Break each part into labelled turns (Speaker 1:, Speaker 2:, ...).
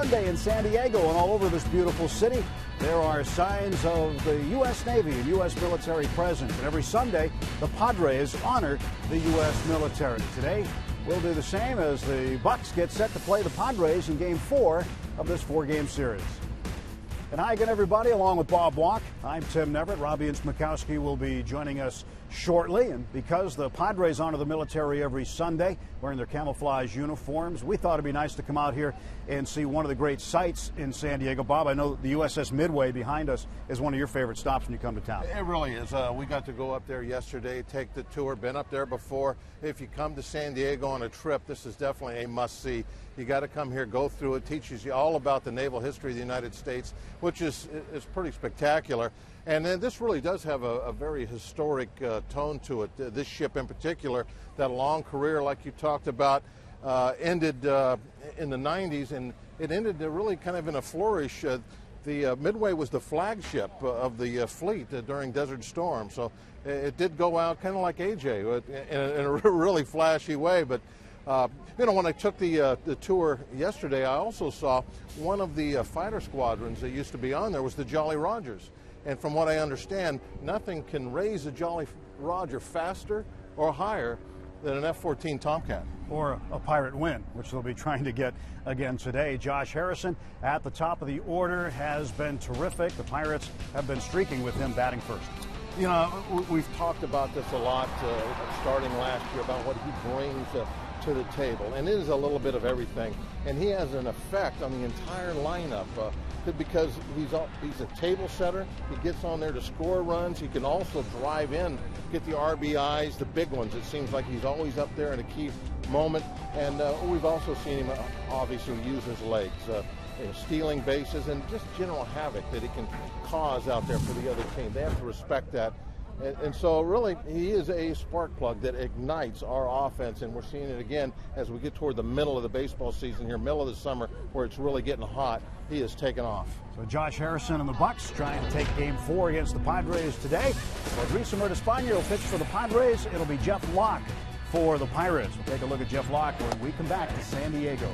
Speaker 1: Sunday in San Diego and all over this beautiful city. There are signs of the U.S. Navy and U.S. military presence. And every Sunday, the Padres honor the U.S. military. Today, we'll do the same as the Bucks get set to play the Padres in Game 4 of this 4-game series. And hi again, everybody, along with Bob Walk. I'm Tim Neverett. Robbie and Smikowski will be joining us shortly. And because the Padres honor the military every Sunday wearing their camouflage uniforms, we thought it'd be nice to come out here and see one of the great sights in San Diego. Bob, I know the USS Midway behind us is one of your favorite stops when you come to town.
Speaker 2: It really is. We got to go up there yesterday, take the tour, been up there before. If you come to San Diego on a trip, this is definitely a must-see. You got to come here, go through it, teaches you all about the naval history of the United States, which is pretty spectacular. And then this really does have a very historic tone to it. This ship in particular, that long career like you talked about, ended in the 90s, and it ended really kind of in a flourish. The Midway was the flagship of the fleet during Desert Storm, so it did go out kind of like AJ in a really flashy way. But you know, when I took the tour yesterday, I also saw one of the fighter squadrons that used to be on there was the Jolly Rogers. And from what I understand, nothing can raise a Jolly Roger faster or higher than an F-14 Tomcat.
Speaker 1: Or a Pirate Win, which they'll be trying to get again today. Josh Harrison at the top of the order has been terrific. The Pirates have been streaking with him batting first.
Speaker 2: You know, we've talked about this a lot starting last year about what he brings to the table, and it is a little bit of everything. And he has an effect on the entire lineup because he's a table setter. He gets on there to score runs. He can also drive in, get the RBIs, the big ones. It seems like he's always up there in a key moment. And we've also seen him obviously use his legs, stealing bases and just general havoc that he can cause out there for the other team. They have to respect that. And so really he is a spark plug that ignites our offense, and we're seeing it again as we get toward the middle of the baseball season here, middle of the summer, where it's really getting hot. He is taking off.
Speaker 1: So Josh Harrison and the Bucks trying to take Game 4 against the Padres today. Rodrigo Mertispaño will pitch for the Padres. It'll be Jeff Locke for the Pirates. We'll take a look at Jeff Locke when we come back to San Diego.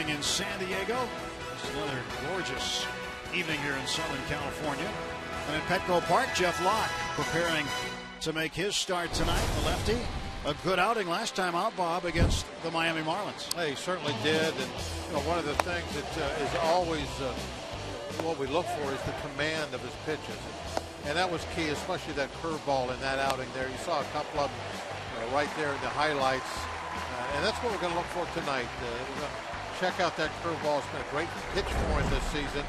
Speaker 1: morning in San Diego. It's another gorgeous evening here in Southern California. And at Petco Park, Jeff Locke preparing to make his start tonight. The lefty, a good outing last time out, Bob, against the Miami Marlins.
Speaker 2: He certainly did. And one of the things that is always what we look for is the command of his pitches. And that was key, especially that curveball in that outing there. You saw a couple of them right there in the highlights. And that's what we're going to look for tonight. We're going to check out that curveball. It's been a great pitch for him this season.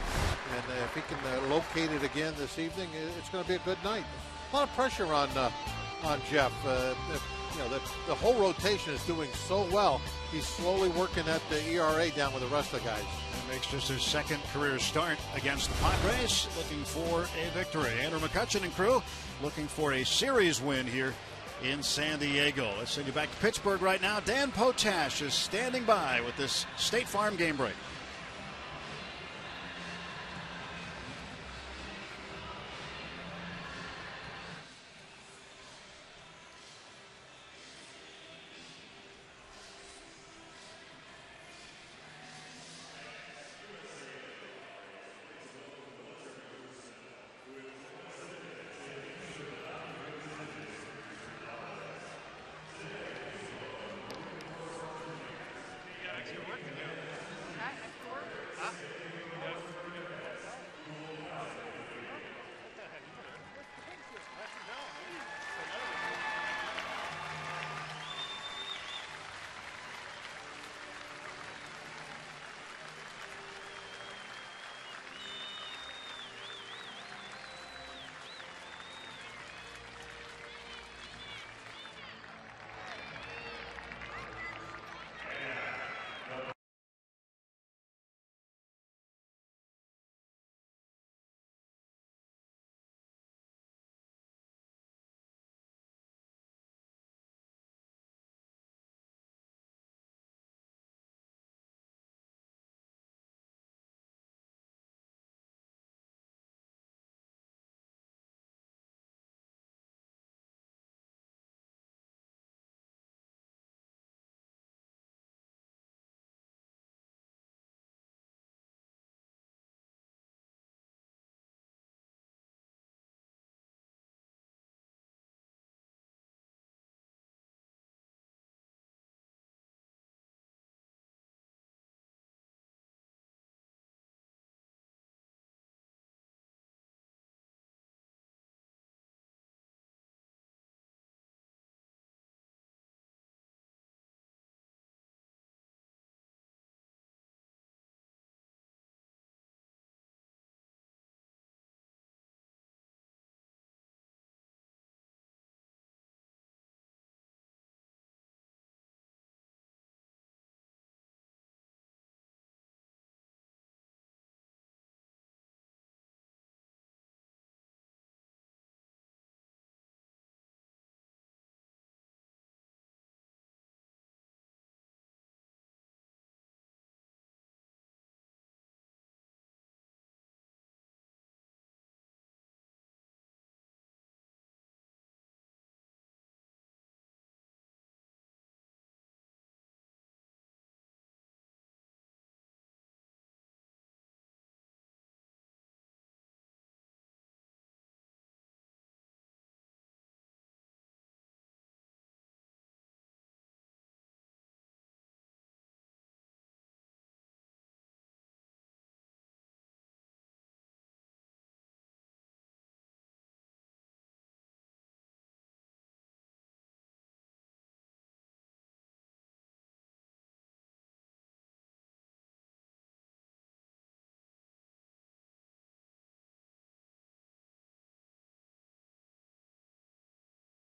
Speaker 2: And if he can locate it again this evening, it's going to be a good night. A lot of pressure on Jeff. The whole rotation is doing so well. He's slowly working that ERA down with the rest of the guys.
Speaker 1: He makes just his second career start against the Padres, looking for a victory. Andrew McCutchen and crew looking for a series win here in San Diego. Let's send you back to Pittsburgh right now. Dan Potash is standing by with this State Farm game break.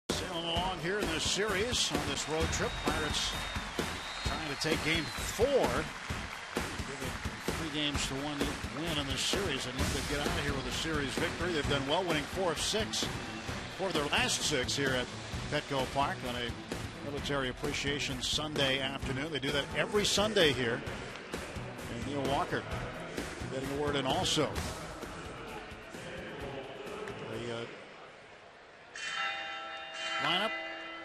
Speaker 1: Sailing along here in this series on this road trip. Pirates trying to take game 4. Give it 3 games to 1 win in this series. And if they get out of here with a series victory, they've done well, winning 4 of 6 for their last 6 here at Petco Park on a Military Appreciation Sunday afternoon. They do that every Sunday here. And Neil Walker getting a word in also. The lineup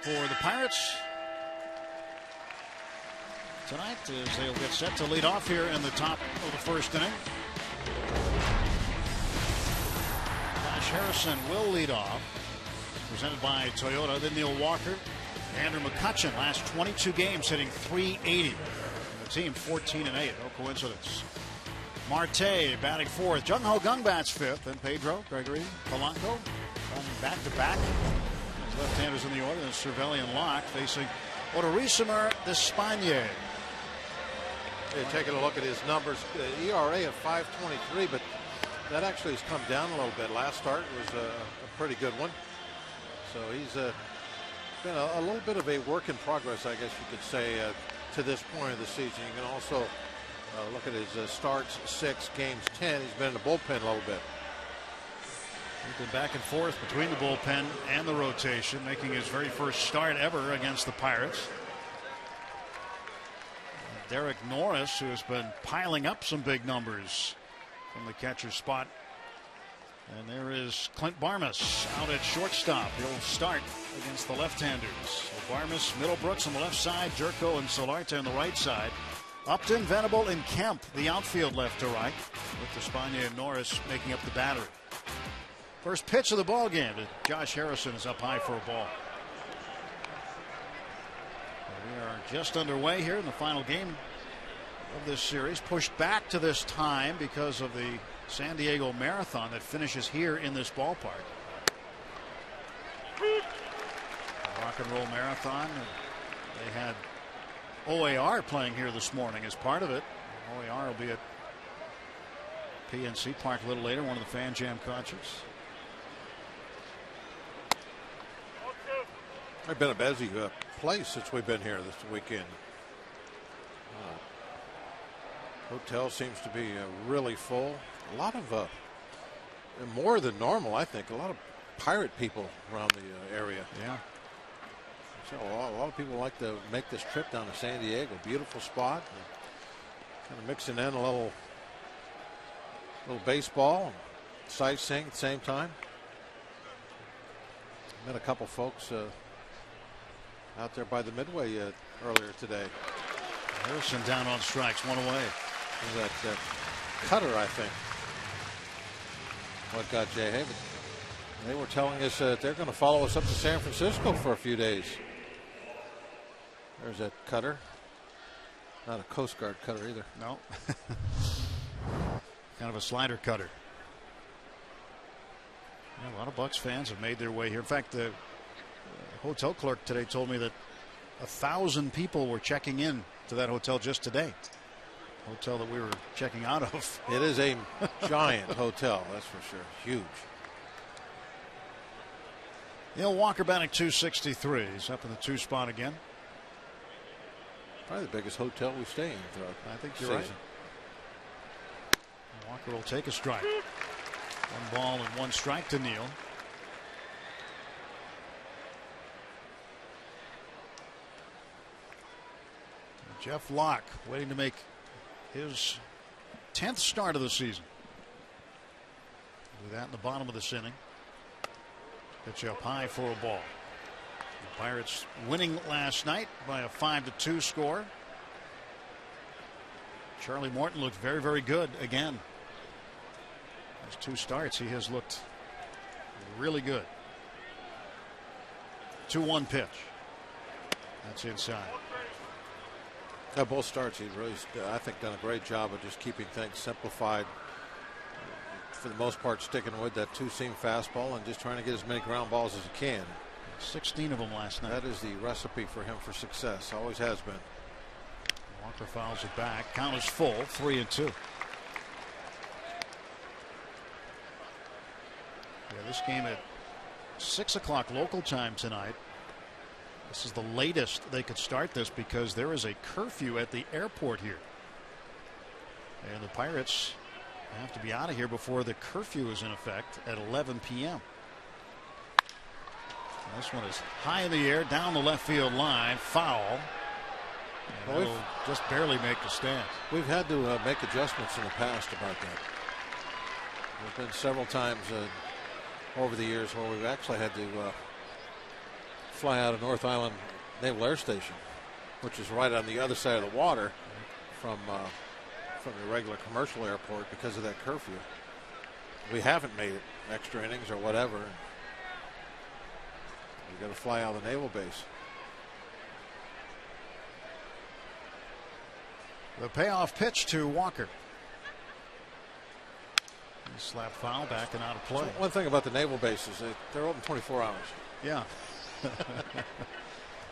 Speaker 1: for the Pirates. tonight as they'll get set to lead off here in the top of the first inning. Josh Harrison will lead off. Presented by Toyota. Then Neil Walker. Andrew McCutchen, last 22 games hitting .380. The team 14-8. No coincidence. Marte batting fourth. Jung Ho Gung bats fifth. Then Pedro, Gregory, Polanco back to back. Left-handers in the order. Then Cervelli and Locke facing Odorizzimer Despaigne.
Speaker 2: Taking a look at his numbers, ERA of 5.23, but that actually has come down a little bit. Last start was a pretty good one. So he's been a little bit of a work in progress, I guess you could say, to this point of the season. You can also look at his starts, 6 games, 10. He's been in the bullpen a little bit.
Speaker 1: He's been back and forth between the bullpen and the rotation, making his very first start ever against the Pirates. Derek Norris, who has been piling up some big numbers from the catcher's spot. And there is Clint Barmas out at shortstop. He'll start against the left-handers. So Barmas, Middlebrooks on the left side, Jerko and Solarte on the right side. Upton, Venable, and Kemp, the outfield left to right, with Despaigne and Norris making up the battery. First pitch of the ball game. Josh Harrison is up high for a ball. We are just underway here in the final game of this series. Pushed back to this time because of the San Diego Marathon that finishes here in this ballpark. The Rock and Roll Marathon. They had OAR playing here this morning as part of it. OAR will be at PNC Park a little later, one of the Fan Jam concerts.
Speaker 2: It's been a busy place since we've been here this weekend. Hotel seems to be really full. A lot of more than normal, I think. A lot of Pirate people around the area.
Speaker 1: Yeah.
Speaker 2: So a lot of people like to make this trip down to San Diego. Beautiful spot. Kind of mixing in a little baseball, sightseeing at the same time. Met a couple folks out there by the Midway earlier today.
Speaker 1: Harrison down on strikes, one away.
Speaker 2: That cutter, I think, what got Jay Haven. They were telling us that they're going to follow us up to San Francisco for a few days. There's that cutter. Not a Coast Guard cutter either.
Speaker 1: No. Kind of a slider cutter. Yeah, a lot of Bucks fans have made their way here. In fact, the hotel clerk today told me that 1,000 people were checking in to that hotel just today. Hotel that we were checking out of.
Speaker 2: It is a giant hotel, that's for sure. Huge.
Speaker 1: Neil Walker batting .263. He's up in the 2 spot again.
Speaker 2: Probably the biggest hotel we stay in throughout.
Speaker 1: I think you're right. Walker will take a strike. 1 ball and 1 strike to Neil. Jeff Locke waiting to make his 10th start of the season. Do that in the bottom of this inning. Pitch up high for a ball. The Pirates winning last night by a 5-2 score. Charlie Morton looked very, very good again. His 2 starts, he has looked really good. 2-1 pitch. That's inside.
Speaker 2: Both starts, he's really, I think, done a great job of just keeping things simplified. For the most part, sticking with that 2-seam fastball and just trying to get as many ground balls as he can.
Speaker 1: 16 of them last night.
Speaker 2: That is the recipe for him for success. Always has been.
Speaker 1: Walker fouls it back. Count is full. 3-2. Yeah, this game at 6 o'clock local time tonight. This is the latest they could start this because there is a curfew at the airport here. And the Pirates have to be out of here before the curfew is in effect at 11 p.m. This one is high in the air, down the left field line, foul. And it'll just barely make the stand.
Speaker 2: We've had to make adjustments in the past about that. There's been several times over the years where we've actually had to fly out of North Island Naval Air Station which is right on the other side of the water from the regular commercial airport because of that curfew. We haven't made it extra innings or whatever. We got to fly out of the naval base.
Speaker 1: The payoff pitch to Walker. Slap foul back and out of play.
Speaker 2: So one thing about the naval base is they're open 24 hours.
Speaker 1: Yeah.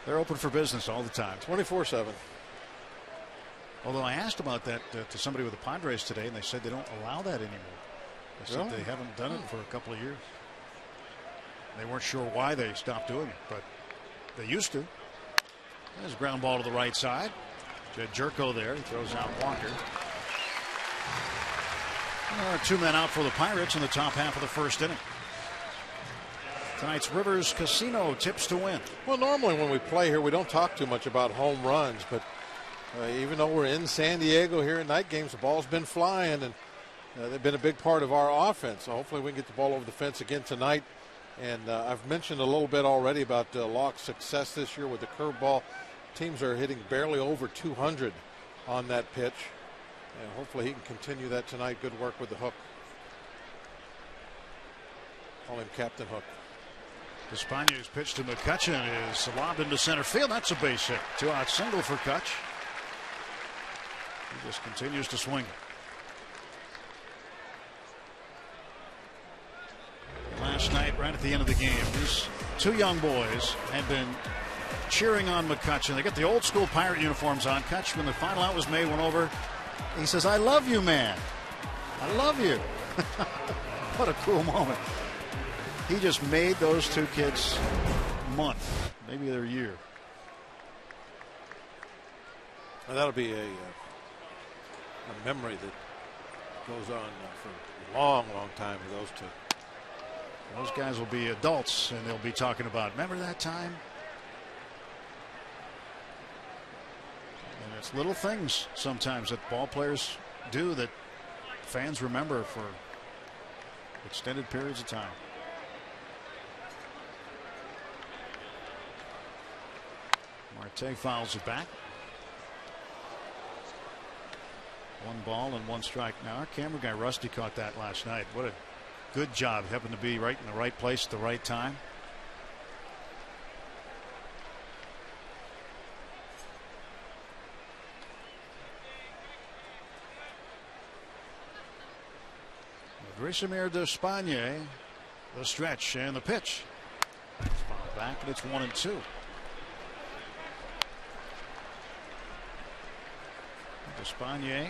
Speaker 1: They're open for business all the time.
Speaker 2: 24/7.
Speaker 1: Although I asked about that to somebody with the Padres today, and they said they don't allow that anymore. They said they haven't done it for a couple of years. They weren't sure why they stopped doing it, but they used to. There's a ground ball to the right side. Jed Jerko there. He throws out Walker. There are 2 men out for the Pirates in the top half of the first inning. Tonight's Rivers Casino tips to win.
Speaker 2: Well, normally when we play here, we don't talk too much about home runs, but even though we're in San Diego here in night games, the ball's been flying, and they've been a big part of our offense. So hopefully we can get the ball over the fence again tonight. And I've mentioned a little bit already about Locke's success this year with the curveball. Teams are hitting barely over 200 on that pitch. And hopefully he can continue that tonight. Good work with the hook. Call him Captain Hook.
Speaker 1: Espana's pitch to McCutchen is lobbed into center field. That's a base hit. 2-out single for Kutch. He just continues to swing. Last night, right at the end of the game, these 2 young boys had been cheering on McCutchen. They got the old school Pirate uniforms on. Kutch, when the final out was made, went over. He says, "I love you, man. I love you." What a cool moment. He just made those 2 kids' month, maybe their year.
Speaker 2: Well, that'll be a memory that goes on for a long, long time for those 2.
Speaker 1: Those guys will be adults, and they'll be talking about, remember that time? And it's little things sometimes that ball players do that fans remember for extended periods of time. Marte fouls it back. 1 ball and 1 strike. Now our camera guy Rusty caught that last night. What a good job. Happened to be right in the right place at the right time. Grisimir Despaigne, the stretch and the pitch. It's fouled back, and it's 1-2. Despaigne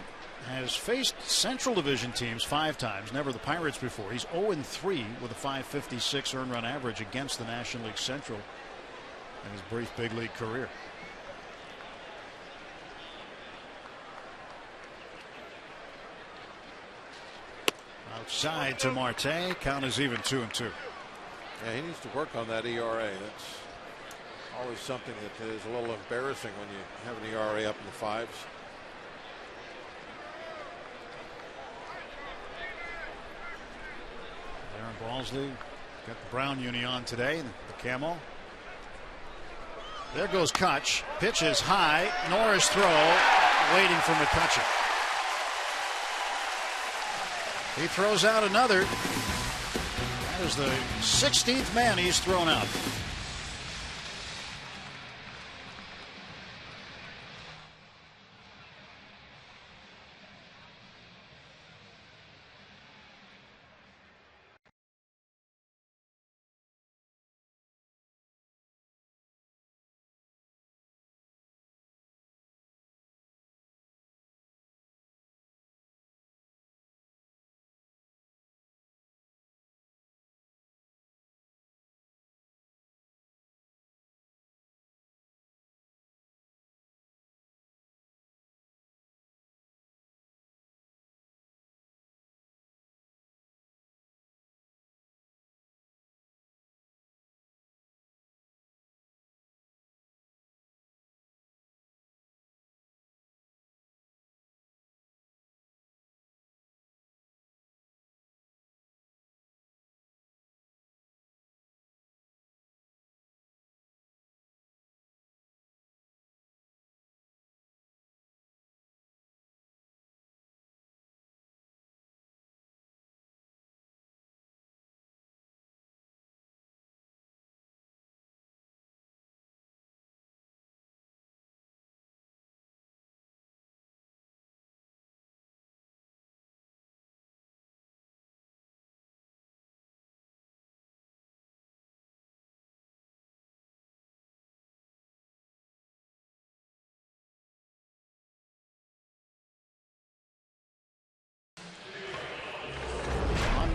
Speaker 1: has faced Central Division teams 5 times, never the Pirates before. He's 0-3 with a .556 earned run average against the National League Central in his brief big league career. Outside to Marte. Count is even 2-2.
Speaker 2: Yeah, he needs to work on that ERA. That's always something that is a little embarrassing when you have an ERA up in the 5s.
Speaker 1: Aaron Balsley got the brown uni on today, the camo. There goes Kutch. Pitch is high. Norris throw. Waiting for McCutchen. He throws out another. That is the 16th man he's thrown out.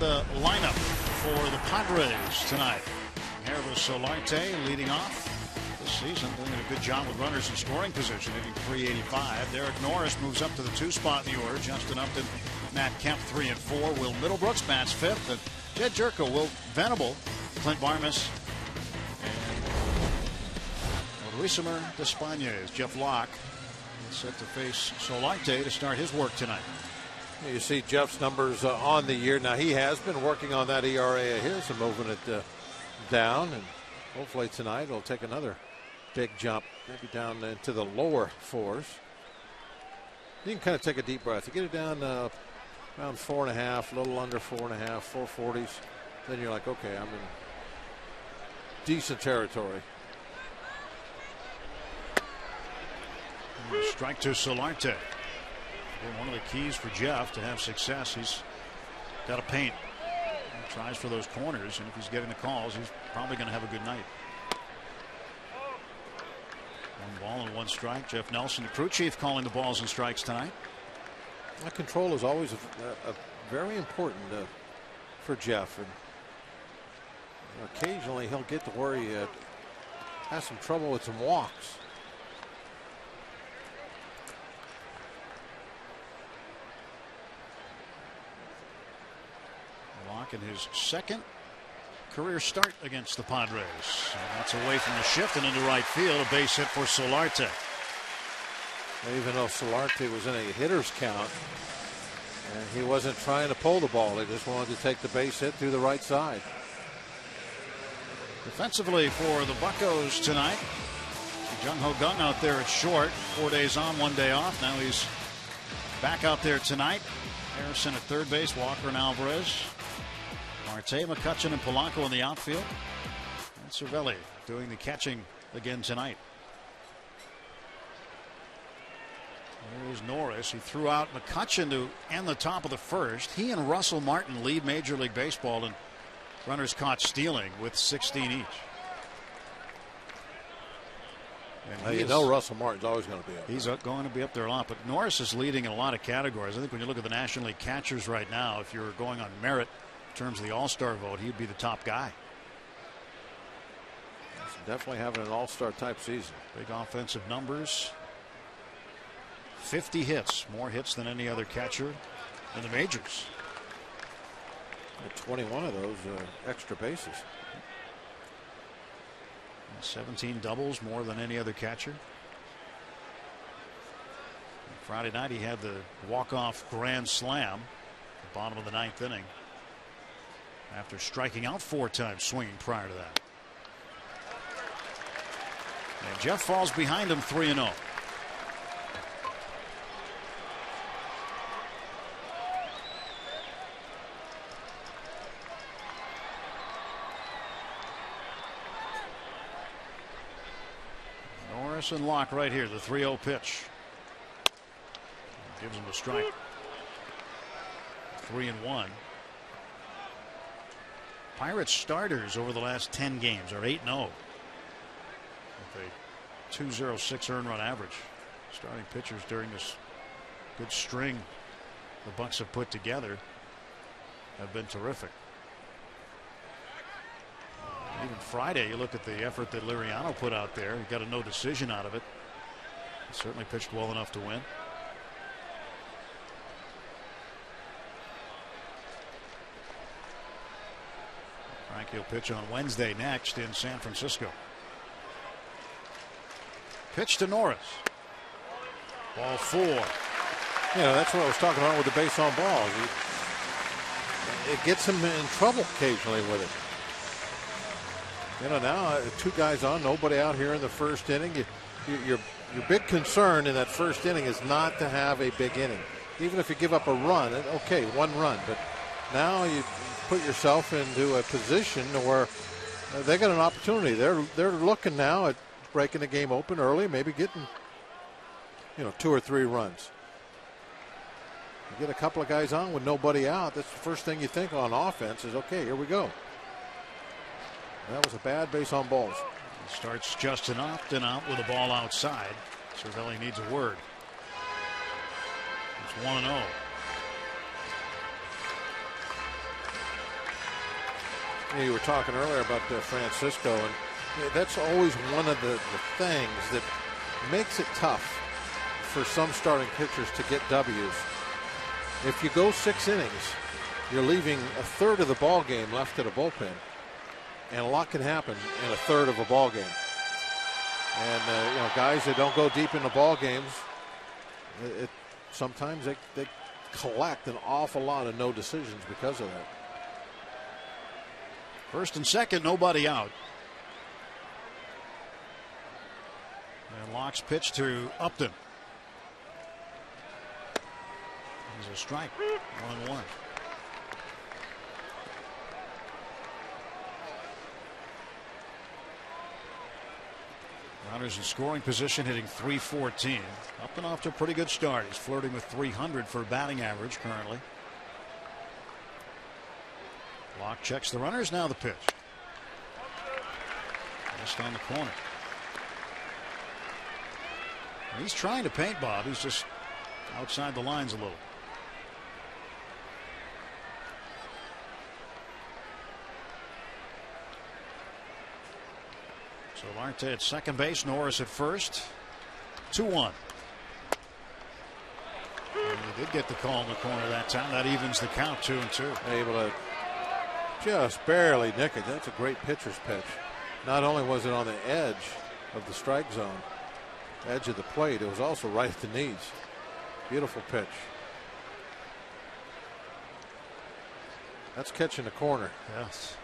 Speaker 3: the lineup for the Padres tonight. Hervé Solarte leading off this season, doing a good job with runners in scoring position, hitting .385. Derek Norris moves up to the 2 spot in the order. Justin Upton, Matt Kemp 3 and 4. Will Middlebrooks bats 5th. And Jed Jerko, Will Venable, Clint Varmus, and Luisimer Despañez. Jeff Locke set to face Solarte to start his work tonight.
Speaker 2: You see Jeff's numbers on the year. Now, he has been working on that ERA of his and moving it down. And hopefully tonight it'll take another big jump, maybe down into the lower 4s. You can kind of take a deep breath. You get it down around 4.5, a little under 4.5, 440s. Then you're like, okay, I'm in decent territory.
Speaker 3: Strike to Solarte. One of the keys for Jeff to have success, he's got to paint. He tries for those corners, and if he's getting the calls, he's probably going to have a good night. 1 ball and 1 strike. Jeff Nelson, the crew chief, calling the balls and strikes tonight.
Speaker 2: That control is always a very important for Jeff. And occasionally he'll get to where he has some trouble with some walks.
Speaker 3: Locke in his 2nd career start against the Padres. And that's away from the shift and into right field. A base hit for Solarte.
Speaker 2: Even though Solarte was in a hitter's count, and he wasn't trying to pull the ball, he just wanted to take the base hit through the right side.
Speaker 3: Defensively for the Buccos tonight, Jung Ho Gung out there at short. 4 days on, 1 day off. Now he's back out there tonight. Harrison at third base, Walker and Alvarez. Marte, McCutchen, and Polanco in the outfield. And Cervelli doing the catching again tonight. There's Norris. He threw out McCutchen to end the top of the 1st. He and Russell Martin lead Major League Baseball in runners caught stealing with 16 each.
Speaker 2: And you know Russell Martin's always going to be up there.
Speaker 3: He's going to be up there a lot, but Norris is leading in a lot of categories. I think when you look at the National League catchers right now, if you're going on merit in terms of the All-Star vote, he'd be the top guy.
Speaker 2: He's definitely having an All-Star type season.
Speaker 3: Big offensive numbers. 50 hits, more hits than any other catcher in the majors.
Speaker 2: 21 of those extra bases.
Speaker 3: 17 doubles, more than any other catcher. Friday night he had the walk-off grand slam at the bottom of the 9th inning after striking out 4 times swinging prior to that. And Jeff falls behind him 3-0. And Locke right here, the 3-0 pitch. Gives him a strike. 3-1. Pirates starters over the last 10 games are 8-0 with a .206 earned run average. Starting pitchers during this good string the Bucs have put together have been terrific. Even Friday, you look at the effort that Liriano put out there. He got a no decision out of it. He certainly pitched well enough to win. Frankie will pitch on Wednesday next in San Francisco. Pitch to Norris. Ball 4.
Speaker 2: Yeah, that's what I was talking about with the base on balls. It gets him in trouble occasionally with it. You know, now 2 guys on, nobody out here in the 1st inning. Your big concern in that 1st inning is not to have a big inning. Even if you give up a run, okay, 1 run, but now you put yourself into a position where they got an opportunity. They're looking now at breaking the game open early, maybe getting 2 or 3 runs. You get a couple of guys on with nobody out. That's the first thing you think on offense is, okay, here we go. That was a bad base on balls.
Speaker 3: He starts Justin Upton out with a ball outside. Cervelli needs a word. It's 1-0.
Speaker 2: You were talking earlier about Francisco, and that's always one of the things that makes it tough for some starting pitchers to get W's. If you go 6 innings, you're leaving a third of the ball game left at a bullpen, and a lot can happen in a third of a ball game. And guys that don't go deep into ball games, sometimes they collect an awful lot of no decisions because of that.
Speaker 3: First and second, nobody out. And Locke's pitch to Upton. There's a strike. 1-1. Runners in scoring position, hitting .314. Upton off to a pretty good start. He's flirting with .300 for batting average currently. Locke checks the runners. Now the pitch. Just on the corner. He's trying to paint Bob. He's just outside the lines a little. So Solarte at second base, Norris at first. 2-1. And he did get the call in the corner that time. That evens the count, 2-2.
Speaker 2: Able to just barely nick it. That's a great pitcher's pitch. Not only was it on the edge of the strike zone, edge of the plate, it was also right at the knees. Beautiful pitch. That's catching the corner.
Speaker 3: Yes.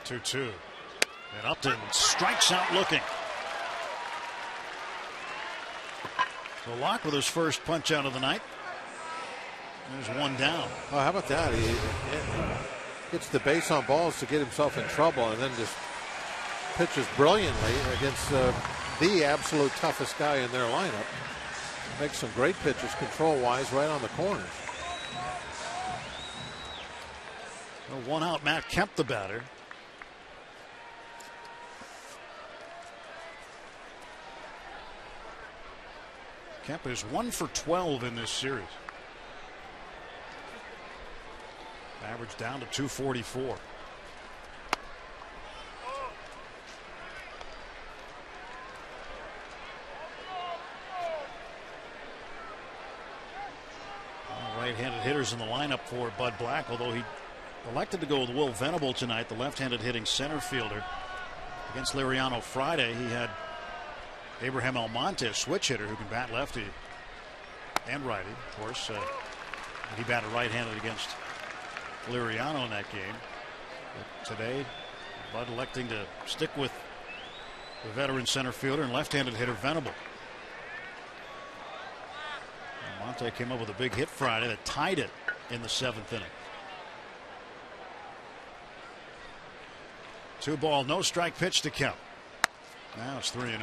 Speaker 3: 2-2. And Upton strikes out looking. So Locke with his first punch out of the night. There's one down.
Speaker 2: Oh, how about that? He gets the base on balls to get himself in trouble, and then just pitches brilliantly against the absolute toughest guy in their lineup. Makes some great pitches control-wise right on the corners.
Speaker 3: Well, one out, Matt Kemp the batter. Kemp is 1 for 12 in this series. Average down to .244. Right-handed hitters in the lineup for Bud Black, although he elected to go with Will Venable tonight, the left-handed hitting center fielder. Against Liriano Friday, he had Abraham Almonte, a switch hitter who can bat lefty and righty. Of course, he batted right-handed against Liriano in that game. But today, Bud electing to stick with the veteran center fielder and left-handed hitter Venable. Almonte came up with a big hit Friday that tied it in the 7th inning. 2-ball, no strike pitch to Kemp. Now it's 3-0.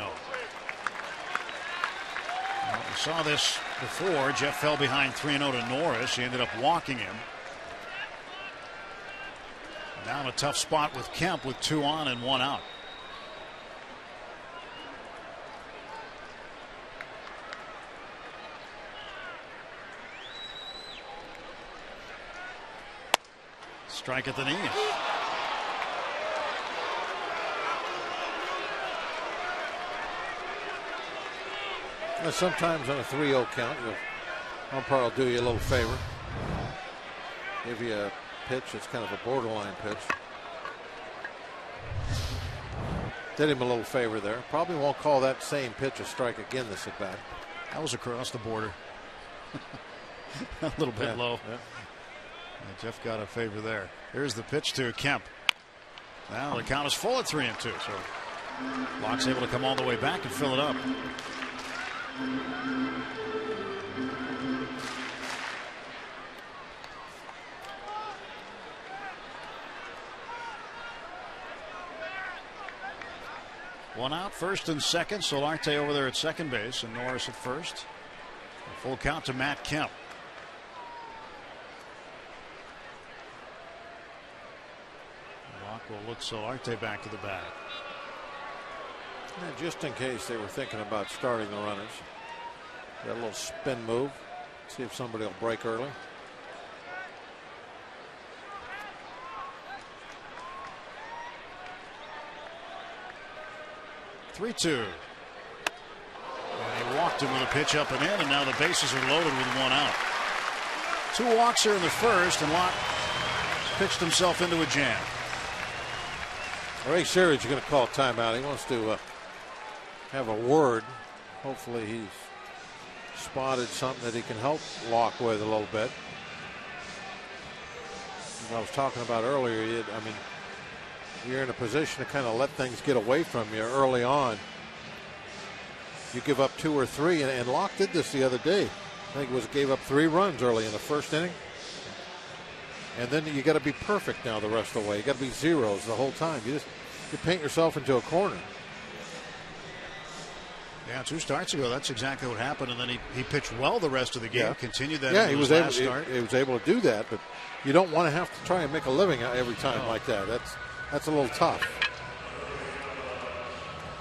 Speaker 3: We saw this before. Jeff fell behind 3-0 to Norris. He ended up walking him. Now in a tough spot with Kemp with 2 on and 1 out. Strike at the knees.
Speaker 2: Sometimes on a 3-0 count, the umpire will do you a little favor. Give you a pitch that's kind of a borderline pitch. Did him a little favor there. Probably won't call that same pitch a strike again this at bat.
Speaker 3: That was across the border. A little bit low.
Speaker 2: Yeah.
Speaker 3: Jeff got a favor there. Here's the pitch to Kemp. Now the count is full at 3-2. So Locke's able to come all the way back and fill it up. One out, first and second. Solarte over there at second base and Norris at first. A full count to Matt Kemp. Locke will look Solarte back to the bat.
Speaker 2: Yeah, just in case they were thinking about starting the runners. Got a little spin move. See if somebody will break early.
Speaker 3: 3-2. And he walked him with a pitch up and in, and now the bases are loaded with 1 out. 2 walks here in the first, and Locke pitched himself into a jam.
Speaker 2: Ray Searage is going to call timeout. He wants to have a word. Hopefully he's spotted something that he can help Locke with a little bit. As I was talking about earlier, you're in a position to kind of let things get away from you early on. You give up 2 or 3, and Locke did this the other day. I think it gave up 3 runs early in the first inning. And then you got to be perfect now the rest of the way. You got to be zeros the whole time. You paint yourself into a corner.
Speaker 3: Yeah, 2 starts ago, that's exactly what happened, and then he pitched well the rest of the game.
Speaker 2: Yeah.
Speaker 3: Continued that.
Speaker 2: Yeah,
Speaker 3: he
Speaker 2: was able to do that, but you don't want to have to try and make a living every time like that. That's a little tough.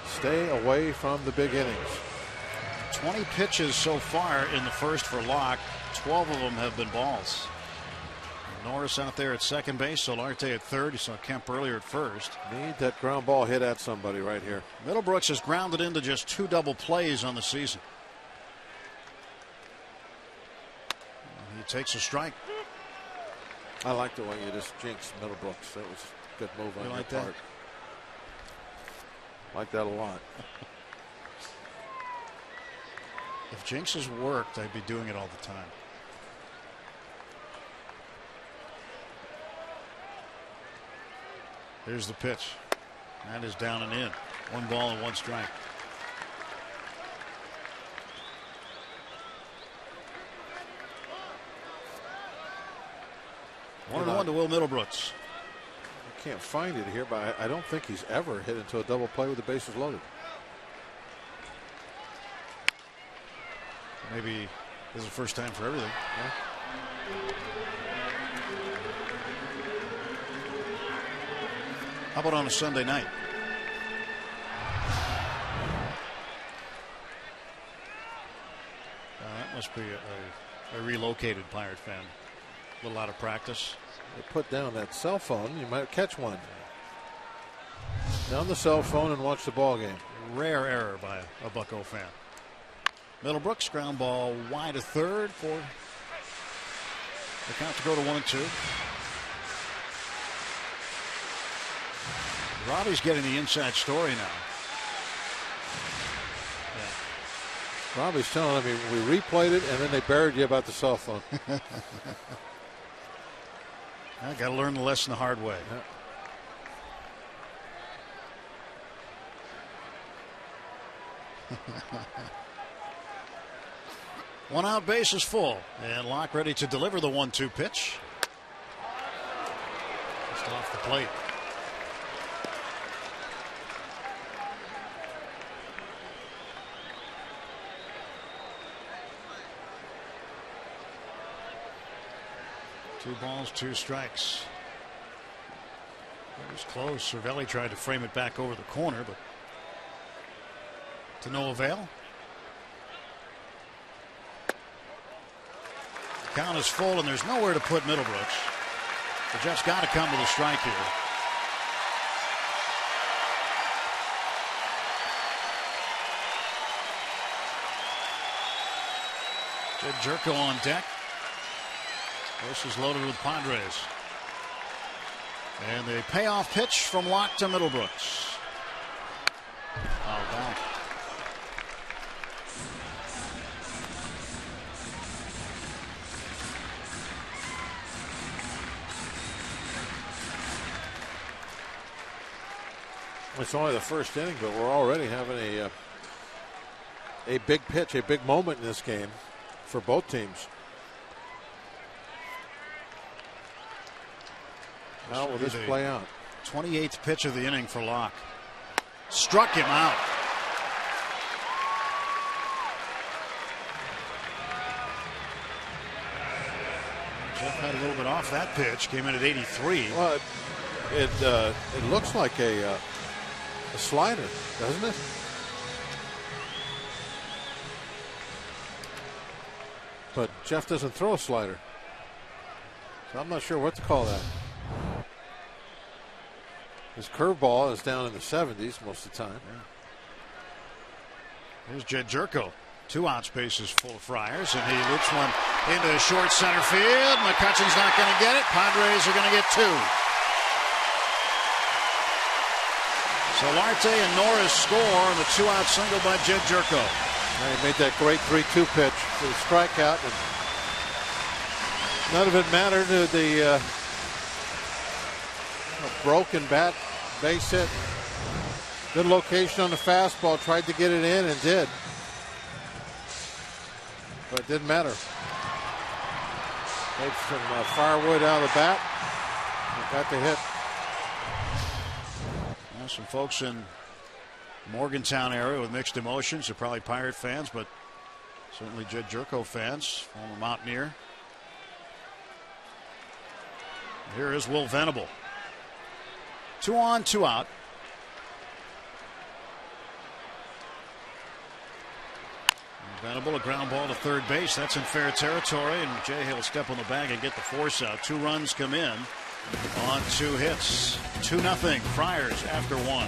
Speaker 2: Stay away from the big innings.
Speaker 3: 20 pitches so far in the first for Locke. 12 of them have been balls. Norris out there at second base, Solarte at third. You saw Kemp earlier at first.
Speaker 2: Need that ground ball hit at somebody right here.
Speaker 3: Middlebrooks has grounded into just 2 double plays on the season. He takes a strike.
Speaker 2: I like the way you just jinxed Middlebrooks. That was a good move on your part. Like that a lot.
Speaker 3: If jinxes worked, I'd be doing it all the time. Here's the pitch. That is down and in. 1 ball and 1 strike. One and 1 to Will Middlebrooks.
Speaker 2: I can't find it here, but I don't think he's ever hit into a double play with the bases loaded.
Speaker 3: Maybe this is the first time for everything.
Speaker 2: Yeah.
Speaker 3: How about on a Sunday night? That must be a relocated Pirate fan. A little out of practice.
Speaker 2: They put down that cell phone. You might catch one. Down the cell phone and watch the ball game.
Speaker 3: Rare error by a Bucco fan. Middlebrooks, ground ball wide to third for the count to go to 1-2. Robbie's getting the inside story now.
Speaker 2: Yeah. Robbie's telling me we replayed it and then they buried you about the cell phone.
Speaker 3: I got to learn the lesson the hard way. Yeah. 1 out, base is full, and Locke ready to deliver the 1-2 pitch. Just off the plate. Two balls, 2 strikes. It was close. Cervelli tried to frame it back over the corner, but to no avail. The count is full, and there's nowhere to put Middlebrooks. The Jets got to come with a strike here. Jed Jerko on deck. This is loaded with Padres. And the payoff pitch from Locke to Middlebrooks. Foul back.
Speaker 2: It's only the first inning, but we're already having a big pitch, a big moment in this game for both teams. How will this play out?
Speaker 3: 28th pitch of the inning for Locke. Struck him out. Jeff had a little bit off that pitch. Came in at 83.
Speaker 2: Well, it looks like a slider, doesn't it? But Jeff doesn't throw a slider, so I'm not sure what to call that. His curveball is down in the 70s most of the time.
Speaker 3: Here's Jed Jerko. 2 outs, bases full of Friars, and he loops one into short center field. McCutchen's not going to get it. Padres are going to get 2. Solarte and Norris score on the 2-out single by Jed Jerko.
Speaker 2: He made that great 3-2 pitch for the strikeout, and none of it mattered. The broken bat, base hit, good location on the fastball. Tried to get it in and did, but it didn't matter. Made some firewood out of the bat and got the hit.
Speaker 3: Some folks in Morgantown area with mixed emotions. They're probably Pirate fans, but certainly Jed Jerko fans, former Mountaineer. Here is Will Venable. 2 on, 2 out. Venable, a ground ball to third base. That's in fair territory, and Jay will step on the bag and get the force out. 2 runs come in on 2 hits. 2-0 Friars after 1.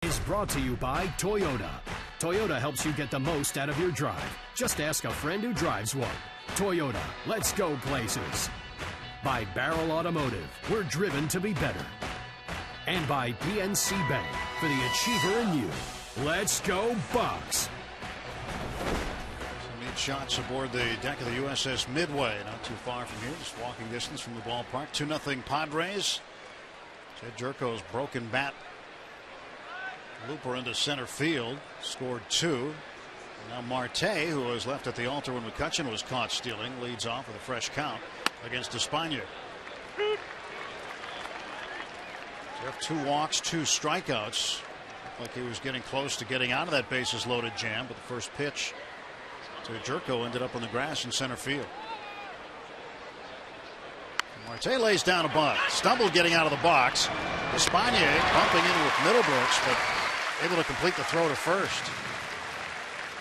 Speaker 4: Is brought to you by Toyota. Toyota helps you get the most out of your drive. Just ask a friend who drives one. Toyota, let's go places. By Barrel Automotive, we're driven to be better. And by PNC Bank, for the achiever in you. Let's go Bucks.
Speaker 3: Some neat shots aboard the deck of the USS Midway, not too far from here, just walking distance from the ballpark. 2-0 Padres. Jed Jerko's broken bat looper into center field scored 2. Now Marte, who was left at the altar when McCutchen was caught stealing, leads off with a fresh count against Espana. Jeff, 2 walks, 2 strikeouts. Looked like he was getting close to getting out of that bases loaded jam, but the first pitch to Jerko ended up on the grass in center field. Marte lays down a bunt, stumbled getting out of the box. Espana bumping in with Middlebrooks, but able to complete the throw to first.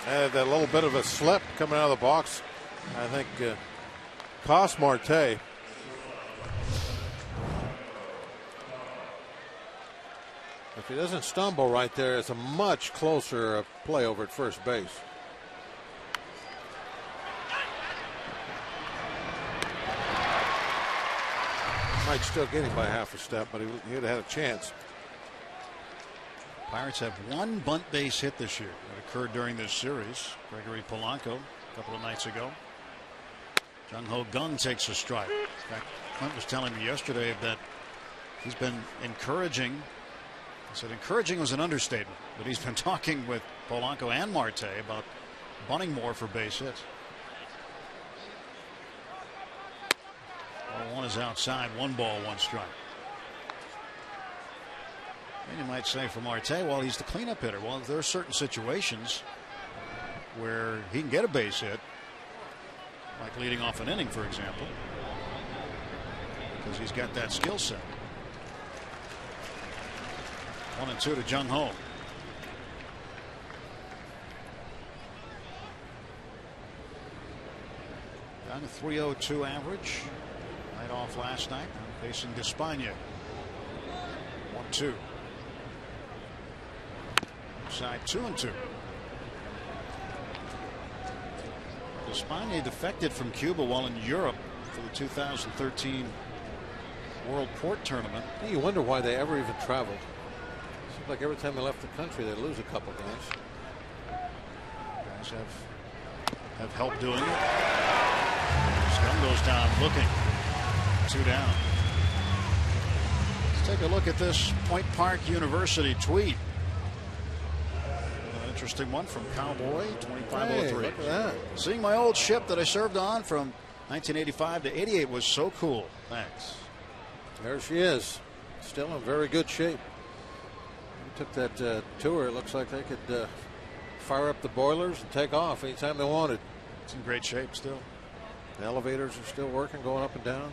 Speaker 2: That little bit of a slip coming out of the box, I think, cost Marte. If he doesn't stumble right there, it's a much closer play over at first base. Might still get him by half a step, but he'd have had a chance.
Speaker 3: Pirates have 1 bunt base hit this year that occurred during this series. Gregory Polanco a couple of nights ago. Jung Ho Gung takes a strike. In fact, Clint was telling me yesterday that he's been encouraging. He said encouraging was an understatement, but he's been talking with Polanco and Marte about bunting more for base hits. Ball 1 is outside. 1 ball, 1 strike. And you might say for Marte, well, he's the cleanup hitter. Well, there are certain situations where he can get a base hit, like leading off an inning, for example, because he's got that skill set. 1-2 to Jung Ho. Down to 3.02 average. Night off last night. Facing Despaigne. 1-2. Side 2-2. Despaigne defected from Cuba while in Europe for the 2013 World Port Tournament.
Speaker 5: You wonder why they ever even traveled. Seems like every time they left the country, they lose a couple games.
Speaker 3: Guys have help doing it. Scum goes down looking. 2 down. Let's take a look at this Point Park University tweet. An interesting one from Cowboy 2503.
Speaker 5: Hey, look at that.
Speaker 3: Seeing my old ship that I served on from 1985 to 88 was so cool. Thanks.
Speaker 5: There she is. Still in very good shape. Took that tour. It looks like they could fire up the boilers and take off anytime they wanted.
Speaker 3: It's in great shape still.
Speaker 5: The elevators are still working, going up and down.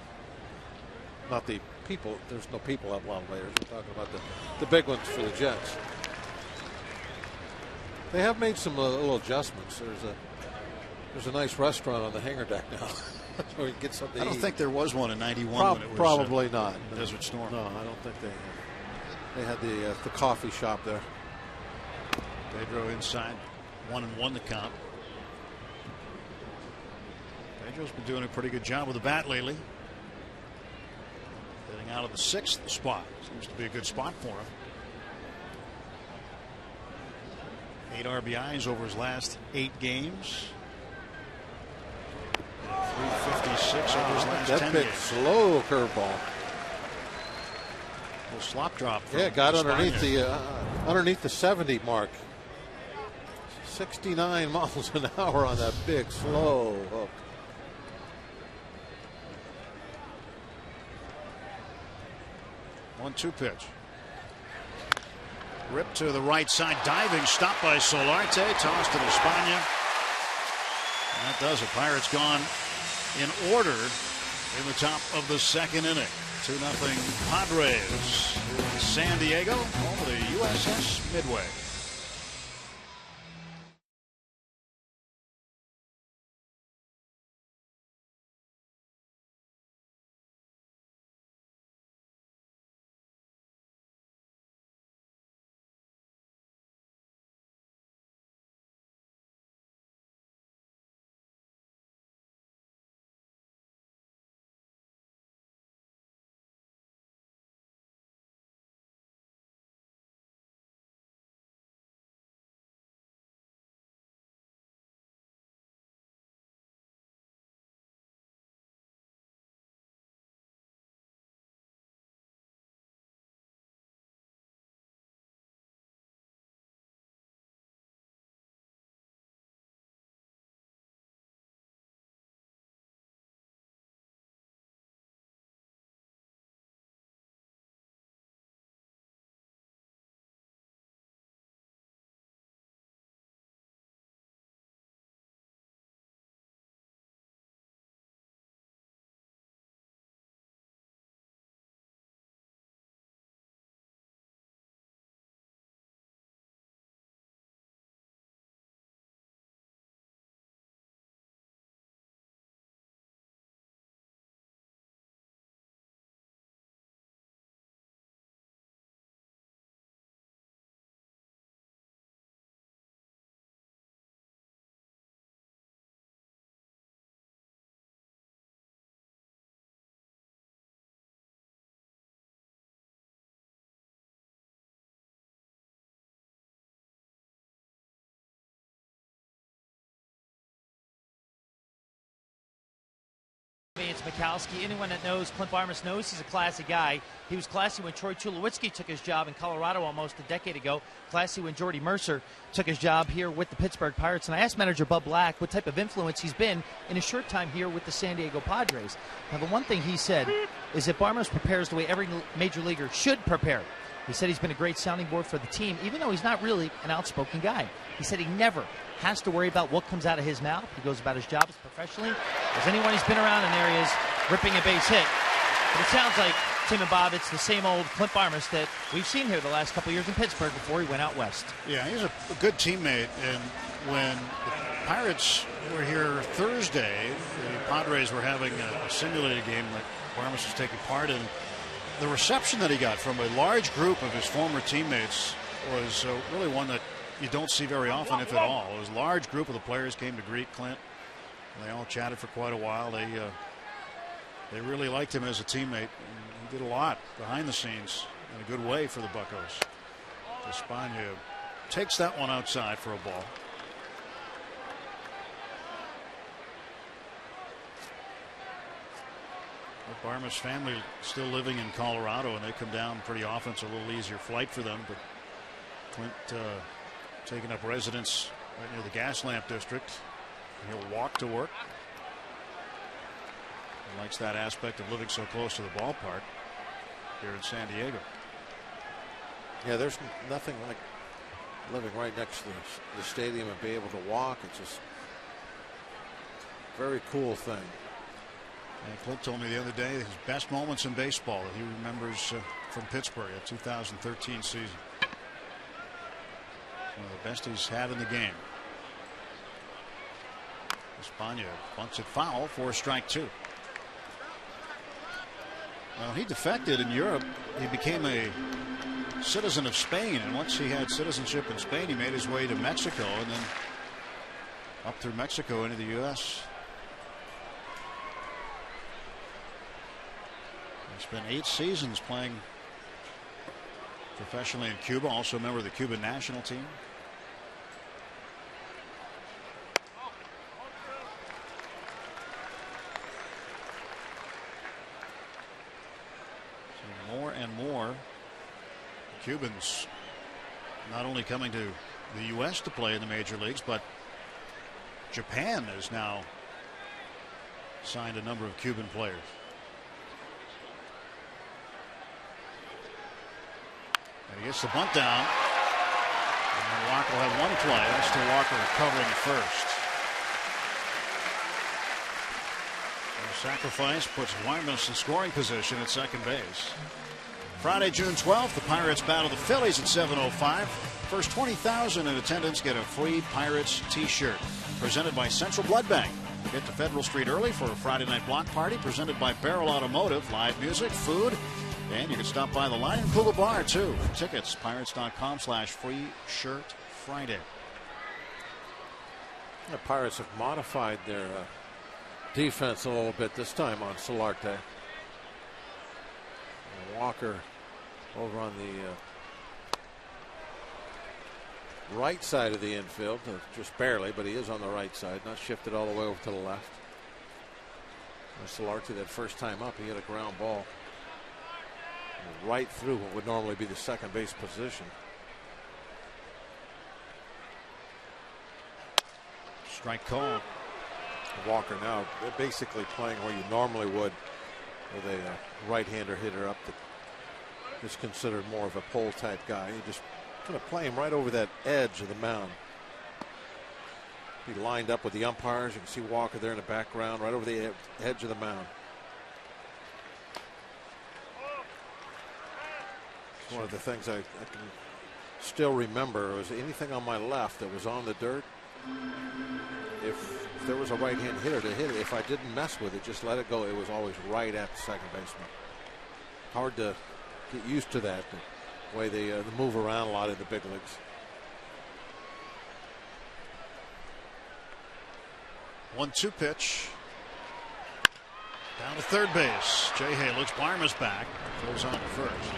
Speaker 5: Not the people. There's no people up elevators. We're talking about the big ones for the jets. They have made some little adjustments. There's a nice restaurant on the hangar deck now. Where you can get something to
Speaker 3: I don't
Speaker 5: eat.
Speaker 3: think there was one in 91 when it was
Speaker 5: Probably not.
Speaker 3: Desert Storm.
Speaker 5: No, I don't think they had the coffee shop there.
Speaker 3: Pedro inside, 1-1 the count. Pedro's been doing a pretty good job with the bat lately. Getting out of the 6th spot. Seems to be a good spot for him. 8 RBIs over his last 8 games. 356 over his last 10
Speaker 5: That big
Speaker 3: games.
Speaker 5: slow curveball.
Speaker 3: Little slop drop.
Speaker 5: Yeah, got underneath the 70 mark. 69 miles an hour on that big slow hook.
Speaker 3: One-two pitch. Rip to the right side, diving, stopped by Solarte, tossed to Despaigne. That does it. Pirates gone in order in the top of the 2nd inning. 2-0 Padres. San Diego over the USS Midway.
Speaker 6: It's Mikowski. Anyone that knows Clint Barmas knows he's a classy guy. He was classy when Troy Tulowitzki took his job in Colorado almost a decade ago. Classy when Jordy Mercer took his job here with the Pittsburgh Pirates. And I asked manager Bub Black what type of influence he's been in his short time here with the San Diego Padres. Now, the one thing he said is that Barmas prepares the way every major leaguer should prepare. He said he's been a great sounding board for the team, even though he's not really an outspoken guy. He said he never has to worry about what comes out of his mouth. He goes about his job as professionally as anyone he's been around in areas ripping a base hit. But it sounds like, Tim and Bob, it's the same old Clint Barmes that we've seen here the last couple of years in Pittsburgh before he went out west.
Speaker 3: Yeah, he's a good teammate. And when the Pirates were here Thursday, the Padres were having a simulated game that Barmes was taking part in. The reception that he got from a large group of his former teammates was really one that you don't see very often, if at all. It was a large group of the players came to greet Clint. They all chatted for quite a while. They really liked him as a teammate. He did a lot behind the scenes in a good way for the Buccos. Espana takes that one outside for a ball. Barmes' family still living in Colorado, and they come down pretty often. It's a little easier flight for them. But Clint taking up residence right near the gas lamp district. He'll walk to work. He likes that aspect of living so close to the ballpark here in San Diego.
Speaker 5: Yeah, there's nothing like living right next to the stadium and be able to walk. It's just a very cool thing.
Speaker 3: And Clint told me the other day his best moments in baseball that he remembers from Pittsburgh, a 2013 season. One of the best he's had in the game. Espana bunts it foul for strike two. Well, he defected in Europe. He became a citizen of Spain, and once he had citizenship in Spain, he made his way to Mexico and then up through Mexico into the U.S. He spent 8 seasons playing professionally in Cuba, also a member of the Cuban national team. So more and more Cubans not only coming to the U.S. to play in the major leagues, but Japan has now signed a number of Cuban players. And he gets the bunt down. And Walker will have one play. That's to Walker recovering at first. And the sacrifice puts Barmes in scoring position at second base. Friday, June 12th, the Pirates battle the Phillies at 7:05. First 20,000 in attendance get a free Pirates t-shirt. Presented by Central Blood Bank. Get to Federal Street early for a Friday night block party. Presented by Barrel Automotive. Live music, food. And you can stop by the Lion Kula Bar, too. For tickets, pirates.com/free shirt Friday.
Speaker 5: The Pirates have modified their defense a little bit this time on Solarte. And Walker over on the right side of the infield, just barely, but he is on the right side, not shifted all the way over to the left. And Solarte, that first time up, he hit a ground ball right through what would normally be the second base position.
Speaker 3: Strike call.
Speaker 5: Walker now basically playing where you normally would with a right-hander hitter up that is considered more of a pull type guy. You just kind of play him right over that edge of the mound. Be lined up with the umpires. You can see Walker there in the background, right over the edge of the mound. One of the things I can still remember was anything on my left that was on the dirt. If there was a right-hand hitter to hit it, if I didn't mess with it, just let it go, it was always right at the second baseman. Hard to get used to that, the way they move around a lot in the big leagues.
Speaker 3: 1-2 pitch. Down to third base. Jay Hay looks Barmes back. Throws on to first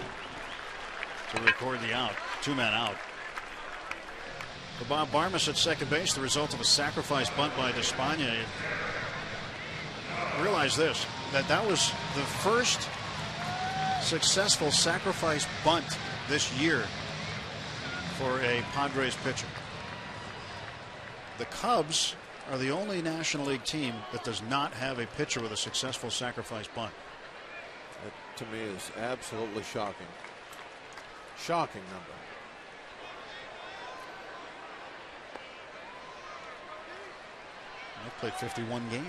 Speaker 3: to record the out. 2-man out. For Bob Barmes at second base, the result of a sacrifice bunt by Espana. Realize this, that was the first successful sacrifice bunt this year for a Padres pitcher. The Cubs are the only National League team that does not have a pitcher with a successful sacrifice bunt.
Speaker 5: That to me is absolutely shocking. Shocking number.
Speaker 3: They've played 51 games.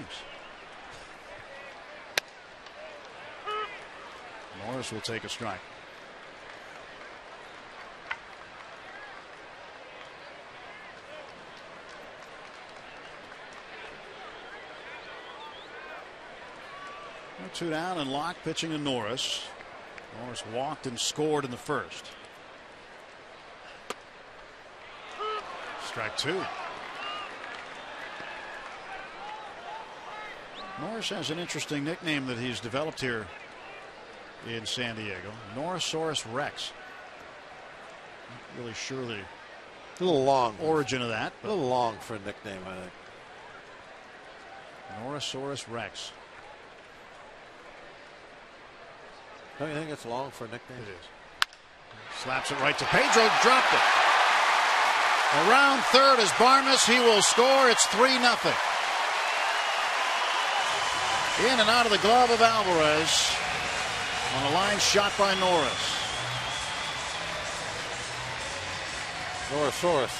Speaker 3: Norris will take a strike. Two down and Locke pitching to Norris. Norris walked and scored in the first. Strike two. Norris has an interesting nickname that he's developed here in San Diego. Norrisaurus Rex. Not really sure the
Speaker 5: A little long.
Speaker 3: origin of that.
Speaker 5: A little long for a nickname, I think.
Speaker 3: Norrisaurus Rex.
Speaker 5: Don't you think it's long for a nickname?
Speaker 3: It is. Slaps it right to Pedro. Dropped it. Around third is Barnes. He will score. It's 3-0. In and out of the glove of Alvarez on a line shot by Norris.
Speaker 5: Norrisaurus.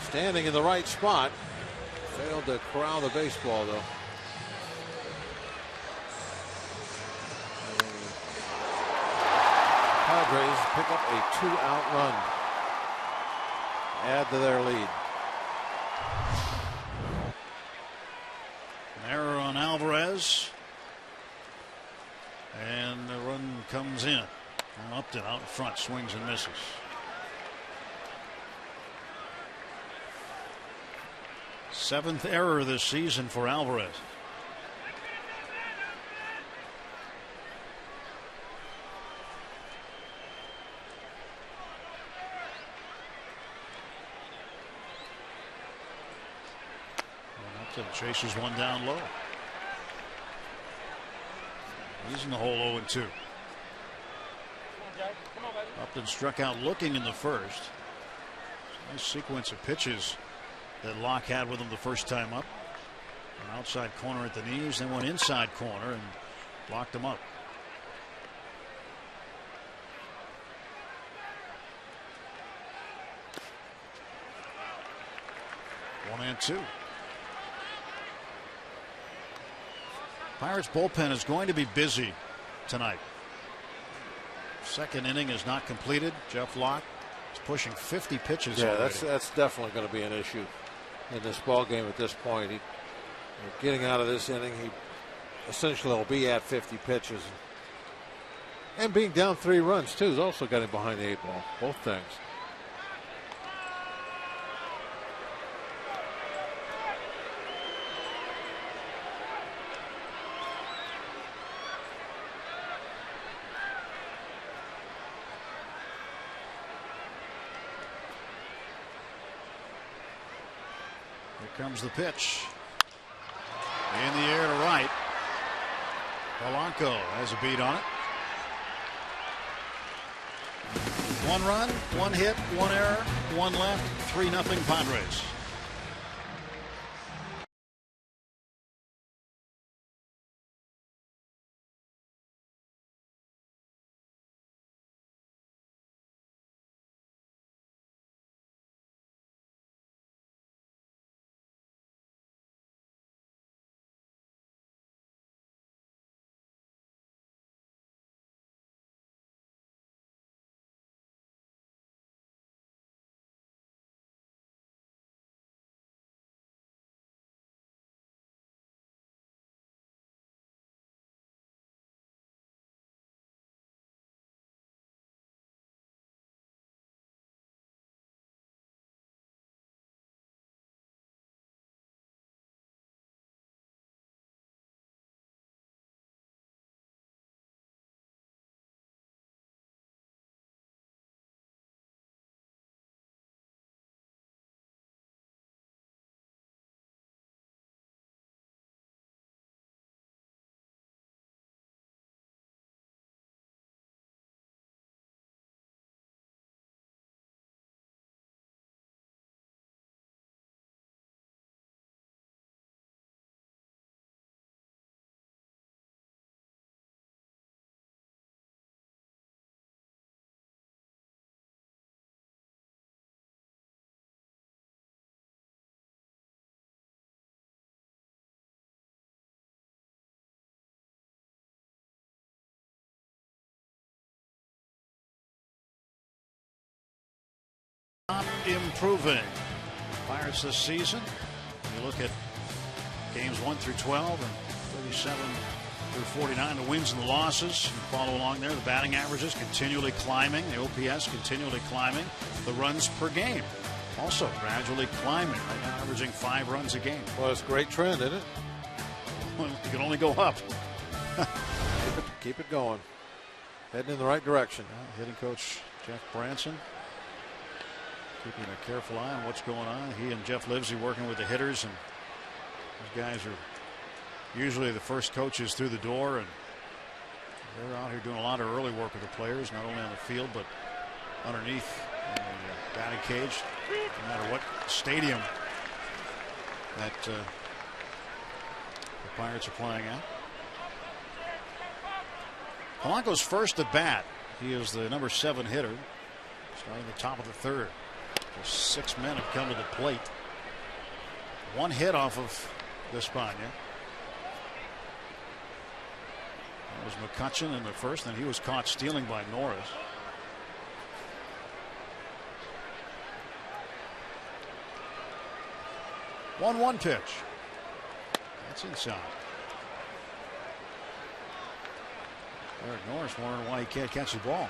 Speaker 5: Standing in the right spot. Failed to corral the baseball, though. Padres pick up a 2-out run. Add to their lead.
Speaker 3: An error on Alvarez. And the run comes in. And Upton out in front, swings and misses. Seventh error this season for Alvarez. Upton chases one down low. He's in the hole 0-2. Upton struck out looking in the first. Nice sequence of pitches that Locke had with him the first time up. An outside corner at the knees, then one inside corner and blocked him up. One and two. Pirates bullpen is going to be busy tonight. Second inning is not completed. Jeff Locke is pushing 50 pitches.
Speaker 5: Yeah,
Speaker 3: already.
Speaker 5: that's definitely going to be an issue in this ball game at this point. Getting out of this inning, he essentially will be at 50 pitches. And being down 3 runs, too, is also getting behind the 8 ball. Both things.
Speaker 3: Here comes the pitch. In the air to right. Polanco has a beat on it. 1 run, 1 hit, 1 error, 1 left, 3-0 Padres. improving. Pirates this season, you look at games 1 through 12 and 37 through 49, the wins and the losses. You follow along there. The batting averages continually climbing. The OPS continually climbing. The runs per game also gradually climbing. Right now averaging 5 runs a game.
Speaker 5: Well, it's a great trend, isn't it?
Speaker 3: You can only go up.
Speaker 5: Keep it going. Heading in the right direction.
Speaker 3: Hitting coach Jeff Branson keeping a careful eye on what's going on. He and Jeff Livesey working with the hitters, and these guys are usually the first coaches through the door, and they're out here doing a lot of early work with the players, not only on the field but underneath in the batting cage, no matter what stadium that the Pirates are playing at. Polanco's first at bat. He is the number 7 hitter, starting the top of the 3rd. 6 men have come to the plate. 1 hit off of Despaigne. That was McCutcheon in the first, and he was caught stealing by Norris. One pitch. That's inside. Eric Norris wondering why he can't catch the ball.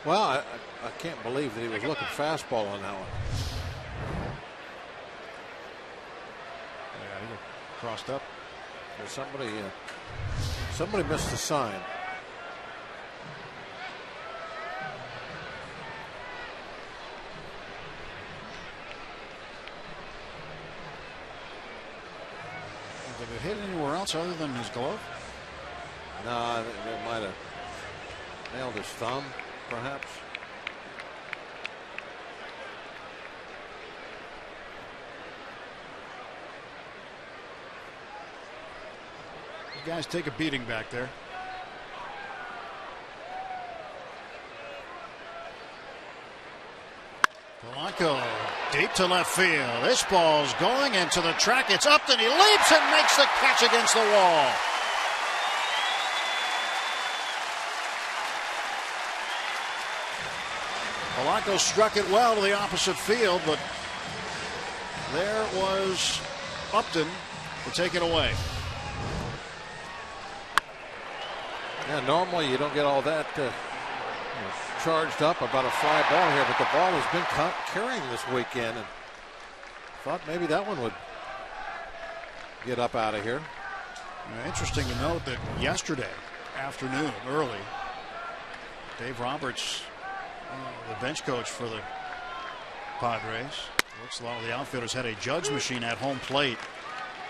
Speaker 5: Well, I can't believe that he was looking fastball on that one.
Speaker 3: Yeah, he got crossed up.
Speaker 5: There's somebody missed the sign.
Speaker 3: Did it hit anywhere else other than his glove?
Speaker 5: No, they might have nailed his thumb, perhaps.
Speaker 3: These guys take a beating back there. Polanco deep to left field. This ball's going into the track. It's Upton. He leaps and makes the catch against the wall. Polanco struck it well to the opposite field, but there was Upton to take it away.
Speaker 5: Yeah, normally you don't get all that charged up about a fly ball here, but the ball has been carrying this weekend, and thought maybe that one would get up out of here.
Speaker 3: Interesting to note that yesterday afternoon, early, Dave Roberts, the bench coach for the Padres, looks a lot of the outfielders, had a judge machine at home plate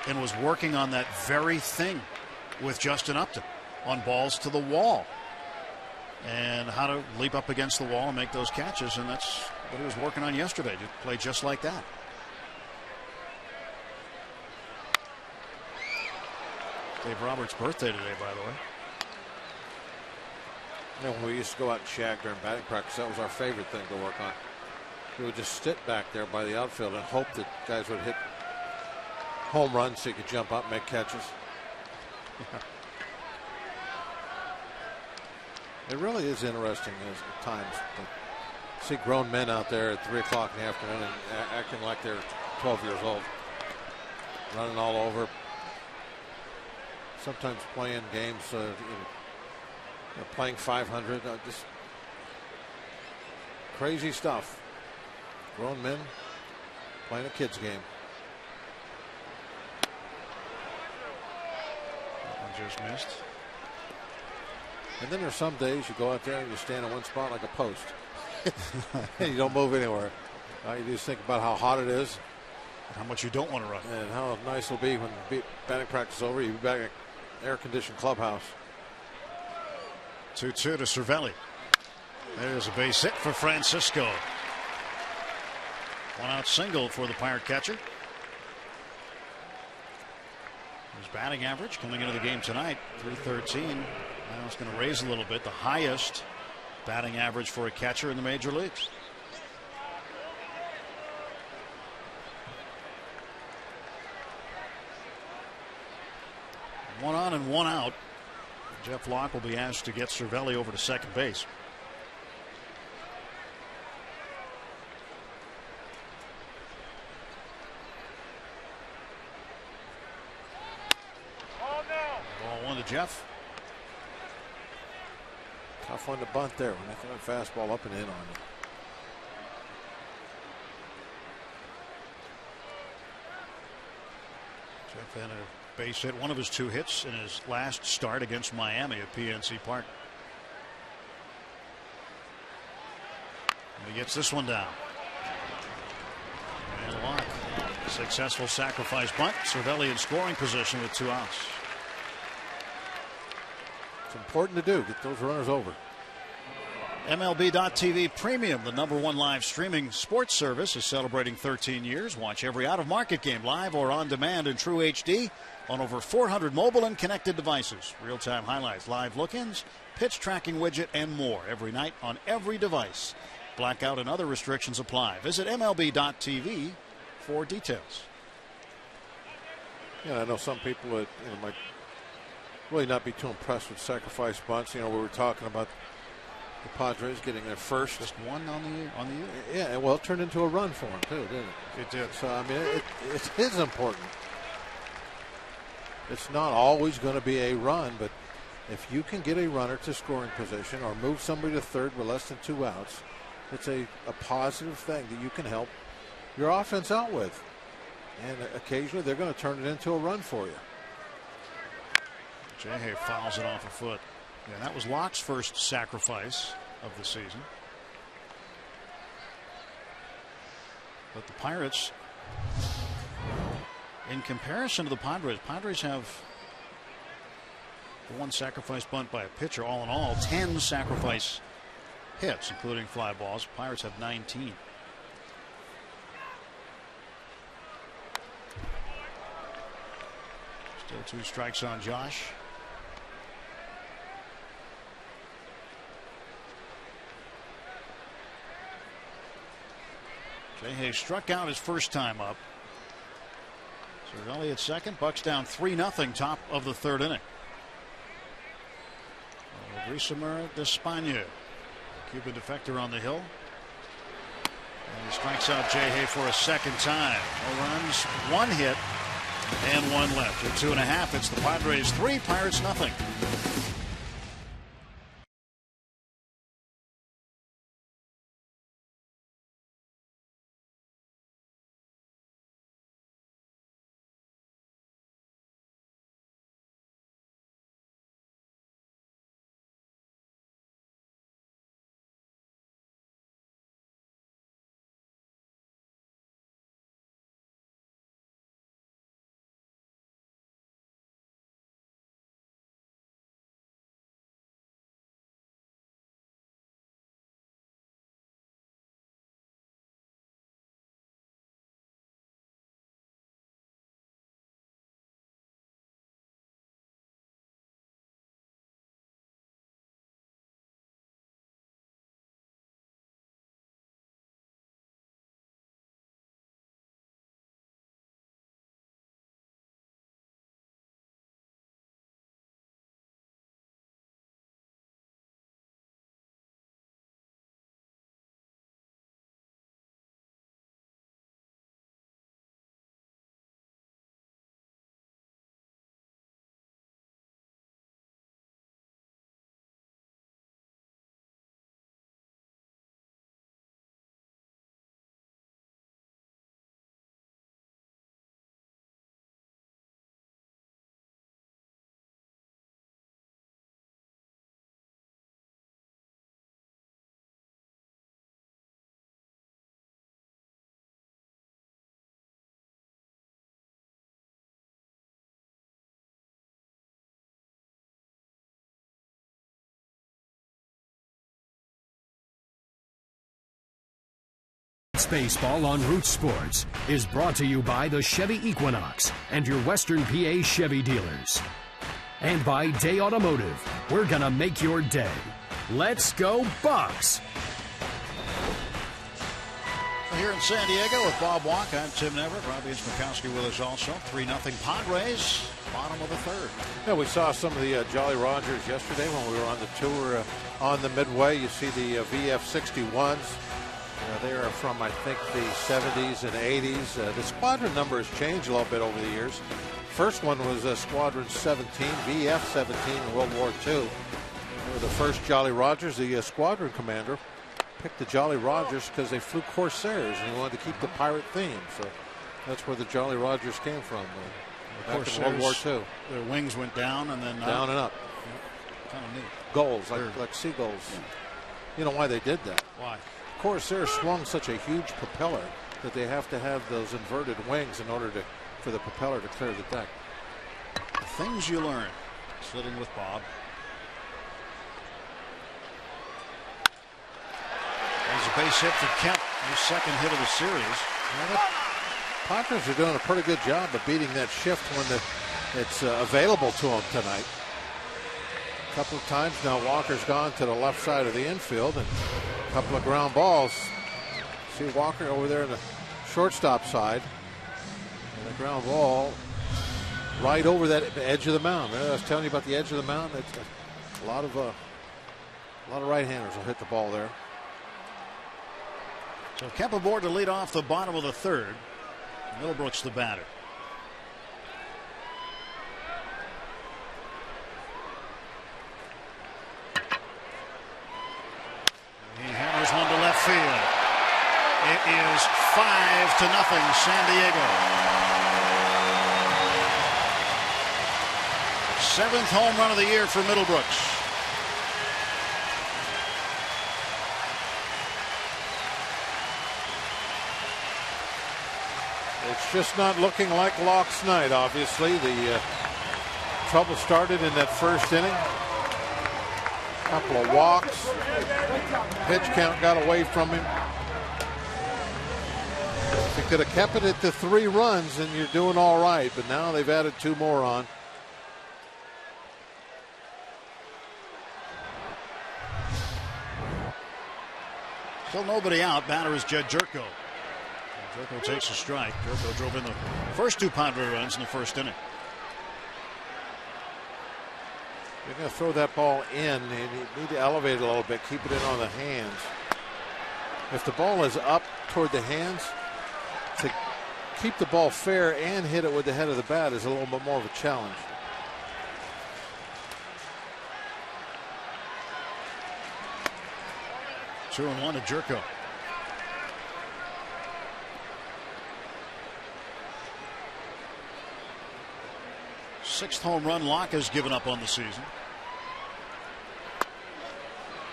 Speaker 3: and was working on that very thing with Justin Upton on balls to the wall and how to leap up against the wall and make those catches, and that's what he was working on yesterday, to play just like that. Dave Roberts' birthday today, by the way.
Speaker 5: You know, when we used to go out and shag during batting practice, that was our favorite thing to work on. We would just sit back there by the outfield and hope that guys would hit home runs so you could jump up and make catches. It really is interesting at times to see grown men out there at 3 o'clock in the afternoon and acting like they're 12 years old, running all over, sometimes playing games, playing 500, just crazy stuff. Grown men playing a kid's game.
Speaker 3: That one just missed.
Speaker 5: And then there's some days you go out there and you stand in one spot like a post. And you don't move anywhere. You just think about how hot it is.
Speaker 3: And how much you don't want to run.
Speaker 5: And how nice it'll be when batting practice is over. You'll be back in an air-conditioned clubhouse.
Speaker 3: 2-2 to Cervelli. There's a base hit for Francisco. 1-out single for the Pirate catcher. His batting average coming into the game tonight, .313. Now it's going to raise a little bit. The highest batting average for a catcher in the major leagues. One on and one out. Jeff Locke will be asked to get Cervelli over to second base. Jeff.
Speaker 5: Tough one to bunt there when they throw a fastball up and in on you.
Speaker 3: Jeff had a base hit, one of his 2 hits in his last start against Miami at PNC Park. And he gets this one down. And Locke, successful sacrifice bunt. Cervelli in scoring position with 2 outs.
Speaker 5: It's important to do. Get those runners over.
Speaker 3: MLB.TV Premium, the #1 live streaming sports service, is celebrating 13 years. Watch every out-of-market game live or on demand in true HD on over 400 mobile and connected devices. Real-time highlights, live look-ins, pitch tracking widget, and more every night on every device. Blackout and other restrictions apply. Visit MLB.TV for details.
Speaker 5: Yeah, I know some people that might really not be too impressed with sacrifice bunts. We were talking about the Padres getting their first.
Speaker 3: Just one on the year.
Speaker 5: Yeah, well, it turned into a run for them too, didn't it?
Speaker 3: It did.
Speaker 5: So I mean, it is important. It's not always going to be a run, but if you can get a runner to scoring position or move somebody to third with less than 2 outs, it's a positive thing that you can help your offense out with. And occasionally they're going to turn it into a run for you.
Speaker 3: J-Hay fouls it off a foot. Yeah, that was Locke's first sacrifice of the season. But the Pirates, in comparison to the Padres have the 1 sacrifice bunt by a pitcher. All in all, 10 sacrifice hits, including fly balls. Pirates have 19. Still 2 strikes on Josh. J-Hay struck out his first time up. Cervelli at second. Bucks down 3-0, top of the 3rd inning. Grisamer Despaigne, Cuban defector on the hill. And he strikes out J-Hay for a second time. No runs, 1 hit, and 1 left. At 2.5, it's the Padres 3, Pirates nothing.
Speaker 4: Baseball on Root Sports is brought to you by the Chevy Equinox and your Western PA Chevy dealers. And by Day Automotive. We're going to make your day. Let's go Bucks!
Speaker 3: Here in San Diego with Bob Walk, I'm Tim Neverett. Robbie Smokowski with us also. 3-0 Padres, bottom of the 3rd.
Speaker 5: Yeah, we saw some of the Jolly Rogers yesterday when we were on the tour on the Midway. You see the VF61s. They are from, I think, the 70s and 80s. The squadron number has changed a little bit over the years. first one was Squadron 17, VF-17 in World War II. They were the first Jolly Rogers. The squadron commander picked the Jolly Rogers because they flew Corsairs and he wanted to keep the pirate theme. So that's where the Jolly Rogers came from. Back in World War II.
Speaker 3: Their wings went down and then
Speaker 5: down and up.
Speaker 3: Yeah. Kind of neat.
Speaker 5: Gulls, like seagulls. Yeah. You know why they did that?
Speaker 3: Why?
Speaker 5: Corsair swung such a huge propeller that they have to have those inverted wings in order for the propeller to clear the deck.
Speaker 3: Things you learn sitting with Bob. There's a base hit for Kemp, his second hit of the series.
Speaker 5: Padres are doing a pretty good job of beating that shift when it's available to them tonight. A couple of times now Walker's gone to the left side of the infield and a couple of ground balls. See Walker over there in the shortstop side. And a ground ball right over that edge of the mound. I was telling you about the edge of the mound. It's a lot of right-handers will hit the ball there.
Speaker 3: So Kemp aboard to lead off the bottom of the third. Middlebrooks the batter. He hammers one to left field. It is 5-0 San Diego. 7th home run of the year for Middlebrooks.
Speaker 5: It's just not looking like Locke's night, obviously. The trouble started in that first inning. A couple of walks. Pitch count got away from him. If he could have kept it at the 3 runs, then you're doing all right. But now they've added 2 more on.
Speaker 3: Still nobody out. Batter is Jed Jerko. Jerko takes a strike. Jerko drove in the first 2 Padre runs in the first inning.
Speaker 5: You're going to throw that ball in, and you need to elevate it a little bit, keep it in on the hands. If the ball is up toward the hands, to keep the ball fair and hit it with the head of the bat is a little bit more of a challenge.
Speaker 3: Two and one to Jerko. 6th home run Locke has given up on the season.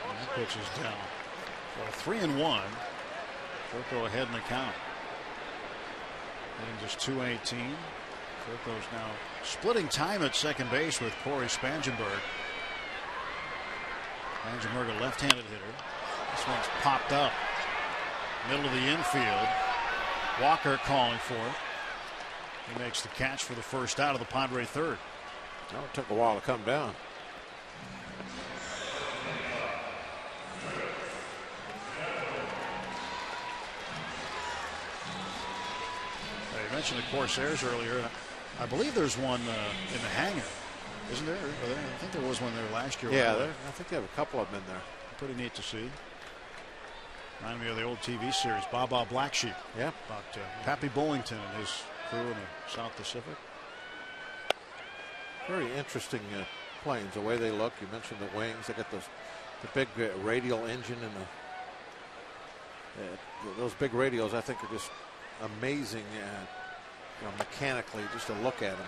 Speaker 3: And that pitch is down. So 3-1. Jerko ahead in the count. And just 2:18. Jerko's now splitting time at second base with Corey Spangenberg. Spangenberg, a left-handed hitter. This one's popped up. Middle of the infield. Walker calling for it. He makes the catch for the first out of the Padre third.
Speaker 5: Well, it took a while to come down.
Speaker 3: You mentioned the Corsairs earlier. I believe there's one in the hangar, isn't there? I think there was one there last year.
Speaker 5: Yeah, I think they have a couple of them in there.
Speaker 3: Pretty neat to see. Reminded me of the old TV series, Baba Black Sheep.
Speaker 5: Yeah.
Speaker 3: About Pappy Bullington and his crew in the South Pacific.
Speaker 5: Very interesting planes, the way they look. You mentioned the wings. They got the big radial engine and those big radials. I think are just amazing, mechanically, just to look at them.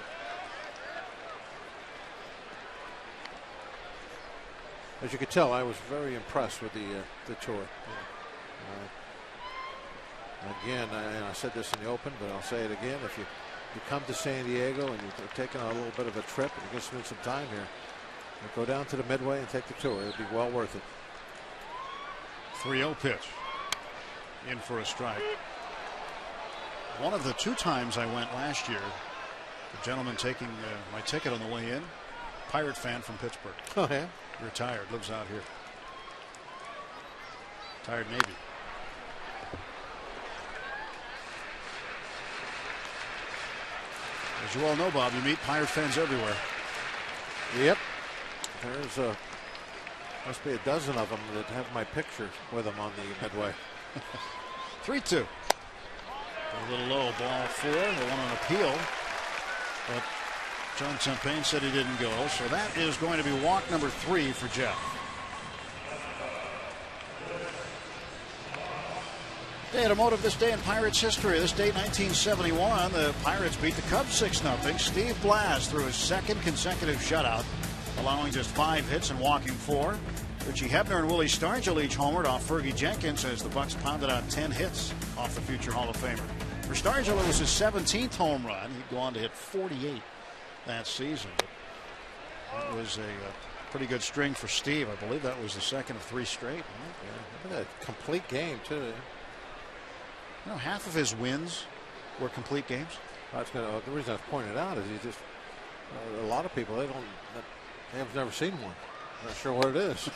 Speaker 5: As you could tell, I was very impressed with the tour. Again, I said this in the open, but I'll say it again. If you come to San Diego and you're taking a little bit of a trip and you're going to spend some time here, go down to the Midway and take the tour. It'll be well worth it.
Speaker 3: 3-0 pitch. In for a strike. One of the 2 times I went last year, the gentleman taking my ticket on the way in, Pirate fan from Pittsburgh.
Speaker 5: Oh, yeah?
Speaker 3: Retired, lives out here. Retired Navy. As you all know, Bob, you meet Pirate fans everywhere.
Speaker 5: Yep. There's must be a dozen of them that have my picture with them on the Midway.
Speaker 3: 3-2. A little low, ball 4. They want an appeal. But John Champagne said he didn't go, so that is going to be walk number 3 for Jeff. Day automotive this day in Pirates history. This day 1971, the Pirates beat the Cubs 6-0. Steve Blass threw his second consecutive shutout, allowing just 5 hits and walking 4. Richie Hebner and Willie Stargell each homered off Fergie Jenkins as the Bucks pounded out 10 hits off the future Hall of Famer. For Stargell, it was his 17th home run. He'd go on to hit 48 that season. That was a pretty good string for Steve. I believe that was the second of 3 straight.
Speaker 5: Yeah, look at that complete game too.
Speaker 3: You know, half of his wins were complete games.
Speaker 5: The reason I pointed out is he just a lot of people they have never seen one. Not sure what it is.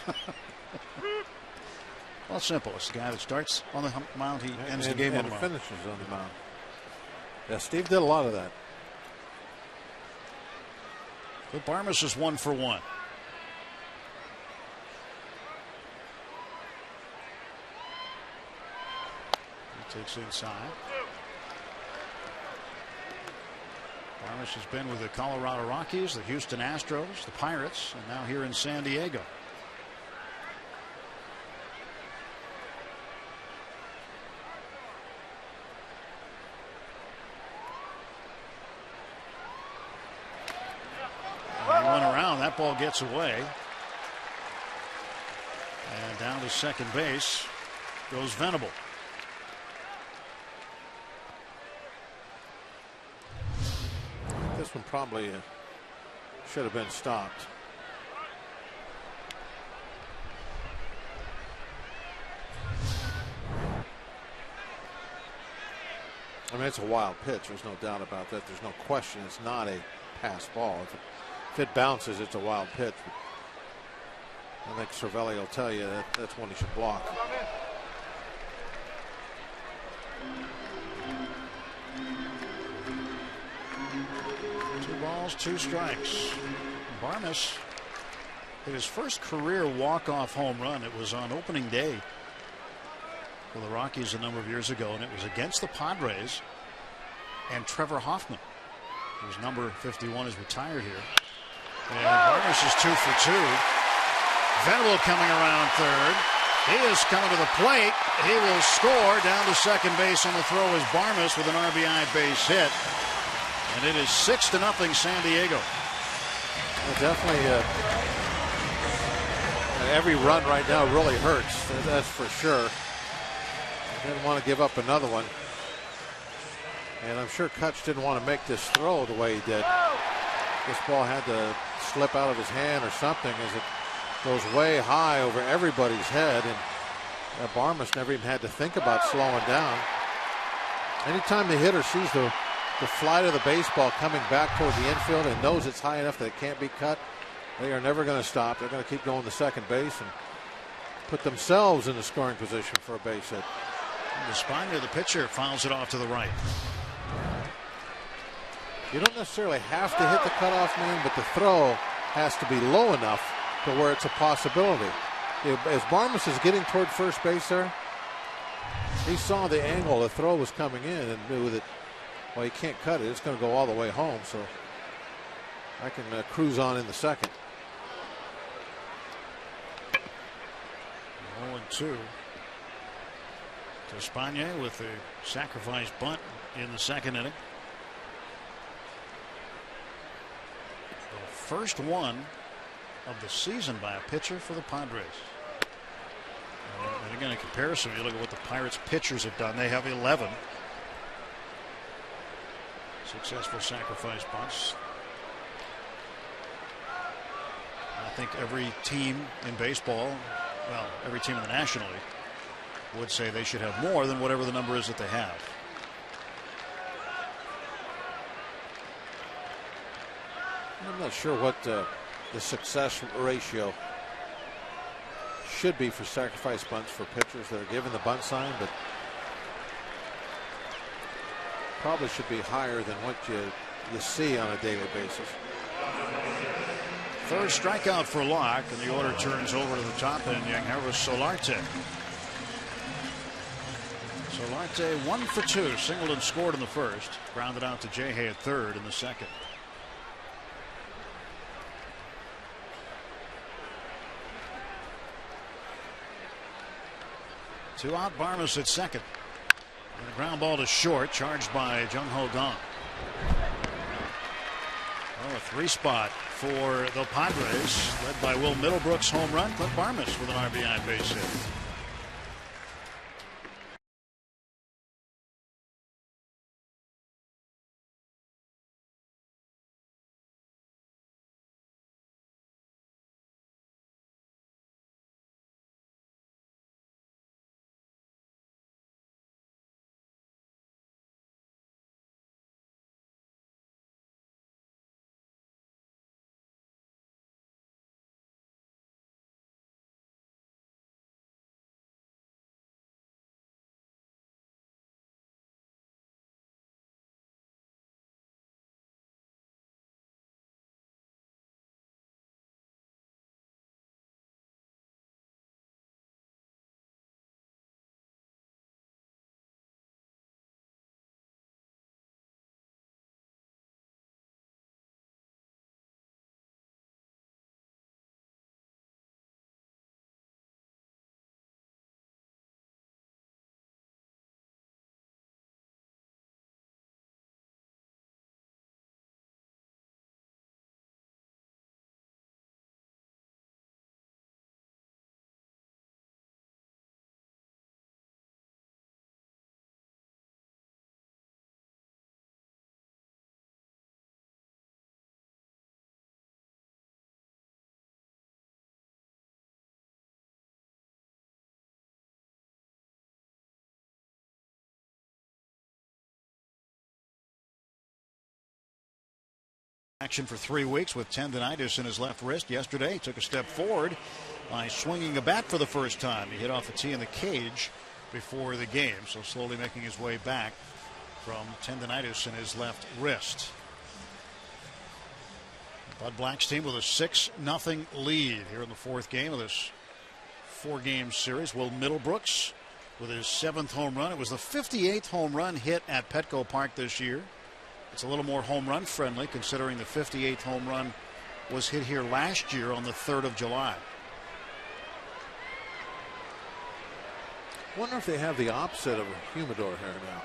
Speaker 3: Well, it's simple. It's the guy that starts on the mound. He ends the game on the mound.
Speaker 5: Finishes on the mound. Yeah, Steve did a lot of that.
Speaker 3: But Barmes is 1 for 1. He takes inside. Barmes has been with the Colorado Rockies, the Houston Astros, the Pirates, and now here in San Diego. And run around, that ball gets away. And down to second base goes Venable.
Speaker 5: This one probably should have been stopped. I mean, it's a wild pitch. There's no doubt about that. There's no question. It's not a pass ball. If it bounces, it's a wild pitch. I think Cervelli will tell you that that's one he should block.
Speaker 3: Balls, 2 strikes. Barmes hit his first career walk-off home run. It was on opening day for the Rockies a number of years ago, and it was against the Padres and Trevor Hoffman, whose number 51 is retired here. And Barmes is 2 for 2. Venable coming around third. He is coming to the plate. He will score. Down to second base on the throw is Barmes with an RBI base hit. And it is 6-0 San Diego.
Speaker 5: Well, definitely every run right now really hurts. That's for sure. Didn't want to give up another one. And I'm sure Kutch didn't want to make this throw the way he did. This ball had to slip out of his hand or something as it goes way high over everybody's head. And Barmes never even had to think about slowing down. Anytime the hitter sees the flight of the baseball coming back toward the infield and knows it's high enough that it can't be cut, they are never going to stop. They're going to keep going to second base and put themselves in the scoring position for a base hit.
Speaker 3: Espana, the pitcher, fouls it off to the right.
Speaker 5: You don't necessarily have to hit the cutoff man, but the throw has to be low enough to where it's a possibility. As Barmes is getting toward first base there, he saw the angle the throw was coming in and knew that, well, he can't cut it. It's going to go all the way home, so I can cruise on in the second.
Speaker 3: 0-2. To Espana with the sacrifice bunt in the second inning. The first one of the season by a pitcher for the Padres. And again, in comparison, you look at what the Pirates pitchers have done. They have 11 successful sacrifice bunts. I think every team in baseball, well, every team in the National League, would say they should have more than whatever the number is that they have.
Speaker 5: I'm not sure what the success ratio should be for sacrifice bunts for pitchers that are given the bunt sign, but probably should be higher than what you see on a daily basis.
Speaker 3: Third strikeout for Locke, and the order turns over to the top end. Yangervis Solarte. Solarte 1 for 2. Singled and scored in the first. Grounded out to Jay Hay at third in the second. Two out, Barmes at second. And a ground ball to short, charged by Jung Ho Kang. Well, a three spot for the Padres, led by Will Middlebrooks' home run. Clint Barmes with an RBI base hit. Action for 3 weeks with tendonitis in his left wrist. Yesterday, he took a step forward by swinging a bat for the first time. He hit off a tee in the cage before the game, so slowly making his way back from tendonitis in his left wrist. Bud Black's team with a 6-0 lead here in the fourth game of this 4-game series. Will Middlebrooks with his 7th home run. It was the 58th home run hit at Petco Park this year. It's a little more home run friendly considering the 58th home run was hit here last year on the 3rd of July.
Speaker 5: Wonder if they have the opposite of a humidor here now.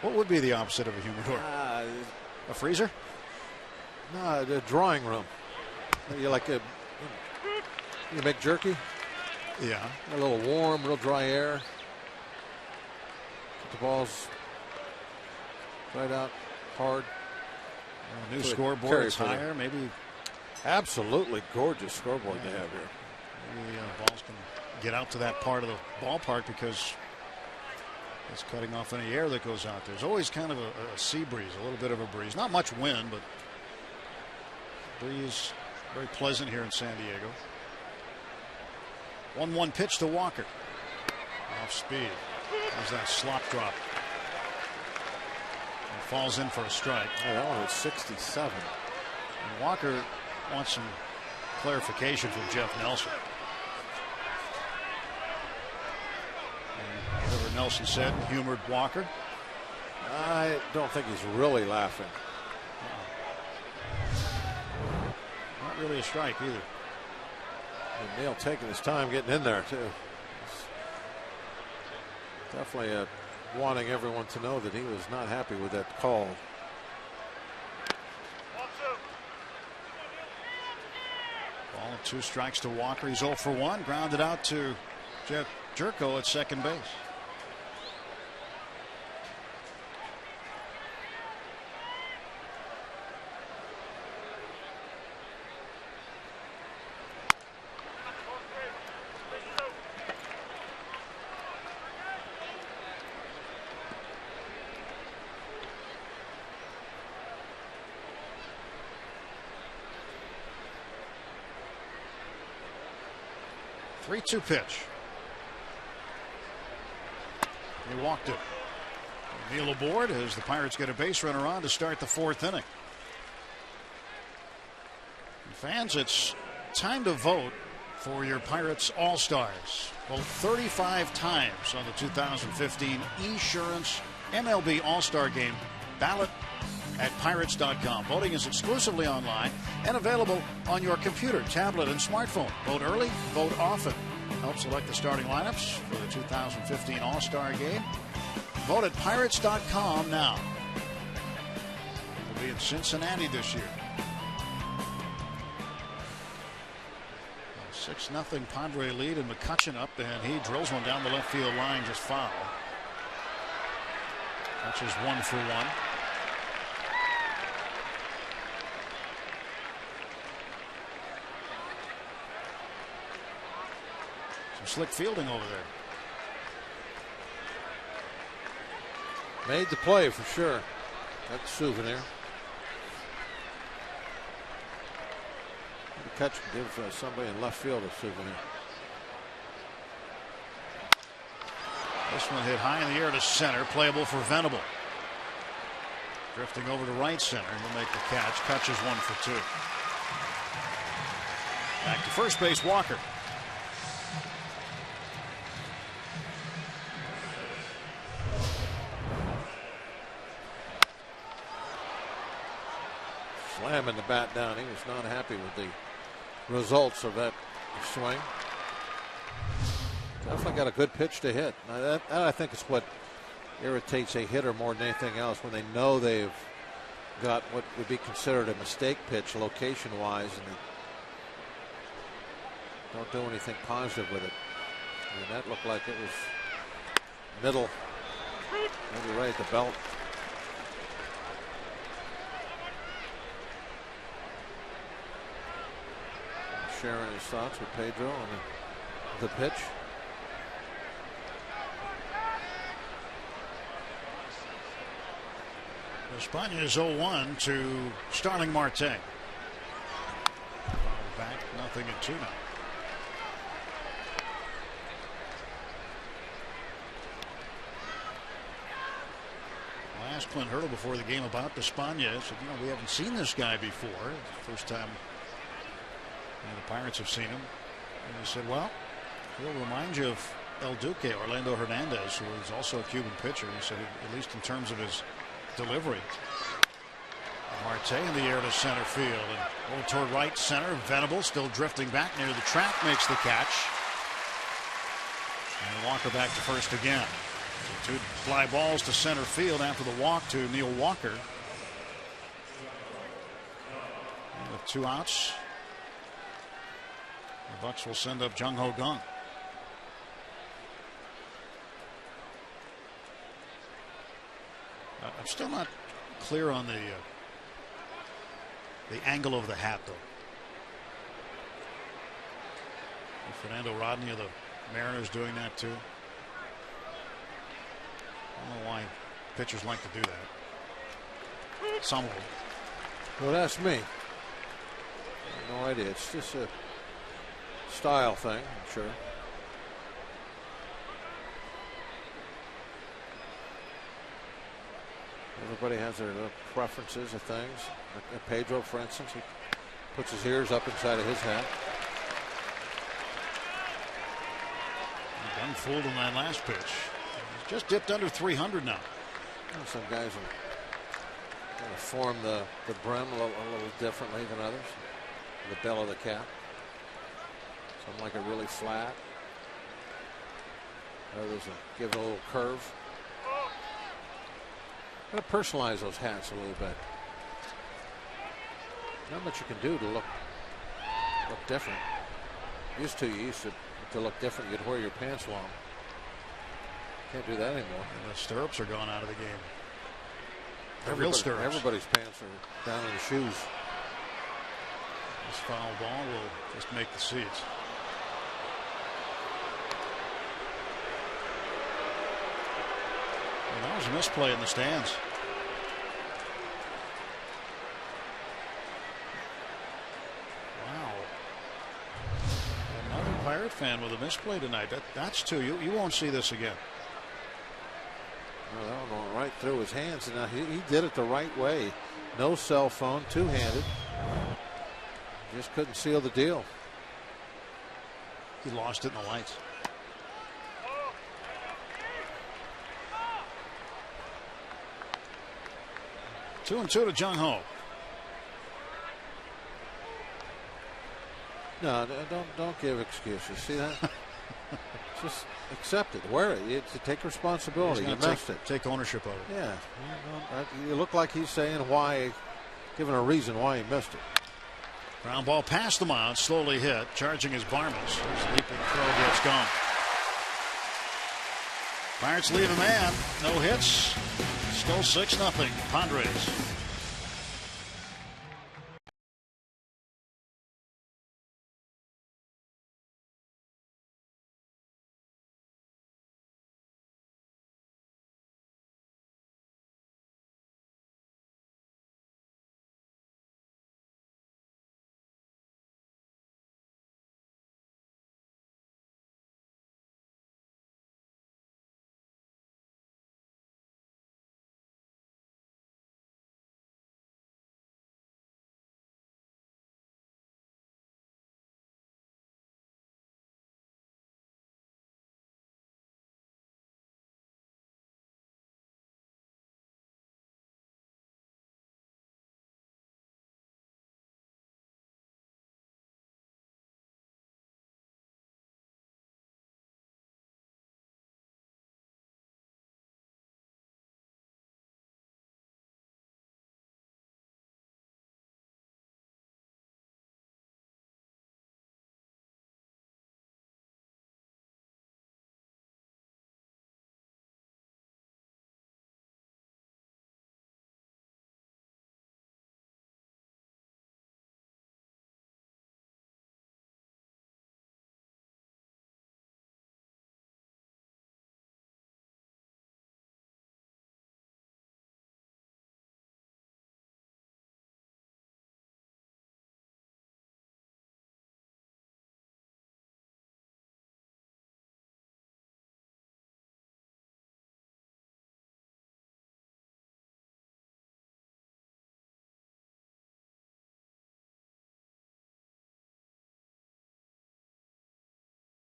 Speaker 3: What would be the opposite of a humidor? A freezer?
Speaker 5: No, the drawing room. You like you make jerky?
Speaker 3: Yeah.
Speaker 5: A little warm, real dry air. Get the balls right out hard.
Speaker 3: New scoreboard higher, maybe.
Speaker 5: Absolutely gorgeous scoreboard they have here.
Speaker 3: Maybe balls can get out to that part of the ballpark because it's cutting off any air that goes out there. There's always kind of a sea breeze, a little bit of a breeze. Not much wind, but breeze very pleasant here in San Diego. 1-1 pitch to Walker. Off speed. There's that slop drop. Falls in for a strike.
Speaker 5: Oh, that one was 67.
Speaker 3: And Walker wants some clarification from Jeff Nelson. And whatever Nelson said humored Walker.
Speaker 5: I don't think he's really laughing.
Speaker 3: Not really a strike either.
Speaker 5: And Neil taking his time getting in there too. Definitely wanting everyone to know that he was not happy with that call.
Speaker 3: Ball and 2 strikes to Walker. He's 0 for 1. Grounded out to Jeff Jerko at second base. Three-2 pitch. He walked it. Neil aboard as the Pirates get a base runner on to start the 4th inning. And fans, it's time to vote for your Pirates All-Stars. Vote 35 times on the 2015 Esurance MLB All-Star Game ballot at Pirates.com. Voting is exclusively online and available on your computer, tablet, and smartphone. Vote early, vote often. help select the starting lineups for the 2015 All-Star Game. Vote at Pirates.com now. We'll be in Cincinnati this year. 6-0 Padre lead, and McCutchen up, and he drills one down the left field line, just foul. That's just 1 for 1. Some slick fielding over there.
Speaker 5: Made the play for sure. That's a souvenir. The catch can give somebody in left field a souvenir.
Speaker 3: This one hit high in the air to center, playable for Venable. Drifting over to right center, he'll make the catch. Catches 1 for 2. Back to first base, Walker.
Speaker 5: Slamming the bat down. He was not happy with the results of that swing. Definitely got a good pitch to hit. Now that I think is what irritates a hitter more than anything else, when they know they've got what would be considered a mistake pitch location wise and they don't do anything positive with it. I mean, that looked like it was middle, maybe right at the belt. Sharing his thoughts with Pedro on the pitch.
Speaker 3: Espana is 0-1 to Starling Marte. Back 0-2 now. I asked Clint Hurdle before the game about Espana. I said, we haven't seen this guy before. It's the first time the Pirates have seen him. And he said, well, he'll remind you of El Duque, Orlando Hernandez, who is also a Cuban pitcher. He said, at least in terms of his delivery. Marte in the air to center field, and over toward right center. Venable still drifting back near the track, makes the catch. And Walker back to first again. So 2 fly balls to center field after the walk to Neil Walker. And with 2 outs, the Bucks will send up Jung Ho Kang. I'm still not clear on the angle of the hat, though. Fernando Rodney of the Mariners doing that too. I don't know why pitchers like to do that. Some of them.
Speaker 5: Well, that's me. I have no idea. It's just a style thing, I'm sure. Everybody has their little preferences of things. Pedro, for instance, he puts his ears up inside of his hat.
Speaker 3: Young fooled on that last pitch. He's just dipped under 300 now.
Speaker 5: Some guys will kind of form the brim a little differently than others. The bell of the cap. Some like it really flat. Others will give it a little curve. Got to personalize those hats a little bit. Not much you can do to look different. You used to look different. You'd wear your pants long. Can't do that anymore.
Speaker 3: And the stirrups are gone out of the game. The real stirrups.
Speaker 5: Everybody's pants are down in the shoes.
Speaker 3: This foul ball will just make the seats. Well, that was a misplay in the stands. Wow. Another Pirate fan with a misplay tonight. That's 2. You won't see this again.
Speaker 5: Well, that one went right through his hands, and now he did it the right way. No cell phone, 2-handed. Just couldn't seal the deal.
Speaker 3: He lost it in the lights. Two and 2 to Jung Ho.
Speaker 5: No, don't give excuses. See that? Just accept it. Wear it. Take responsibility. You missed it.
Speaker 3: Take ownership of it.
Speaker 5: Yeah. You look like he's saying why, giving a reason why he missed it.
Speaker 3: Ground ball past the mound, slowly hit, charging his Barnes. His leaping throw gets gone. Pirates leave a man. No hits. Still 6-0. Padres.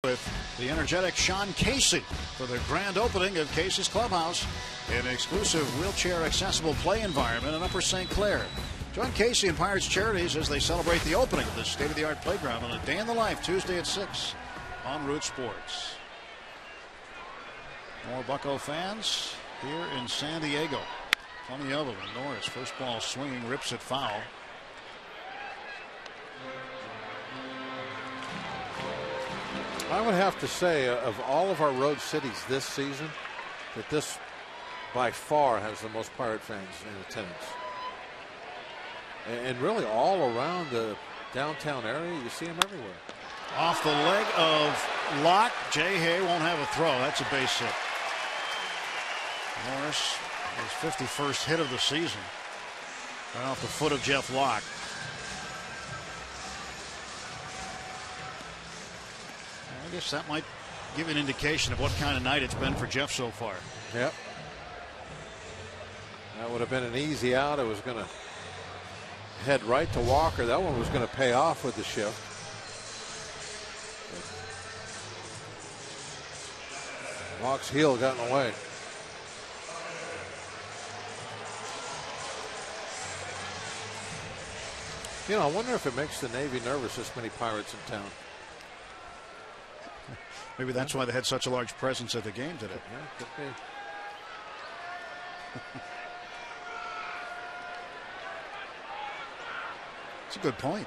Speaker 3: With the energetic Sean Casey for the grand opening of Casey's Clubhouse, an exclusive wheelchair-accessible play environment in Upper St. Clair. Join Casey and Pirates Charities as they celebrate the opening of this state-of-the-art playground on a day in the life, Tuesday at 6 on Root Sports. More Bucco fans here in San Diego. Plenty of them. And Norris, first ball swinging, rips it foul.
Speaker 5: I would have to say, of all of our road cities this season, that this by far has the most Pirate fans in attendance. And really all around the downtown area, you see them everywhere.
Speaker 3: Off the leg of Locke. Jay Hay won't have a throw. That's a base hit. Norris, his 51st hit of the season. Right off the foot of Jeff Locke. I guess that might give an indication of what kind of night it's been for Jeff so far.
Speaker 5: Yep. That would have been an easy out. It was going to head right to Walker. That one was going to pay off with the shift. Locke's heel got in the way. You know, I wonder if it makes the Navy nervous, this many Pirates in town.
Speaker 3: Maybe that's why they had such a large presence at the game today.
Speaker 5: Yeah, could be.
Speaker 3: It's a good point.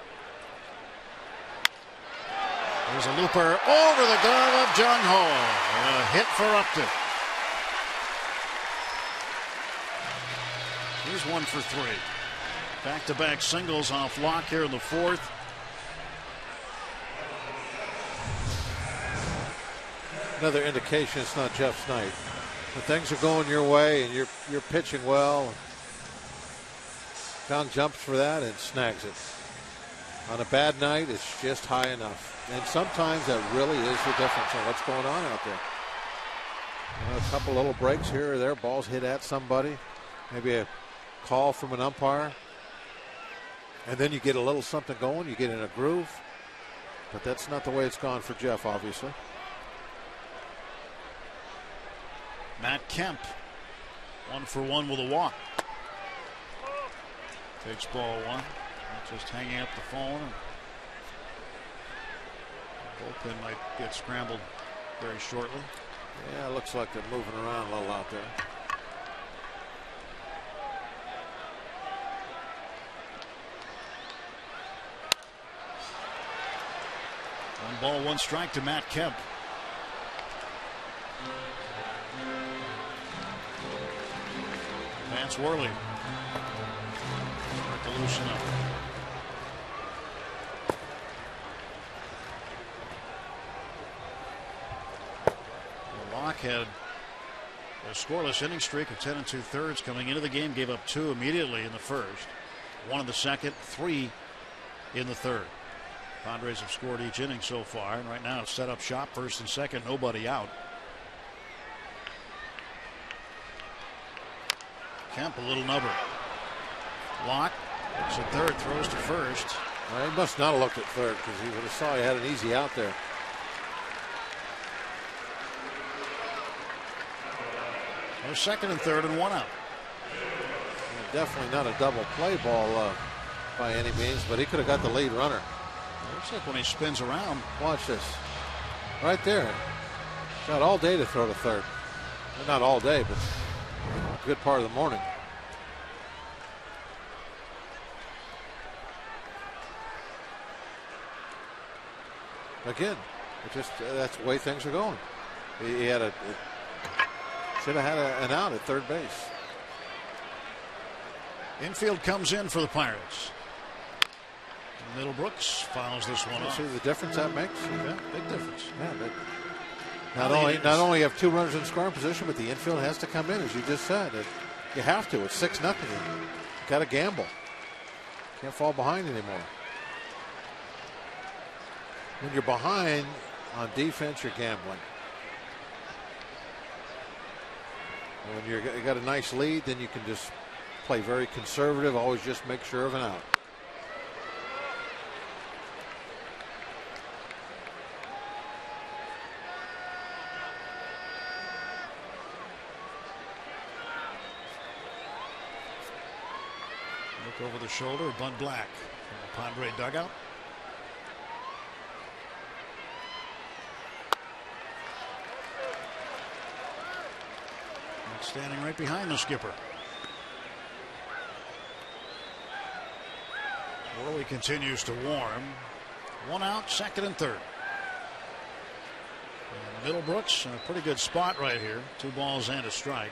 Speaker 3: There's a looper over the glove of Jung Ho. A hit for Upton. He's 1 for 3. Back-to-back singles off Locke here in the fourth.
Speaker 5: Another indication it's not Jeff's night. When things are going your way and you're pitching well, Young jumps for that and snags it. On a bad night, it's just high enough. And sometimes that really is the difference in what's going on out there. You know, a couple little breaks here or there, balls hit at somebody, maybe a call from an umpire, and then you get a little something going, you get in a groove. But that's not the way it's gone for Jeff, obviously.
Speaker 3: Matt Kemp, 1 for 1 with a walk. Takes ball 1. Just hanging up the phone. Bullpen might get scrambled very shortly.
Speaker 5: Yeah, it looks like they're moving around a little out there.
Speaker 3: 1 ball, 1 strike to Matt Kemp. Vance Worley start to loosen up. Locke had a scoreless inning streak of 10 2/3 coming into the game. Gave up 2 immediately in the first, 1 in the second, 3 in the third. Padres have scored each inning so far, and right now it's set up shop, first and second, nobody out. Kemp, a little nubber. Locke looks at third, throws to first.
Speaker 5: Well, he must not have looked at third because he would have saw he had an easy out there.
Speaker 3: There's second and third and 1 out.
Speaker 5: Well, definitely not a double play ball by any means, but he could have got the lead runner.
Speaker 3: Looks like when he spins around.
Speaker 5: Watch this. Right there. Got all day to throw to third. Well, not all day, but a good part of the morning. Again, that's the way things are going. He had should have had an out at third base.
Speaker 3: Infield comes in for the Pirates. Middlebrooks fouls this one off.
Speaker 5: See the difference that makes?
Speaker 3: Yeah, big difference.
Speaker 5: Yeah, not only have 2 runners in scoring position, but the infield has to come in, as you just said. You have to. It's 6-0. You got to gamble. Can't fall behind anymore. When you're behind on defense, you're gambling. When you got a nice lead, then you can just play very conservative. Always just make sure of an out.
Speaker 3: Look over the shoulder, Bud Black from the Padre dugout. And standing right behind the skipper. Worley continues to warm. 1 out, second and third. And Middlebrooks in a pretty good spot right here. 2 balls and a strike.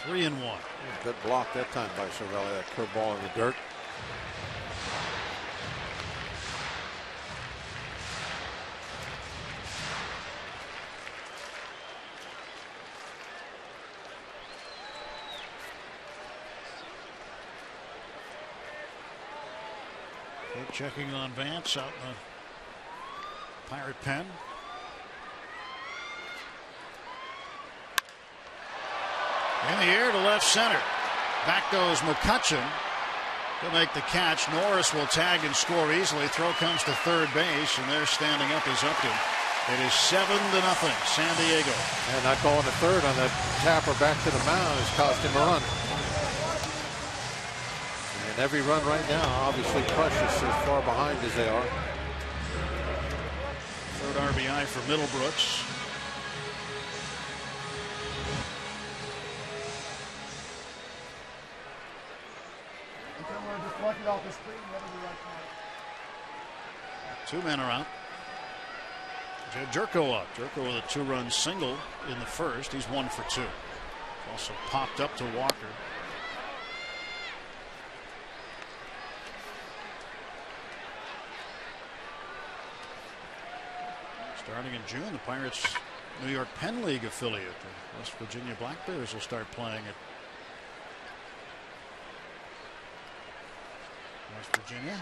Speaker 3: 3-1.
Speaker 5: Good block that time by Cervelli. That curveball in the dirt.
Speaker 3: Checking on Vance out in the Pirate pen. In the air to left center. Back goes McCutcheon to make the catch. Norris will tag and score easily. Throw comes to third base, and they're standing up is Upton. It is 7-0 San Diego.
Speaker 5: And not going to third on that tapper back to the mound has cost him a run. And every run right now, obviously precious as far behind as they are.
Speaker 3: Third RBI for Middlebrooks. Two men are out. Jerko up. Jerko with a 2-run single in the first. He's 1 for 2. Also popped up to Walker. Starting in June, the Pirates' New York Penn League affiliate, the West Virginia Black Bears, will start playing at West Virginia.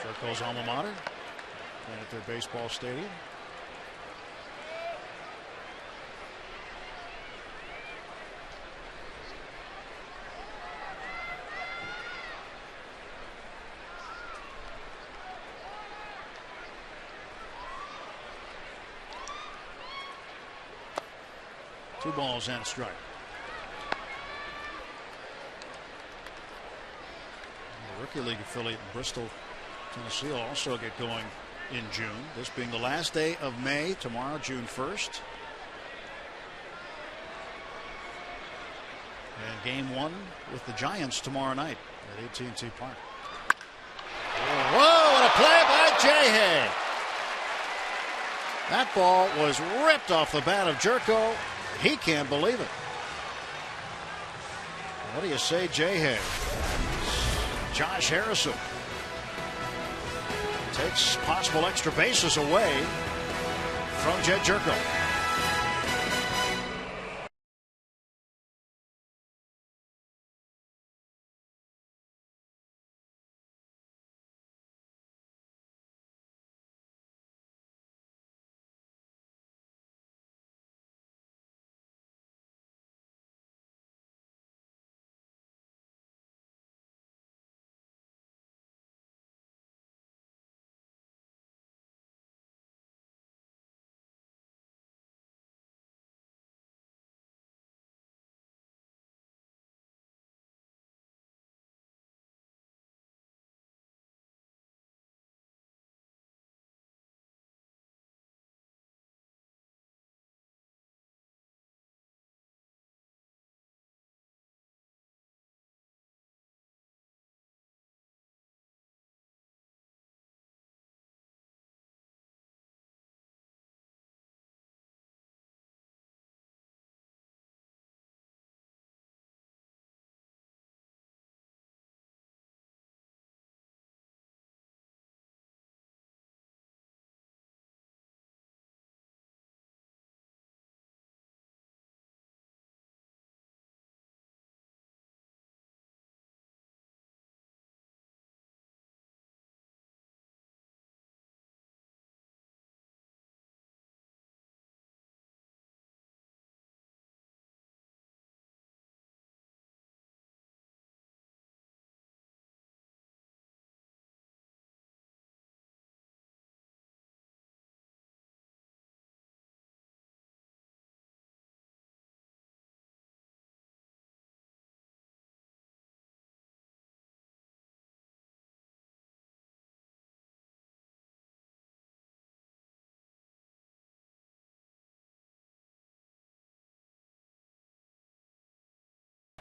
Speaker 3: Jerko's alma mater, playing at their baseball stadium. Two balls and a strike. Rookie League affiliate in Bristol, Tennessee will also get going in June. This being the last day of May, tomorrow, June 1st. And game 1 with the Giants tomorrow night at AT Park. Whoa, what a play by Jay. That ball was ripped off the bat of Jerko. He can't believe it. What do you say, Jay? Josh Harrison takes possible extra bases away from Jed Jerko.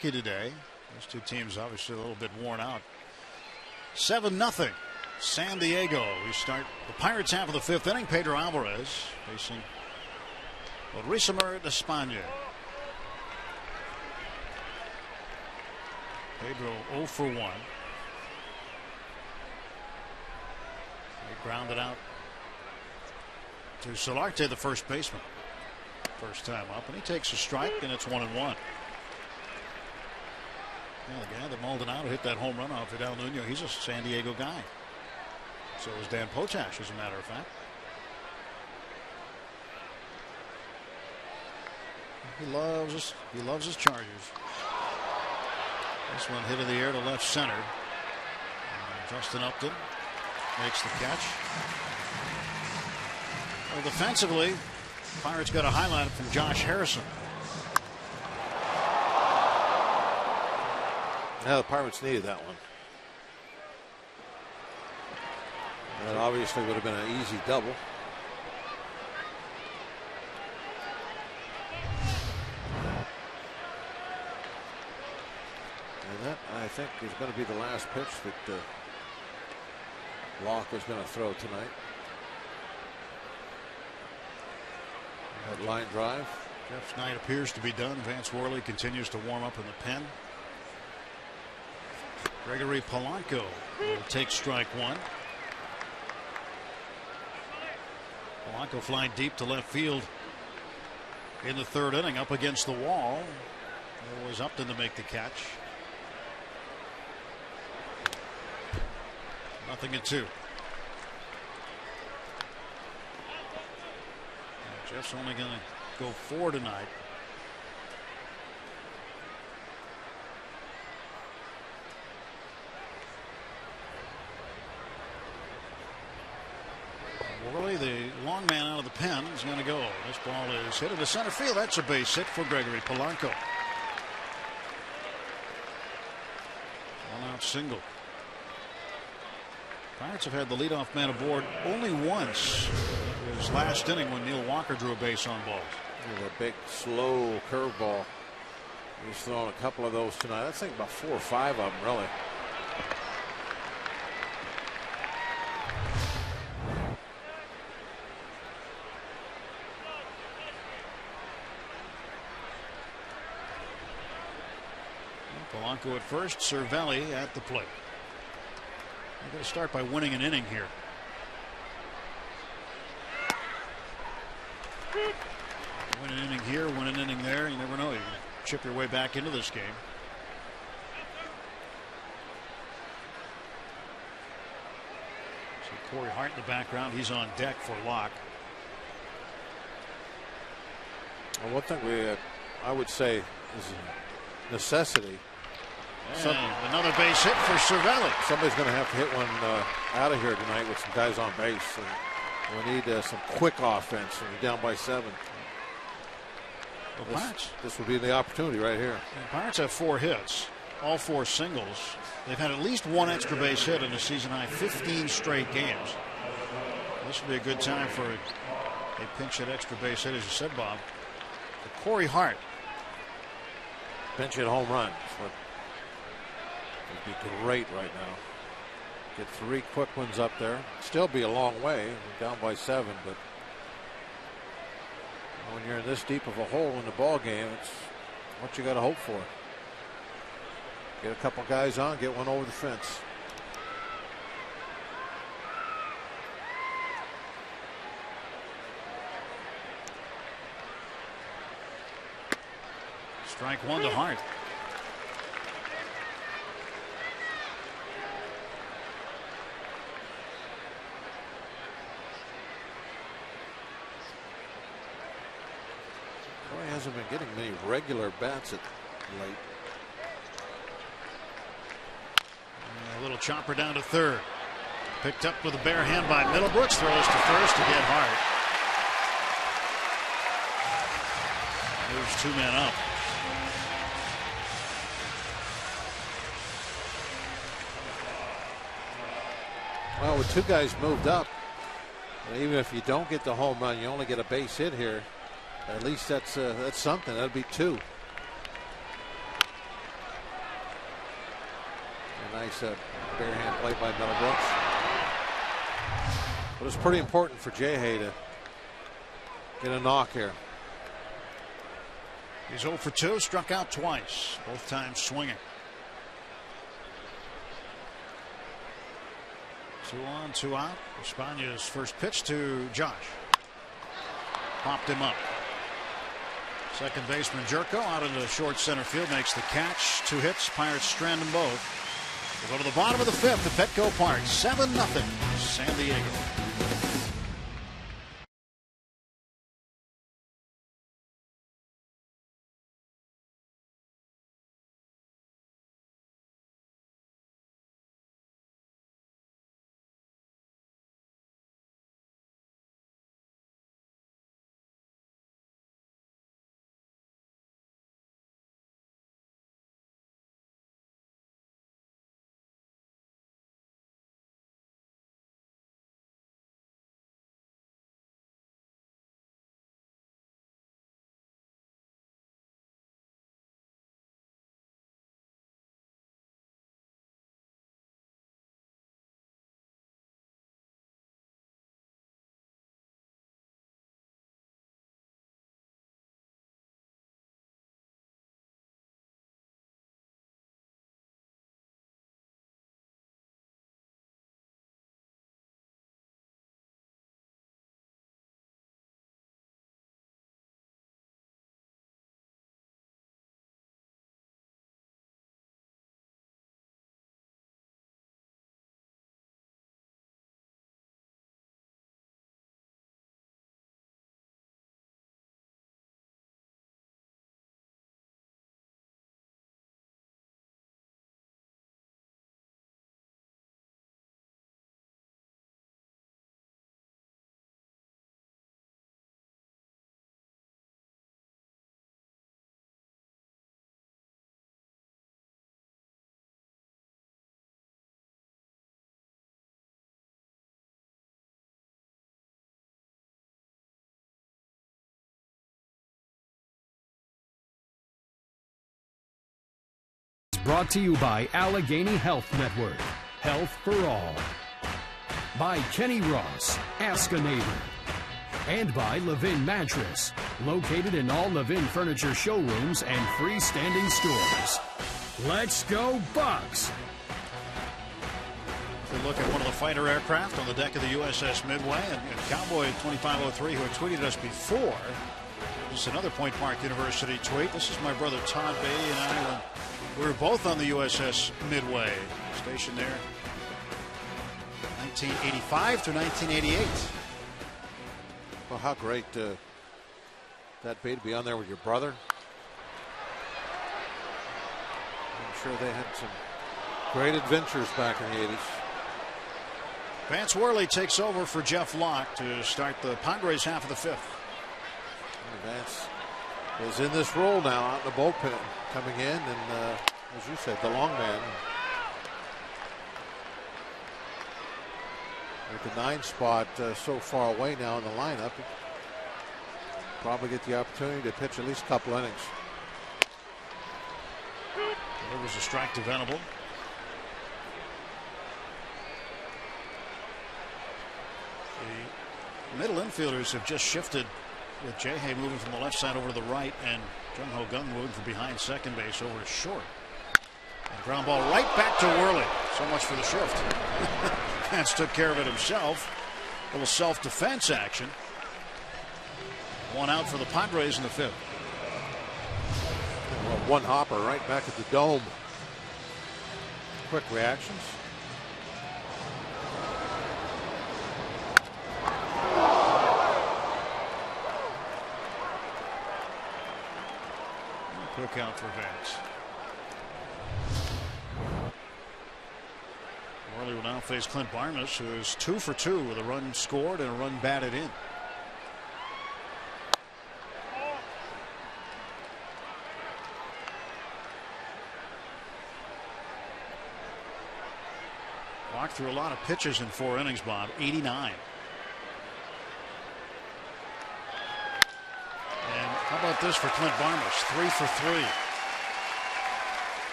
Speaker 3: Today, those two teams obviously a little bit worn out. 7-0 San Diego. We start the Pirates half of the 5th inning. Pedro Alvarez facing Orisamer Despaigne. Pedro 0 for 1. They grounded out to Solarte, the first baseman. First time up, and he takes a strike, and it's 1-1. Yeah, the guy that Maldonado hit that home run off Vidal Nuno, he's a San Diego guy. So is Dan Potash, as a matter of fact. He loves his Chargers. This one hit in the air to left center. And Justin Upton makes the catch. Well, defensively, Pirates got a highlight from Josh Harrison.
Speaker 5: Now the Pirates needed that one. That obviously would have been an easy double. And that, I think, is going to be the last pitch that Locke was going to throw tonight. That line drive.
Speaker 3: Jeff's night appears to be done. Vance Worley continues to warm up in the pen. Gregory Polanco will take strike 1. Polanco flying deep to left field in the 3rd inning, up against the wall. There was Upton to make the catch. 0-2. Jeff's only going to go 4 tonight. Worley, the long man out of the pen, is going to go. This ball is hit into center field. That's a base hit for Gregory Polanco. 1-out single. Pirates have had the leadoff man aboard only once. His last inning when Neil Walker drew a base on balls.
Speaker 5: With a big, slow curveball. He's thrown a couple of those tonight. I think about 4 or 5 of them, really.
Speaker 3: Polanco at first, Cervelli at the plate. They're going to start by winning an inning here. Win an inning here, win an inning there. You never know. You can chip your way back into this game. So Corey Hart in the background. He's on deck for Locke.
Speaker 5: Well, one thing I would say is a necessity.
Speaker 3: And another base hit for Cervelli.
Speaker 5: Somebody's going to have to hit one out of here tonight with some guys on base. And we need some quick offense. And we're down by 7.
Speaker 3: Well,
Speaker 5: this would be the opportunity right here.
Speaker 3: The Pirates have 4 hits, all 4 singles. They've had at least 1 extra base hit in a season high 15 straight games. This would be a good time for a pinch hit extra base hit, as you said, Bob. Corey Hart.
Speaker 5: Pinch hit home run. Would be great right now. Get 3 quick ones up there. Still be a long way. We're down by 7, but when you're in this deep of a hole in the ball game, it's what you got to hope for. Get a couple guys on, get one over the fence.
Speaker 3: Strike 1 to Hart.
Speaker 5: Hasn't been getting many regular bats at late.
Speaker 3: A little chopper down to third. Picked up with a bare hand by Middlebrooks. Throws to first to get Hart. Moves 2 men up.
Speaker 5: Well, with 2 guys moved up, even if you don't get the home run, you only get a base hit here. At least that's something. That'd be 2. A nice bare hand play by Middlebrooks. But it's pretty important for Jay to get a knock here.
Speaker 3: He's 0 for 2, struck out twice, both times swinging. 2 on, 2 out. Espana's first pitch to Josh. Popped him up. Second baseman Jerko out into short center field makes the catch. 2 hits. Pirates strand them both. We'll go to the bottom of the 5th at Petco Park. 7-0 San Diego.
Speaker 4: brought to you by Allegheny Health Network. Health for all. By Kenny Ross, Ask a Neighbor. And by Levin Mattress, located in all Levin furniture showrooms and freestanding stores. Let's go Bucks!
Speaker 3: We look at one of the fighter aircraft on the deck of the USS Midway, and Cowboy 2503, who had tweeted us before. This is another Point Park University tweet. This is my brother Todd Beatty and I when we were both on the USS Midway, stationed there 1985 to 1988.
Speaker 5: Well, how great that'd be to be on there with your brother. I'm sure they had some great adventures back in the 80s.
Speaker 3: Vance Worley takes over for Jeff Locke to start the Padres half of the fifth.
Speaker 5: Vance is in this role now out in the bullpen, coming in, and as you said, the long man. With the 9 spot so far away now in the lineup, probably get the opportunity to pitch at least a couple innings.
Speaker 3: There was a strike to Venable. The middle infielders have just shifted, with Jay moving from the left side over to the right and Jung Ho Gung moving from behind second base over to short. And ground ball right back to Worley. So much for the shift. Vance took care of it himself. A little self-defense action. 1 out for the Padres in the fifth.
Speaker 5: Well, 1 hopper right back at the dome. Quick reactions.
Speaker 3: Quick out for Vance. Worley will now face Clint Barnes, who is 2 for 2 with a run scored and a run batted in. Walked through a lot of pitches in 4 innings, Bob. 89. And how about this for Clint Barnes? 3 for 3.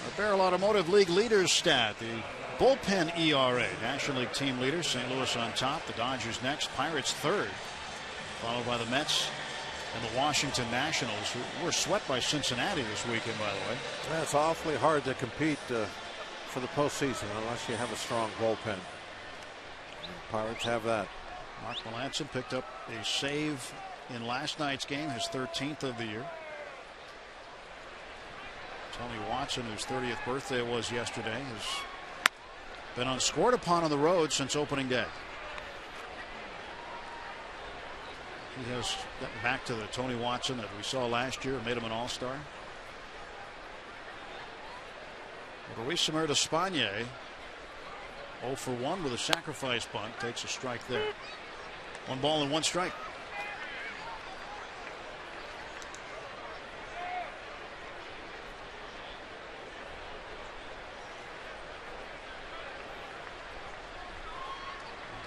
Speaker 3: Our Barrel Automotive League leaders stat, the bullpen ERA. National League team leaders, St. Louis on top, the Dodgers next, Pirates third, followed by the Mets and the Washington Nationals, who were swept by Cincinnati this weekend, by the way.
Speaker 5: Yeah, it's awfully hard to compete for the postseason unless you have a strong bullpen. The Pirates have that.
Speaker 3: Mark Melancon picked up a save in last night's game, his 13th of the year. Tony Watson, whose 30th birthday was yesterday, has been unscored upon on the road since opening day. He has gotten back to the Tony Watson that we saw last year and made him an all-star. Luis Espana, 0 for 1 with a sacrifice bunt, takes a strike there. 1 ball and 1 strike.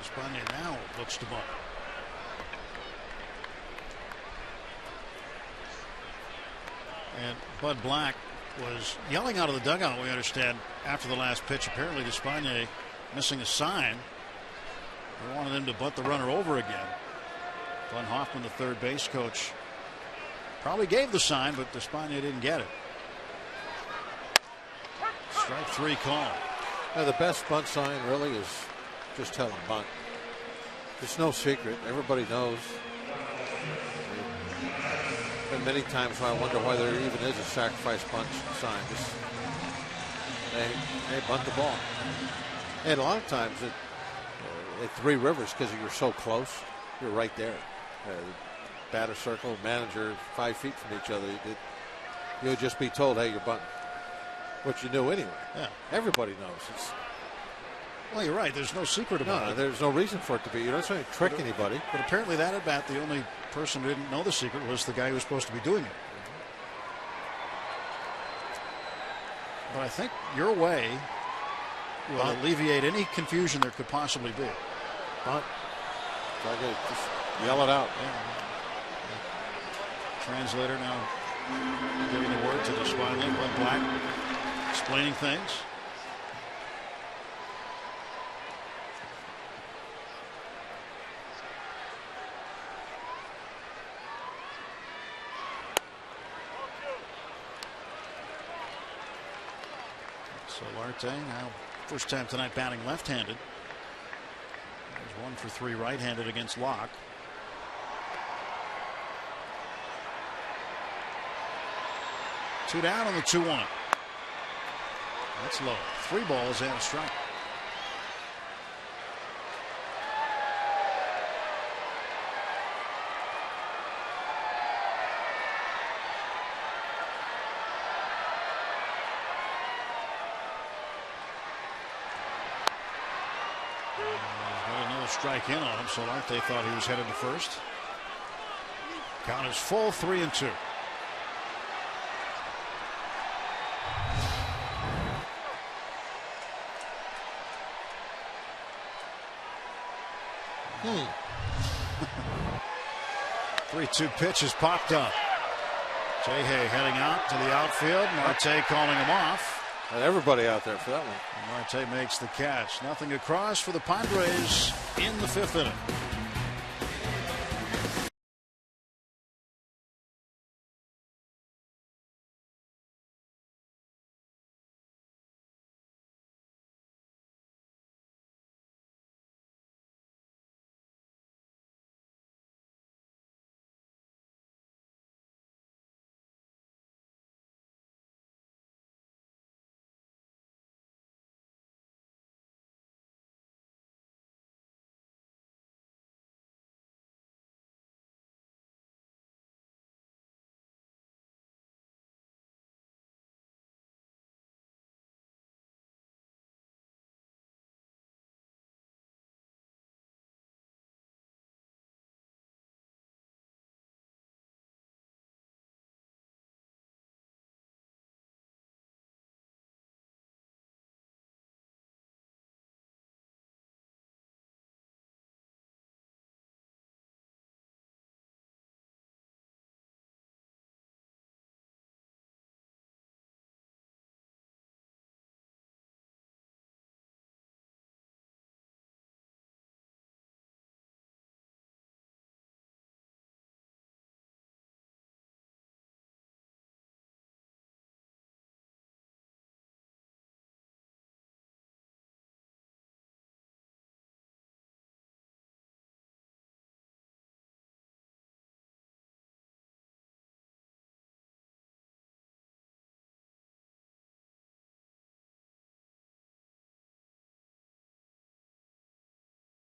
Speaker 3: Espana now looks to bunt. And Bud Black was yelling out of the dugout, we understand, after the last pitch. Apparently, Espana missing a sign. They wanted him to bunt the runner over again. Glenn Hoffman, the third base coach, probably gave the sign, but Espana didn't get it. Strike 3 call.
Speaker 5: Now, the best bunt sign really is just tell him bunt. It's no secret. Everybody knows. Been many times where I wonder why there even is a sacrifice bunt sign. Just they bunt the ball. And a lot of times at Three Rivers, because you're so close, you're right there. Batter circle, manager 5 feet from each other. You'll just be told, hey, you're bunting. Which you knew anyway.
Speaker 3: Yeah.
Speaker 5: Everybody knows.
Speaker 3: Well, you're right. There's no secret about it.
Speaker 5: There's no reason for it to be. You're not trying to trick anybody.
Speaker 3: But apparently that at bat, the only person who didn't know the secret was the guy who was supposed to be doing it. But I think your way will alleviate any confusion there could possibly be.
Speaker 5: Bunt. So I just Yell it out.
Speaker 3: Yeah. Translator now giving the word to the Swahili, Bud Black, explaining things. Solarte now first time tonight batting left-handed. He's 1 for 3 right-handed against Locke. Two down on the 2-1. That's low. 3 balls and a strike. Strike in on him. Solarte thought he was headed to first. Count is full, 3-2.
Speaker 5: Hmm.
Speaker 3: 3-2 pitch is popped up. Tehe heading out to the outfield. Marte calling him off.
Speaker 5: And everybody out there for that one.
Speaker 3: Marte makes the catch. Nothing across for the Padres in the 5th inning.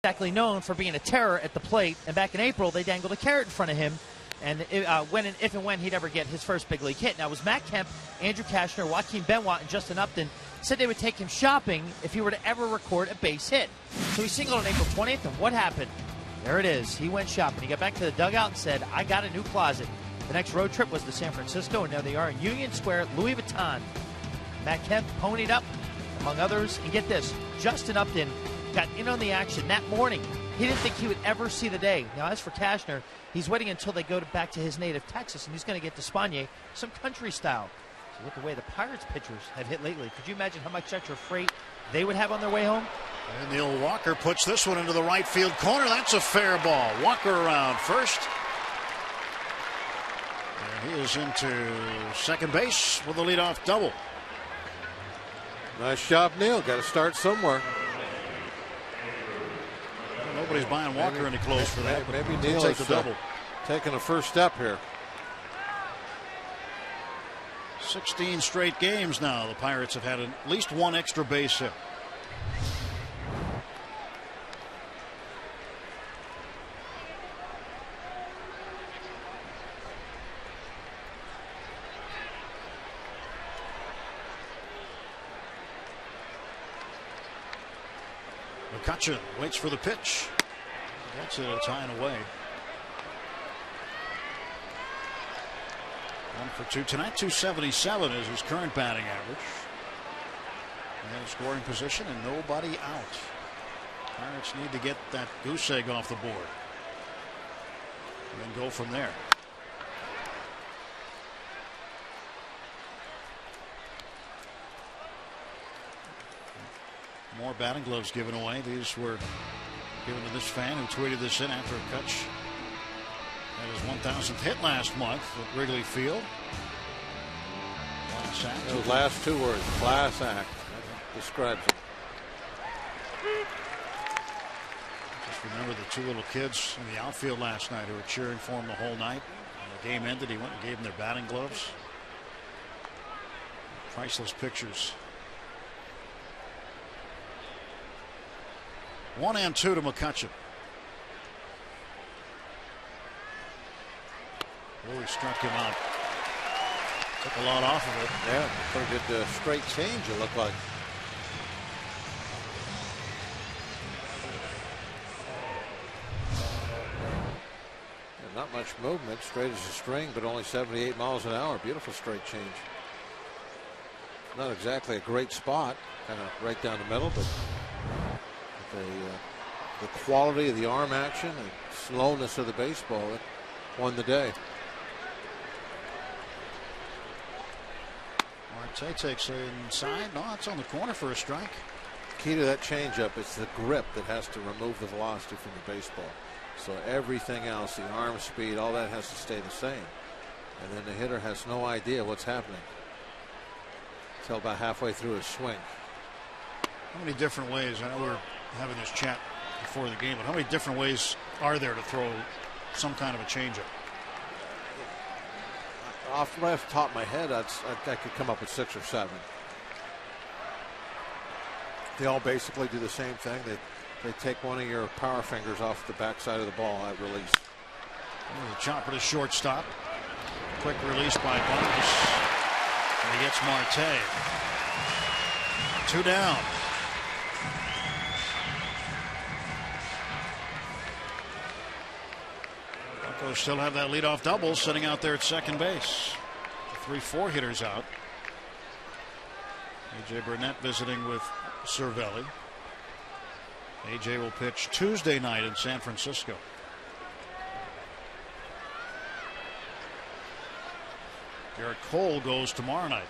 Speaker 6: Exactly known for being a terror at the plate, and back in April they dangled a carrot in front of him, and if and when he'd ever get his first big league hit. Now it was Matt Kemp, Andrew Cashner, Joaquin Benoit, and Justin Upton said they would take him shopping if he were to ever record a base hit. So he singled on April 20th, and what happened? There it is. He went shopping. He got back to the dugout and said, "I got a new closet." The next road trip was to San Francisco, and now they are in Union Square, Louis Vuitton. Matt Kemp ponied up, among others, and get this, Justin Upton got in on the action that morning. He didn't think he would ever see the day. Now, as for Cashner, he's waiting until they go back to his native Texas, and he's going to get to Spanier some country style. So with the way the Pirates pitchers have hit lately, could you imagine how much extra freight they would have on their way home?
Speaker 3: And Neil Walker puts this one into the right field corner. That's a fair ball. Walker around first. And he is into second base with a leadoff double.
Speaker 5: Nice job, Neil. Got to start somewhere.
Speaker 3: Nobody's buying Walker any clothes for that.
Speaker 5: Maybe Neil is taking a first step here.
Speaker 3: 16 straight games now. The Pirates have had at least one extra base hit. McCutcheon waits for the pitch. Gets it, it's high and away. 1 for 2 tonight. 277 is his current batting average. And scoring position and nobody out. Pirates need to get that goose egg off the board. and go from there. More batting gloves given away. These were given to this fan who tweeted this in after Kutch had his 1,000th hit last month at Wrigley Field. Class act.
Speaker 5: Those last two words, class act, describes it.
Speaker 3: Just remember the two little kids in the outfield last night who were cheering for him the whole night. When the game ended, he went and gave them their batting gloves. Priceless pictures. 1-2 to McCutchen. Really struck him out. Took a lot off of it.
Speaker 5: Yeah, pretty good straight change, it looked like. And not much movement, straight as a string, but only 78 miles an hour. Beautiful straight change. Not exactly a great spot, kind of right down the middle, but the quality of the arm action and slowness of the baseball that won the day.
Speaker 3: Marte takes it inside. No, it's on the corner for a strike.
Speaker 5: Key to that changeup is the grip that has to remove the velocity from the baseball. So everything else, the arm speed, all that has to stay the same. And then the hitter has no idea what's happening until about halfway through his swing.
Speaker 3: How many different ways? I know we're having this chat before the game, but how many different ways are there to throw some kind of a changeup?
Speaker 5: Right off the top of my head, I could come up with 6 or 7. They all basically do the same thing. They take one of your power fingers off the backside of the ball at release.
Speaker 3: The chopper to shortstop. Quick release by Barnes. And he gets Marte. 2 down. Broncos still have that leadoff double sitting out there at second base. 3-4 hitters out. AJ Burnett visiting with Cervelli. AJ will pitch Tuesday night in San Francisco. Garrett Cole goes tomorrow night.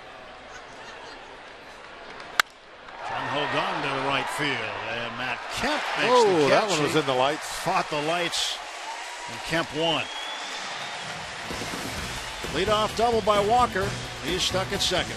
Speaker 3: Jung Ho Kang to right field, and Matt Kemp makes the catch.
Speaker 5: That one was in the lights.
Speaker 3: Fought the lights, and Kemp won. Leadoff double by Walker. He's stuck at second.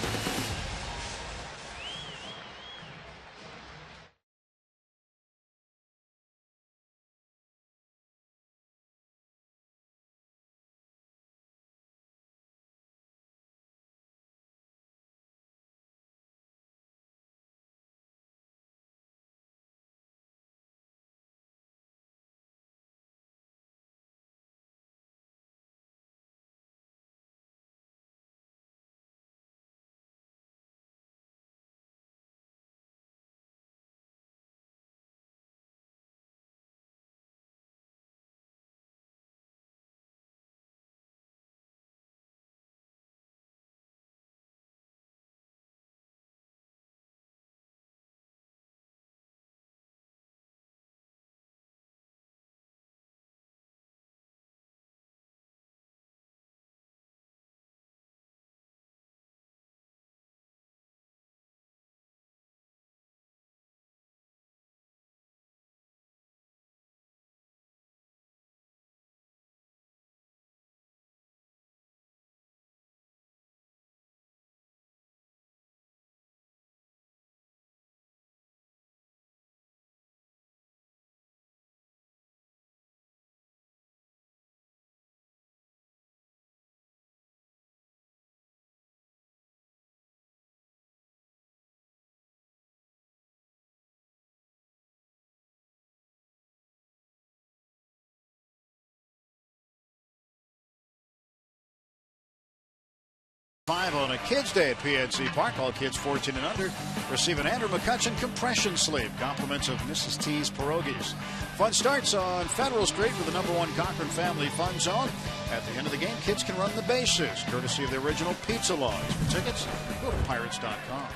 Speaker 3: Five on a Kids Day at PNC Park. All kids 14 and under receive an Andrew McCutchen compression sleeve. Compliments of Mrs. T's Pierogies. Fun starts on Federal Street with the #1 Cochran Family Fun Zone. At the end of the game, kids can run the bases, courtesy of the original pizza logs. For tickets, go to Pirates.com.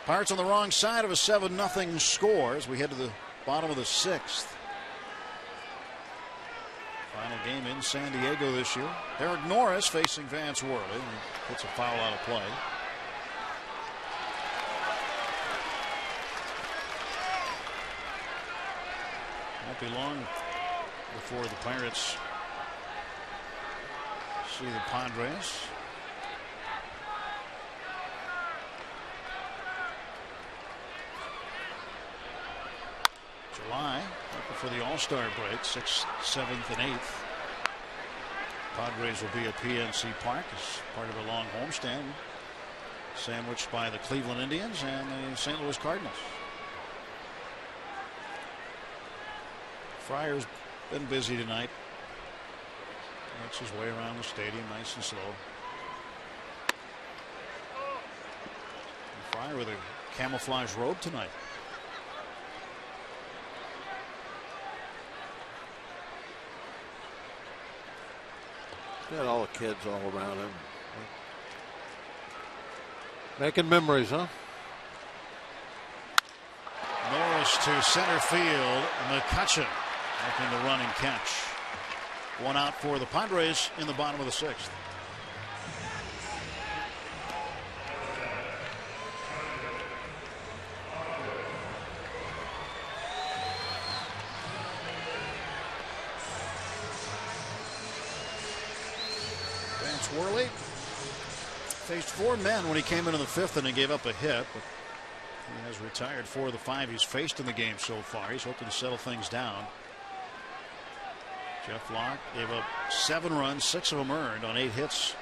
Speaker 3: Pirates on the wrong side of a 7-0 score as we head to the bottom of the 6th. Final game in San Diego this year. Eric Norris facing Vance Worley. He puts a foul out of play. Won't be long before the Pirates see the Padres. July, right before the All-Star break, 6th, 7th, and 8th. Padres will be at PNC Park as part of a long homestand, sandwiched by the Cleveland Indians and the St. Louis Cardinals. Fryer's been busy tonight. Makes his way around the stadium nice and slow. And Fryer with a camouflage robe tonight.
Speaker 5: Got all the kids all around him. Making memories, huh?
Speaker 3: Norris to center field. McCutcheon making the running catch. One out for the Padres in the bottom of the 6th. Vance Worley faced 4 men when he came into the 5th and he gave up a hit. But he has retired 4 of the 5 he's faced in the game so far. He's hoping to settle things down. Jeff Locke gave up 7 runs, 6 of them earned on 8 hits.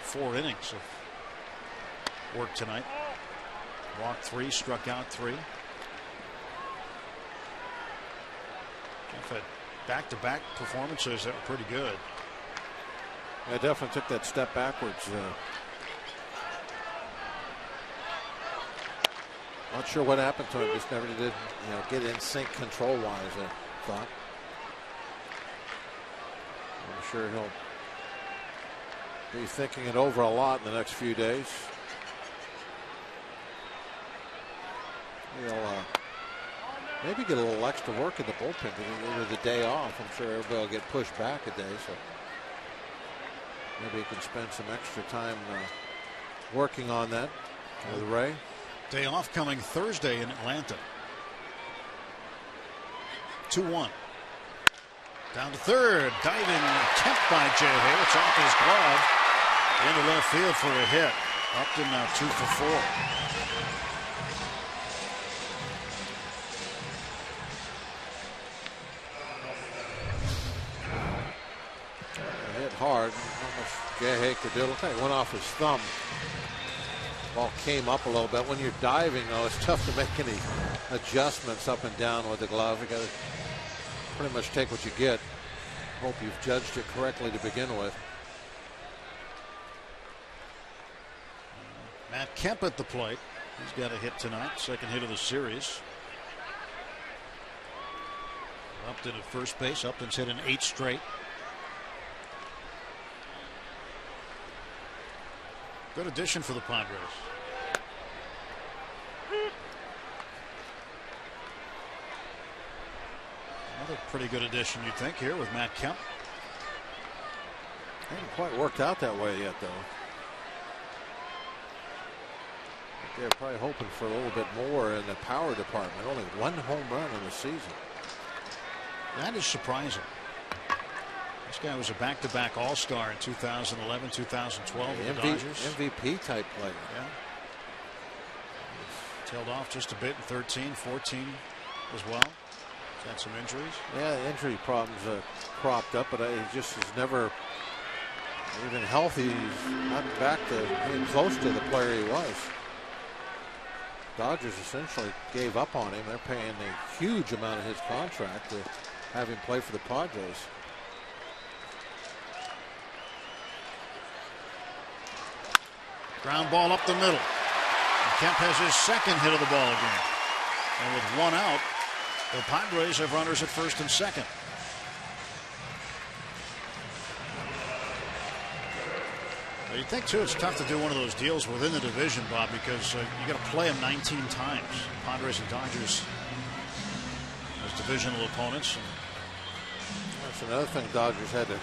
Speaker 3: 4 innings of work tonight. Walked 3, struck out 3. Jeff had back-to-back performances that were pretty good.
Speaker 5: I definitely took that step backwards. Not sure what happened to him. Just never did, get in sync control-wise, I thought. I'm sure he'll be thinking it over a lot in the next few days. He'll maybe get a little extra work in the bullpen with the day off. I'm sure everybody will get pushed back a day, so maybe he can spend some extra time working on that with Ray.
Speaker 3: Day off coming Thursday in Atlanta. 2-1. Down to third. Diving attempt by Jay Hay. It's off his glove. Into left field for a hit. Upton now 2 for 4.
Speaker 5: Hit hard. How much Jay Hay could do. Looked like it went off his thumb. Ball came up a little bit. When you're diving, though, it's tough to make any adjustments up and down with the glove. You got to pretty much take what you get. Hope you've judged it correctly to begin with.
Speaker 3: Matt Kemp at the plate. He's got a hit tonight. Second hit of the series. Upton at first base. Upton's hit an 8 straight. Good addition for the Padres. Another pretty good addition, you'd think, here with Matt Kemp.
Speaker 5: Hasn't quite worked out that way yet, though. They're probably hoping for a little bit more in the power department. Only 1 home run in the season.
Speaker 3: That is surprising. This guy was a back-to-back All-Star in 2011, 2012 with the Dodgers.
Speaker 5: MVP type player.
Speaker 3: Yeah. Tailed off just a bit in 13, 14 as well. He's had some injuries.
Speaker 5: Yeah, injury problems cropped up, but he just has never even healthy. He's not back to being close to the player he was. Dodgers essentially gave up on him. They're paying a huge amount of his contract to have him play for the Padres.
Speaker 3: Ground ball up the middle. And Kemp has his second hit of the ball game. And with 1 out, the Padres have runners at first and second. Well, you'd think, too, it's tough to do one of those deals within the division, Bob, because you got to play them 19 times. Padres and Dodgers as divisional opponents. And
Speaker 5: That's another thing Dodgers had to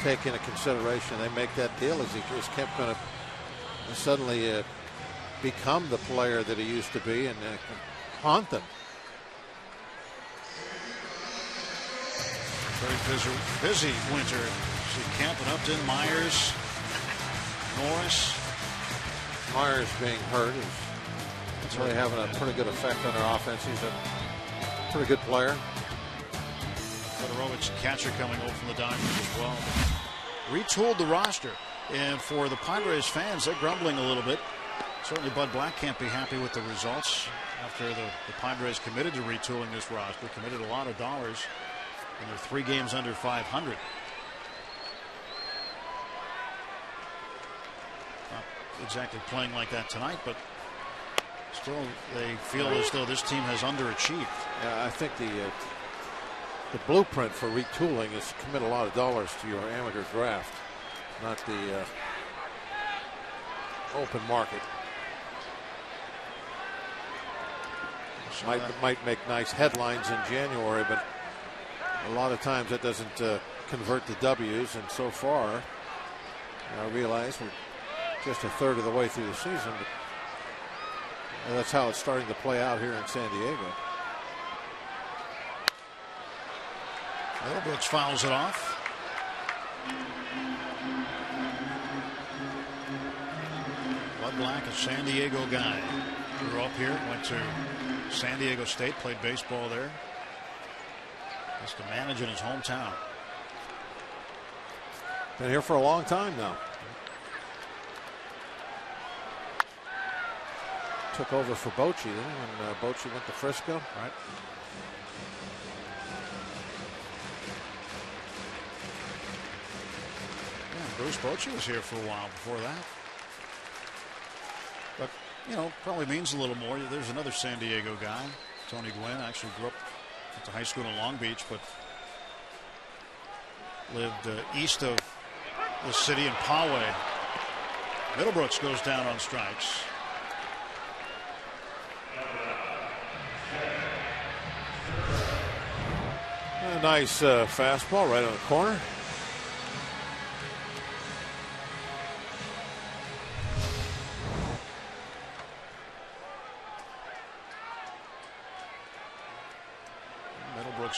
Speaker 5: take into consideration. They make that deal as he just kept going to suddenly become the player that he used to be and haunt them.
Speaker 3: Very busy winter. See Kemp, Upton, Myers, Norris.
Speaker 5: Myers being hurt is really having a pretty good effect on their offense. He's a pretty good player.
Speaker 3: Fedorovich, catcher, coming over from the Dodgers as well. Retooled the roster, and for the Padres fans, they're grumbling a little bit. Certainly Bud Black can't be happy with the results after the Padres committed to retooling this roster, committed a lot of dollars, and they're 3 games under 500. Not exactly playing like that tonight, but still they feel as though this team has underachieved.
Speaker 5: Yeah, I think the blueprint for retooling is to commit a lot of dollars to your amateur draft, not the open market. Might make nice headlines in January, but a lot of times that doesn't convert to W's. And so far, I realize we're just a third of the way through the season, but that's how it's starting to play out here in San Diego.
Speaker 3: Brooks fouls it off. Bud Black, a San Diego guy. Grew up here, went to San Diego State, played baseball there. Has to manage in his hometown.
Speaker 5: Been here for a long time now. Took over for Bochy then when Bochy went to Frisco.
Speaker 3: Right. Bruce Bochy was here for a while before that. But, you know, probably means a little more. There's another San Diego guy, Tony Gwynn. Actually grew up at the high school in Long Beach, but lived east of the city in Poway. Middlebrooks goes down on strikes.
Speaker 5: A nice fastball right on the corner.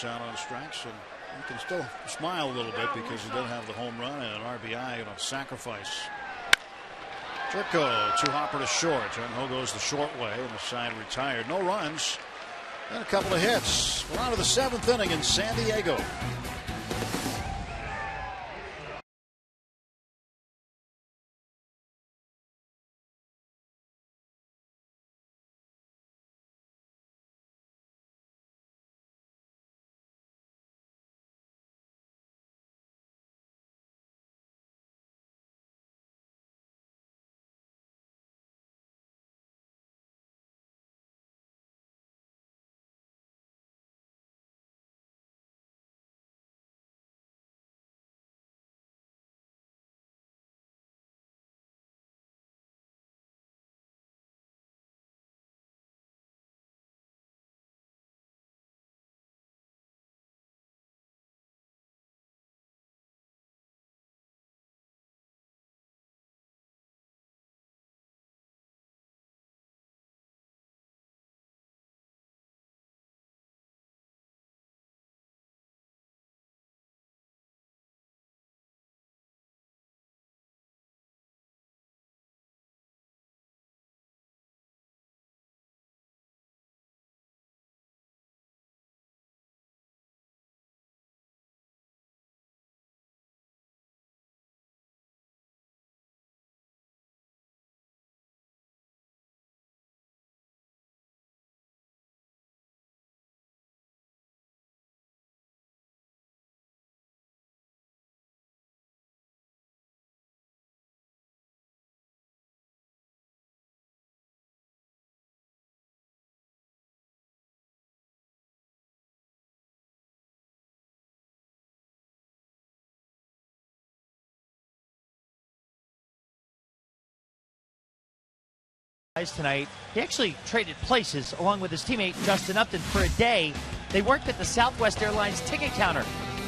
Speaker 3: Out on strikes, and you can still smile a little bit because he doesn't have the home run and an RBI on sacrifice. Turco, 2-hopper to short. Ho goes the short way, and the side retired. No runs and a couple of hits. We're on to the 7th inning in San Diego.
Speaker 6: Tonight, he actually traded places along with his teammate Justin Upton for a day. They worked at the Southwest Airlines ticket counter.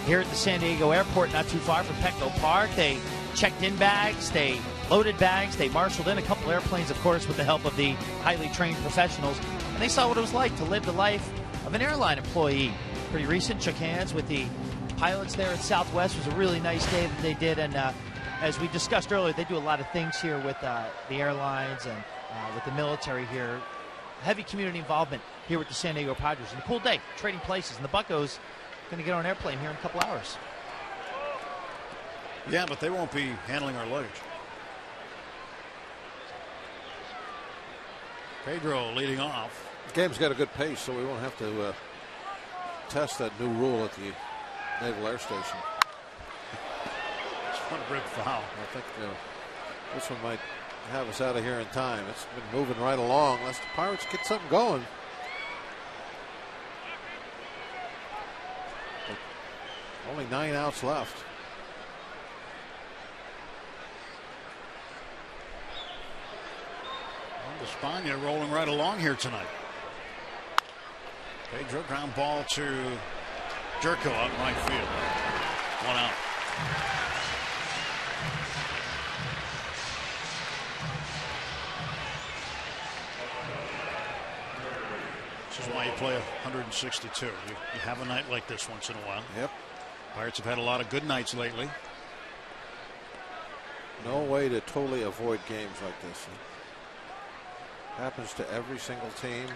Speaker 6: here at the San Diego airport, not too far from Petco Park. They checked in bags, they loaded bags, they marshaled in a couple airplanes, of course, with the help of the highly trained professionals. And they saw what it was like to live the life of an airline employee. Pretty recent, shook hands with the pilots there at Southwest. It was a really nice day that they did. And as we discussed earlier, they do a lot of things here with the airlines and with the military here. Heavy community involvement here with the San Diego Padres. And a cool day, trading places. And the Buccos going to get on an airplane here in a couple hours.
Speaker 3: Yeah, but they won't be handling our luggage. Pedro leading off.
Speaker 5: The game's got a good pace, so we won't have to test that new rule at the Naval Air Station.
Speaker 3: It's one rip foul.
Speaker 5: I think this one might have us out of here in time. It's been moving right along. Let's the Pirates get something going. But only 9 outs left.
Speaker 3: Espana rolling right along here tonight. Pedro ground ball to Jerko out in right field. 1 out. This is why you play 162. You have a night like this once in a while.
Speaker 5: Yep.
Speaker 3: Pirates have had a lot of good nights lately.
Speaker 5: No way to totally avoid games like this. Happens to every single team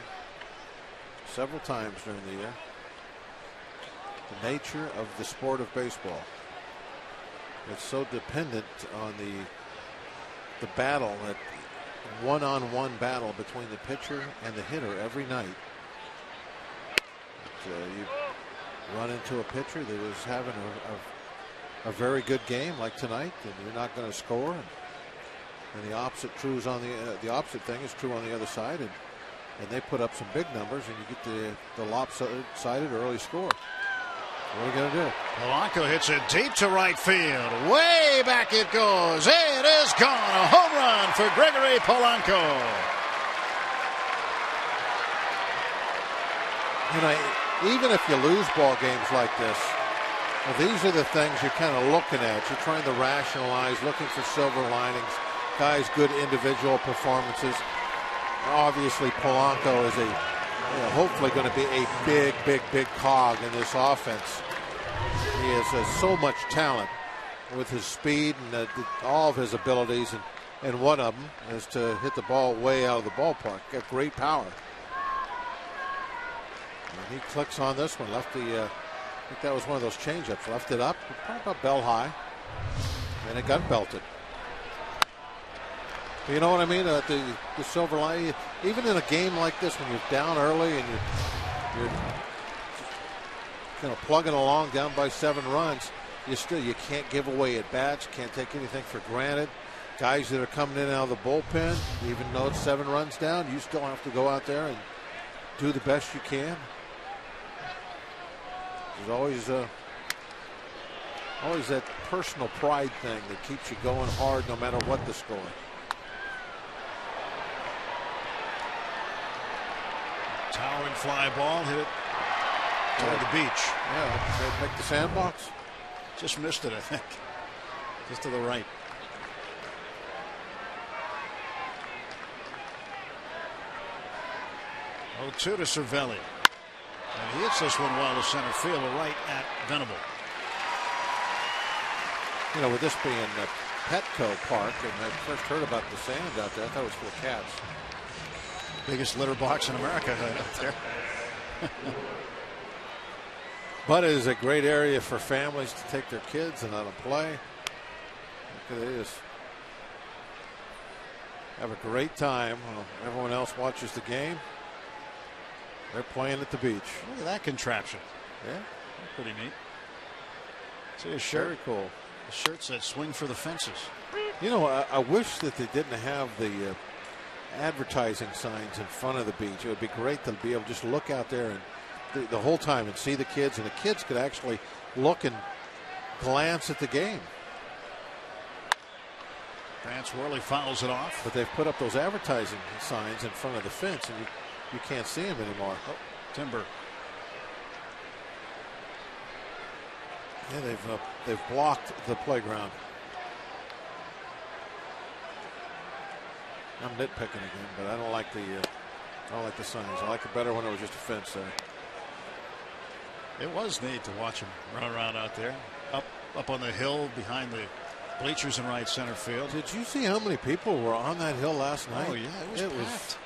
Speaker 5: several times during the year. The nature of the sport of baseball. It's so dependent on the battle, that one-on-one battle between the pitcher and the hitter every night. You run into a pitcher that is having a very good game like tonight, and you're not going to score. And the opposite the opposite thing is true on the other side, and they put up some big numbers, and you get the lopsided early score. What are you going to do?
Speaker 3: Polanco hits it deep to right field. Way back it goes. It is gone. A home run for Gregory Polanco.
Speaker 5: Even if you lose ball games like this, these are the things you're kind of looking at. You're trying to rationalize, looking for silver linings. Guys, good individual performances. Obviously, Polanco is hopefully going to be a big cog in this offense. He has so much talent with his speed and all of his abilities, and one of them is to hit the ball way out of the ballpark. Got great power. And he clicks on this one. Lefty, I think that was one of those changeups. Left it up, probably about bell high, and it got belted. You know what I mean? The silver line, even in a game like this, when you're down early and you're plugging along down by 7 runs, you can't give away at bats, can't take anything for granted. Guys that are coming in and out of the bullpen, even though it's 7 runs down, you still have to go out there and do the best you can. There's always that personal pride thing that keeps you going hard no matter what the score.
Speaker 3: Towering fly ball, hit it toward the beach.
Speaker 5: Yeah, did they make the sandbox?
Speaker 3: Just missed it, I think. Just to the right. Oh, 2 to Cervelli. And he hits this one well to center field, right at Venable.
Speaker 5: With this being the Petco Park, and I first heard about the sand out there, I thought it was for the cats.
Speaker 3: Biggest litter box in America out there.
Speaker 5: But it is a great area for families to take their kids and out and play. Look at this. Have a great time while everyone else watches the game. They're playing at the beach.
Speaker 3: Look at that contraption.
Speaker 5: Yeah.
Speaker 3: Pretty neat. See his shirt?
Speaker 5: Very cool.
Speaker 3: The shirt said swing for the fences.
Speaker 5: I wish that they didn't have the advertising signs in front of the beach. It would be great to be able to just look out there and the whole time and see the kids, and the kids could actually look and glance at the game.
Speaker 3: Vance Worley fouls it off.
Speaker 5: But they've put up those advertising signs in front of the fence, and you can't see them anymore.
Speaker 3: Oh, Timber.
Speaker 5: Yeah, they've blocked the playground. I'm nitpicking again, but I don't like the signs. I like it better when it was just a fence there.
Speaker 3: It was neat to watch him run around out there, up on the hill behind the bleachers in right center field.
Speaker 5: Did you see how many people were on that hill last night?
Speaker 3: Oh yeah, it was packed.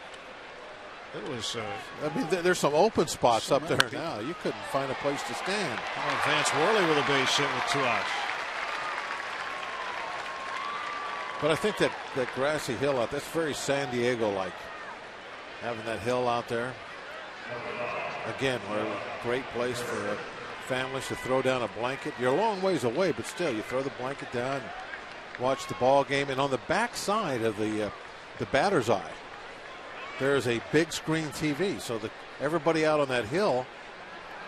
Speaker 3: It was.
Speaker 5: I mean, there's some open spots up there now. You couldn't find a place to stand.
Speaker 3: Oh, Vance Worley with a base hit with 2 outs.
Speaker 5: But I think that grassy hill out, that's very San Diego-like. Having that hill out there. Again, what a great place for families to throw down a blanket. You're a long ways away, but still, you throw the blanket down, watch the ball game, and on the back side of the batter's eye, there's a big screen TV, so that everybody out on that hill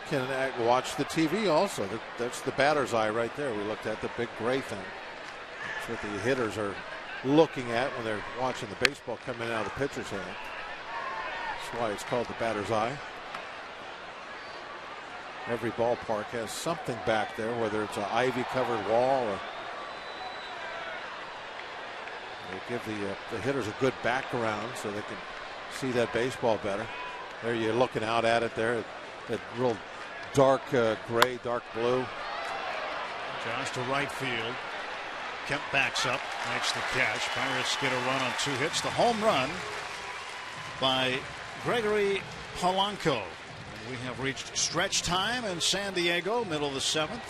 Speaker 5: can watch the TV also. That's the batter's eye right there. We looked at the big gray thing. That's what the hitters are looking at when they're watching the baseball coming out of the pitcher's hand. That's why it's called the batter's eye. Every ballpark has something back there, whether it's an ivy-covered wall or they give the hitters a good background so they can see that baseball better. There you're looking out at it there, that real dark gray, dark blue.
Speaker 3: Josh to right field. Kemp backs up, makes the catch. Pirates get a run on 2 hits. The home run by Gregory Polanco. We have reached stretch time in San Diego, middle of the 7th.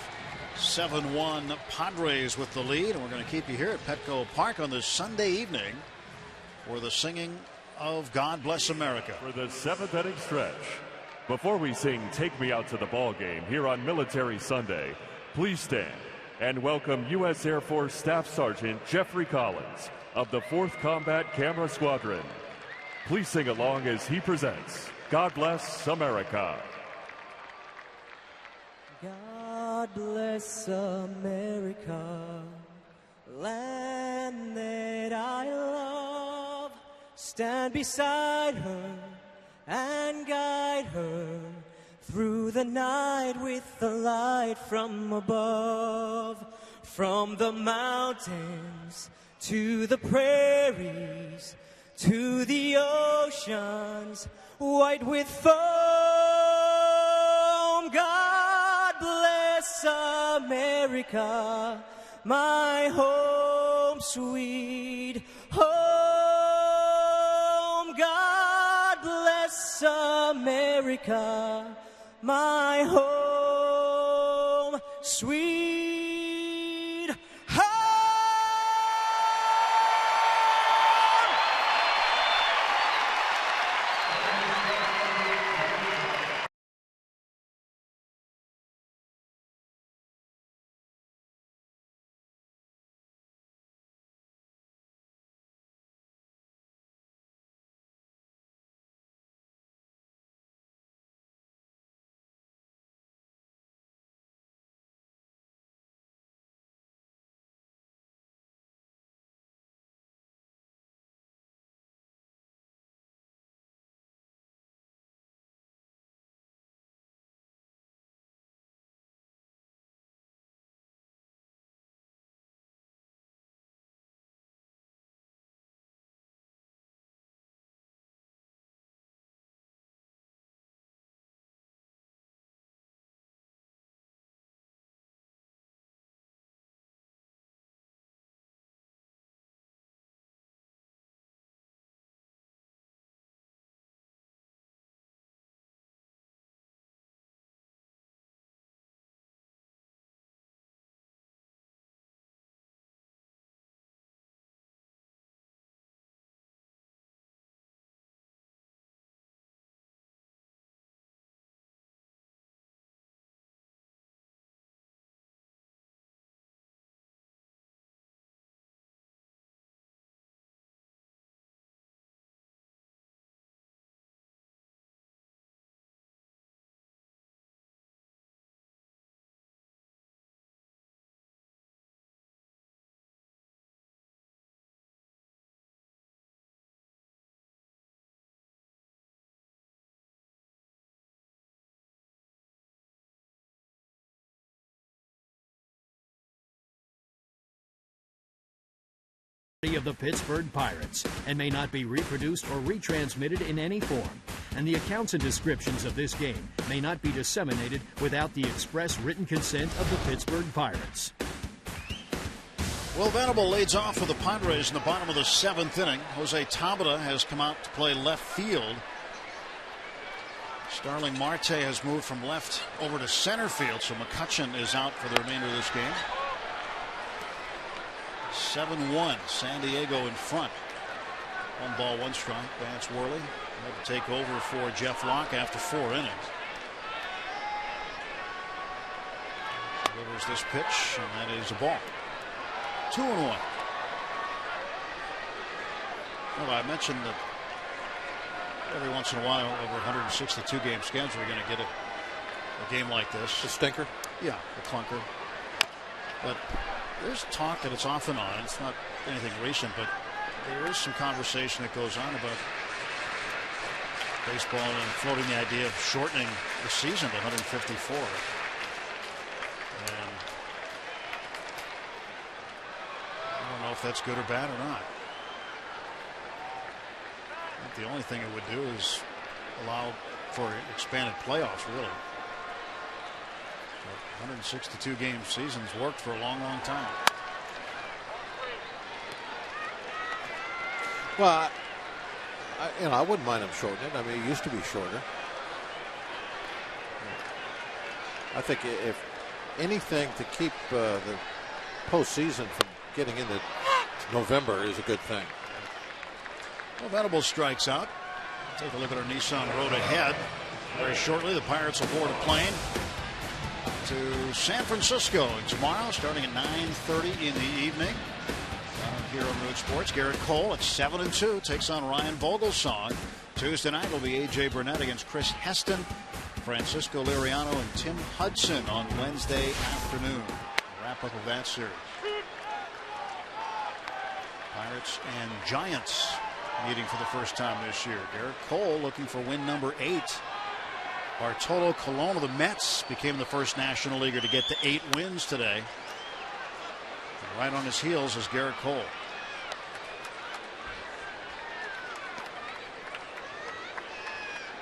Speaker 3: 7-1 Padres with the lead, and we're going to keep you here at Petco Park on this Sunday evening for the singing of God Bless America.
Speaker 7: For the 7th inning stretch. Before we sing Take Me Out to the Ball Game here on Military Sunday, please stand and welcome U.S. Air Force Staff Sergeant Jeffrey Collins of the 4th Combat Camera Squadron. Please sing along as he presents God Bless America.
Speaker 8: God bless America, land that I love. Stand beside her and guide her through the night with the light from above. From the mountains to the prairies to the oceans white with foam. God bless America, my home sweet home. God bless America, my home sweet
Speaker 4: of the Pittsburgh Pirates and may not be reproduced or retransmitted in any form. And the accounts and descriptions of this game may not be disseminated without the express written consent of the Pittsburgh Pirates.
Speaker 3: Well, Venable leads off for the Padres in the bottom of the 7th inning. Jose Tabata has come out to play left field. Starling Marte has moved from left over to center field, so McCutchen is out for the remainder of this game. 7-1, San Diego in front. 1 ball, 1 strike. Vance Worley had to take over for Jeff Locke after 4 innings. Delivers this pitch, and that is a ball. 2-1. Well, I mentioned that every once in a while, over 162 game schedule, we're going to get a game like this.
Speaker 5: The stinker?
Speaker 3: Yeah, the clunker. But there's talk that it's off and on. It's not anything recent, but there is some conversation that goes on about baseball and floating the idea of shortening the season to 154. And I don't know if that's good or bad or not. I think the only thing it would do is allow for expanded playoffs, really. 162 game seasons worked for a long, long time.
Speaker 5: Well, I wouldn't mind them shortening it. I mean, it used to be shorter. I think if anything to keep the postseason from getting into November is a good thing.
Speaker 3: Well, Venable strikes out. Take a look at our Nissan road ahead. Very shortly, the Pirates will board a plane to San Francisco tomorrow, starting at 9:30 in the evening. Here on Road Sports, Garrett Cole at 7-2 takes on Ryan Vogelsong. Tuesday night will be A.J. Burnett against Chris Heston, Francisco Liriano, and Tim Hudson on Wednesday afternoon. Wrap up of that series. Pirates and Giants meeting for the first time this year. Garrett Cole looking for win number 8. Bartolo Colon of the Mets became the first National Leaguer to get to 8 wins today. And right on his heels is Garrett Cole.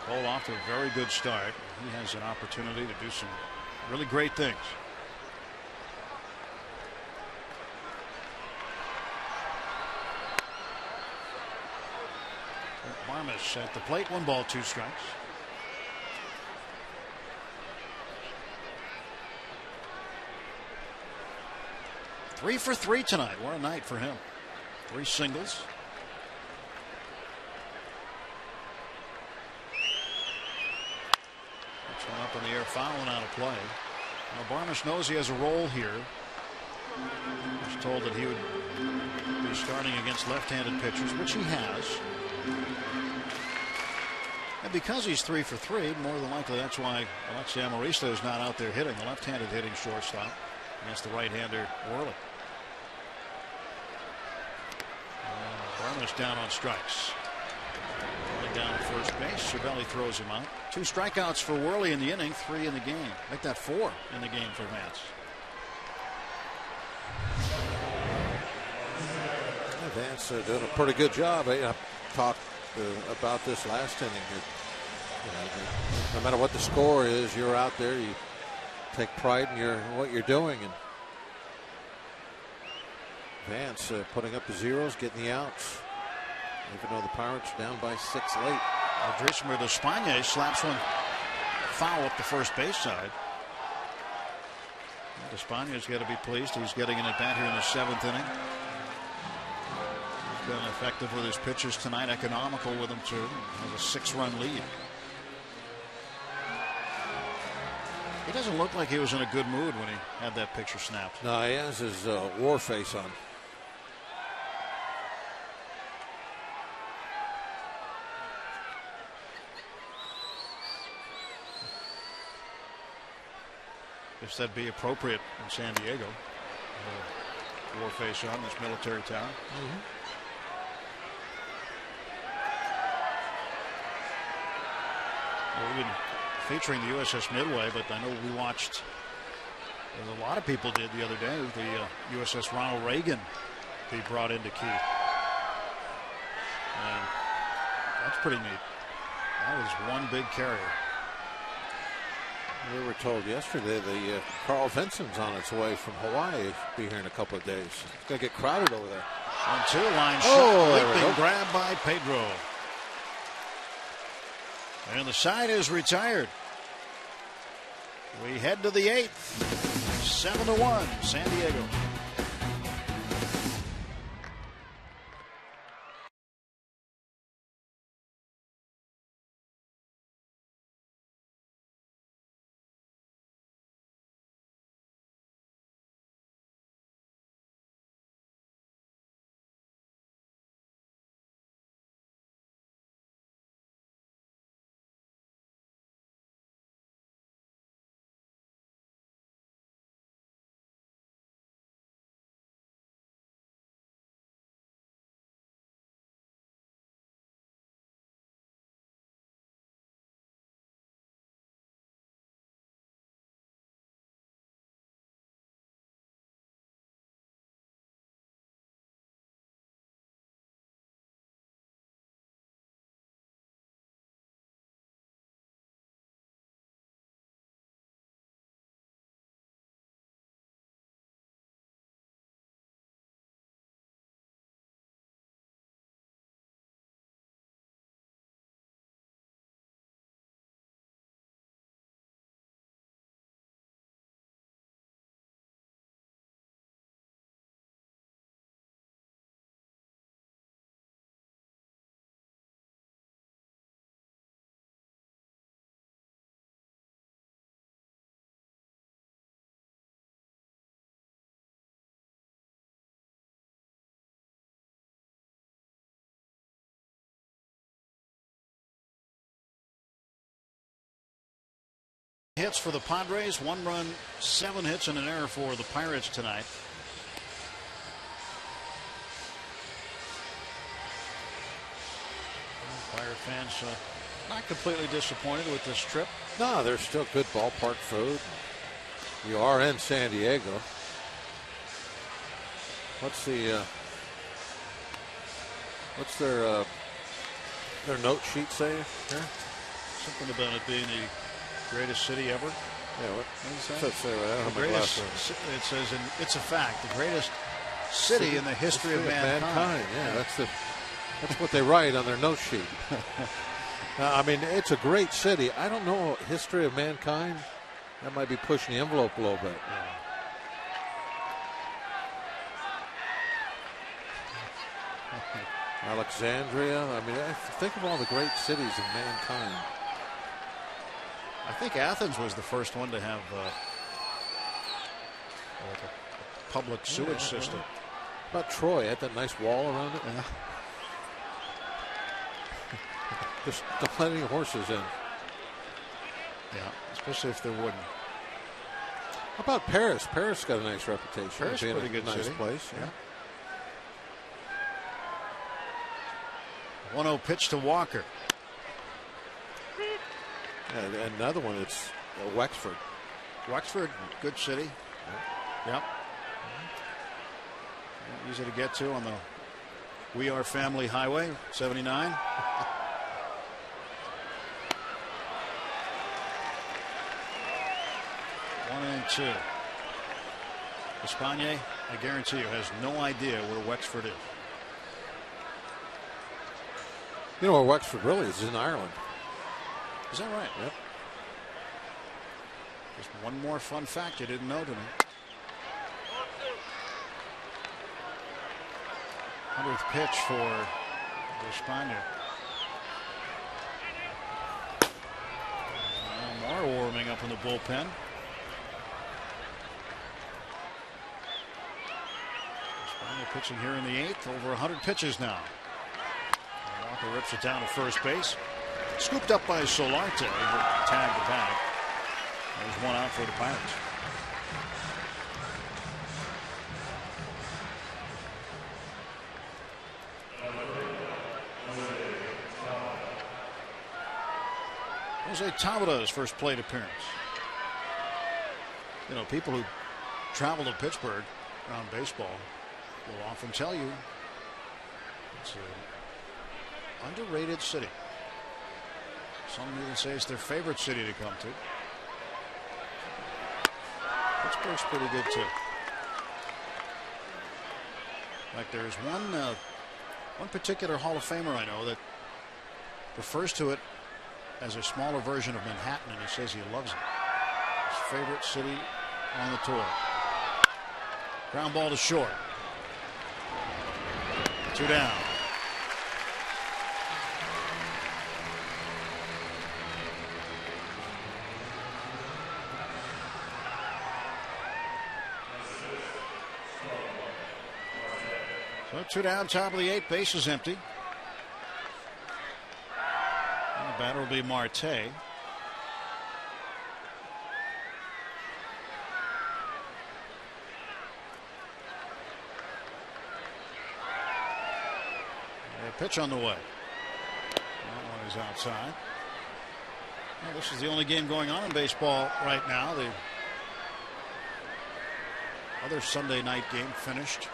Speaker 3: Cole off to a very good start. He has an opportunity to do some really great things. Marmis at the plate. 1 ball, 2 strikes. Three for 3 tonight. What a night for him. 3 singles. That's one up in the air, fouling out of play. Now Barnes knows he has a role here. He was told that he would be starting against left-handed pitchers, which he has. And because he's 3 for 3, more than likely that's why Alexi Amaristo is not out there hitting, the left-handed hitting shortstop against the right-hander Worley. Barnes down on strikes. Worley down at first base. Cervelli throws him out. 2 strikeouts for Worley in the inning, 3 in the game. Make that 4 in the game for Vance.
Speaker 5: Vance doing a pretty good job. I talked about this last inning. No matter what the score is, you're out there. You take pride in what you're doing. And Vance putting up the zeros, getting the outs. Even though the Pirates are down by 6 late.
Speaker 3: Drismer Despaigne slaps one foul up the first base side. Despaign's got to be pleased. He's getting an at-bat here in the 7th inning. He's been effective with his pitches tonight, economical with them too. Has a 6-run lead. He doesn't look like he was in a good mood when he had that picture snapped.
Speaker 5: No, he has his war face on.
Speaker 3: Guess that'd be appropriate in San Diego. War face on this military town. Well, we've been featuring the USS Midway, but I know we watched, as a lot of people did the other day, the USS Ronald Reagan be brought into Keith. And that's pretty neat. That was one big carrier.
Speaker 5: We were told yesterday the Carl Vinson's on its way from Hawaii. Be here in a couple of days. It's going to get crowded over there.
Speaker 3: 1-2 line shot. Leaping grab by Pedro. And the side is retired. We head to the 8th. 7-1 San Diego. Hits for the Padres, 1 run, 7 hits, and an error for the Pirates tonight. Pirate fans not completely disappointed with this trip.
Speaker 5: No, there's still good ballpark food. You are in San Diego. What's their note sheet say here?
Speaker 3: Something about it being the greatest city ever.
Speaker 5: Yeah, what
Speaker 3: does
Speaker 5: that say?
Speaker 3: It says, it's a fact, the greatest city in the history of mankind.
Speaker 5: Yeah, that's what they write on their note sheet. I mean, it's a great city. I don't know, history of mankind. That might be pushing the envelope a little bit. Yeah. Alexandria. I mean, think of all the great cities of mankind.
Speaker 3: I think Athens was the first one to have a public sewage system.
Speaker 5: How about Troy? Had that nice wall around it.
Speaker 3: Yeah.
Speaker 5: Just don't let any horses in.
Speaker 3: Yeah, especially if they're wooden.
Speaker 5: How about Paris? Paris got a nice reputation.
Speaker 3: Paris is a pretty good
Speaker 5: nice
Speaker 3: city.
Speaker 5: Place. Yeah.
Speaker 3: 1-0 pitch to Walker.
Speaker 5: And another one, it's Wexford.
Speaker 3: Wexford, good city. Yep. Easy to get to on the We Are Family Highway, 79. 1-2. Espana, I guarantee you, has no idea where Wexford is.
Speaker 5: You know where Wexford really is in Ireland.
Speaker 3: Is that right?
Speaker 5: Yep.
Speaker 3: Just one more fun fact you didn't know tonight. 100th pitch for Espana. More warming up in the bullpen. Espana pitching here in the 8th. Over 100 pitches now. Walker rips it down to first base. Scooped up by Solarte. Tagged the bag. There's one out for the Pirates. Jose Taveda's first plate appearance. You know, people who travel to Pittsburgh around baseball will often tell you it's an underrated city. Some even say it's their favorite city to come to. Pittsburgh's pretty good too. In fact, there's one particular Hall of Famer I know that refers to it as a smaller version of Manhattan, and he says he loves it. His favorite city on the tour. Ground ball to short. 2 down. So 2 down, top of the 8th, base is empty. And the batter will be Marte. Pitch on the way. That one is outside. Well, this is the only game going on in baseball right now. The other Sunday night game finished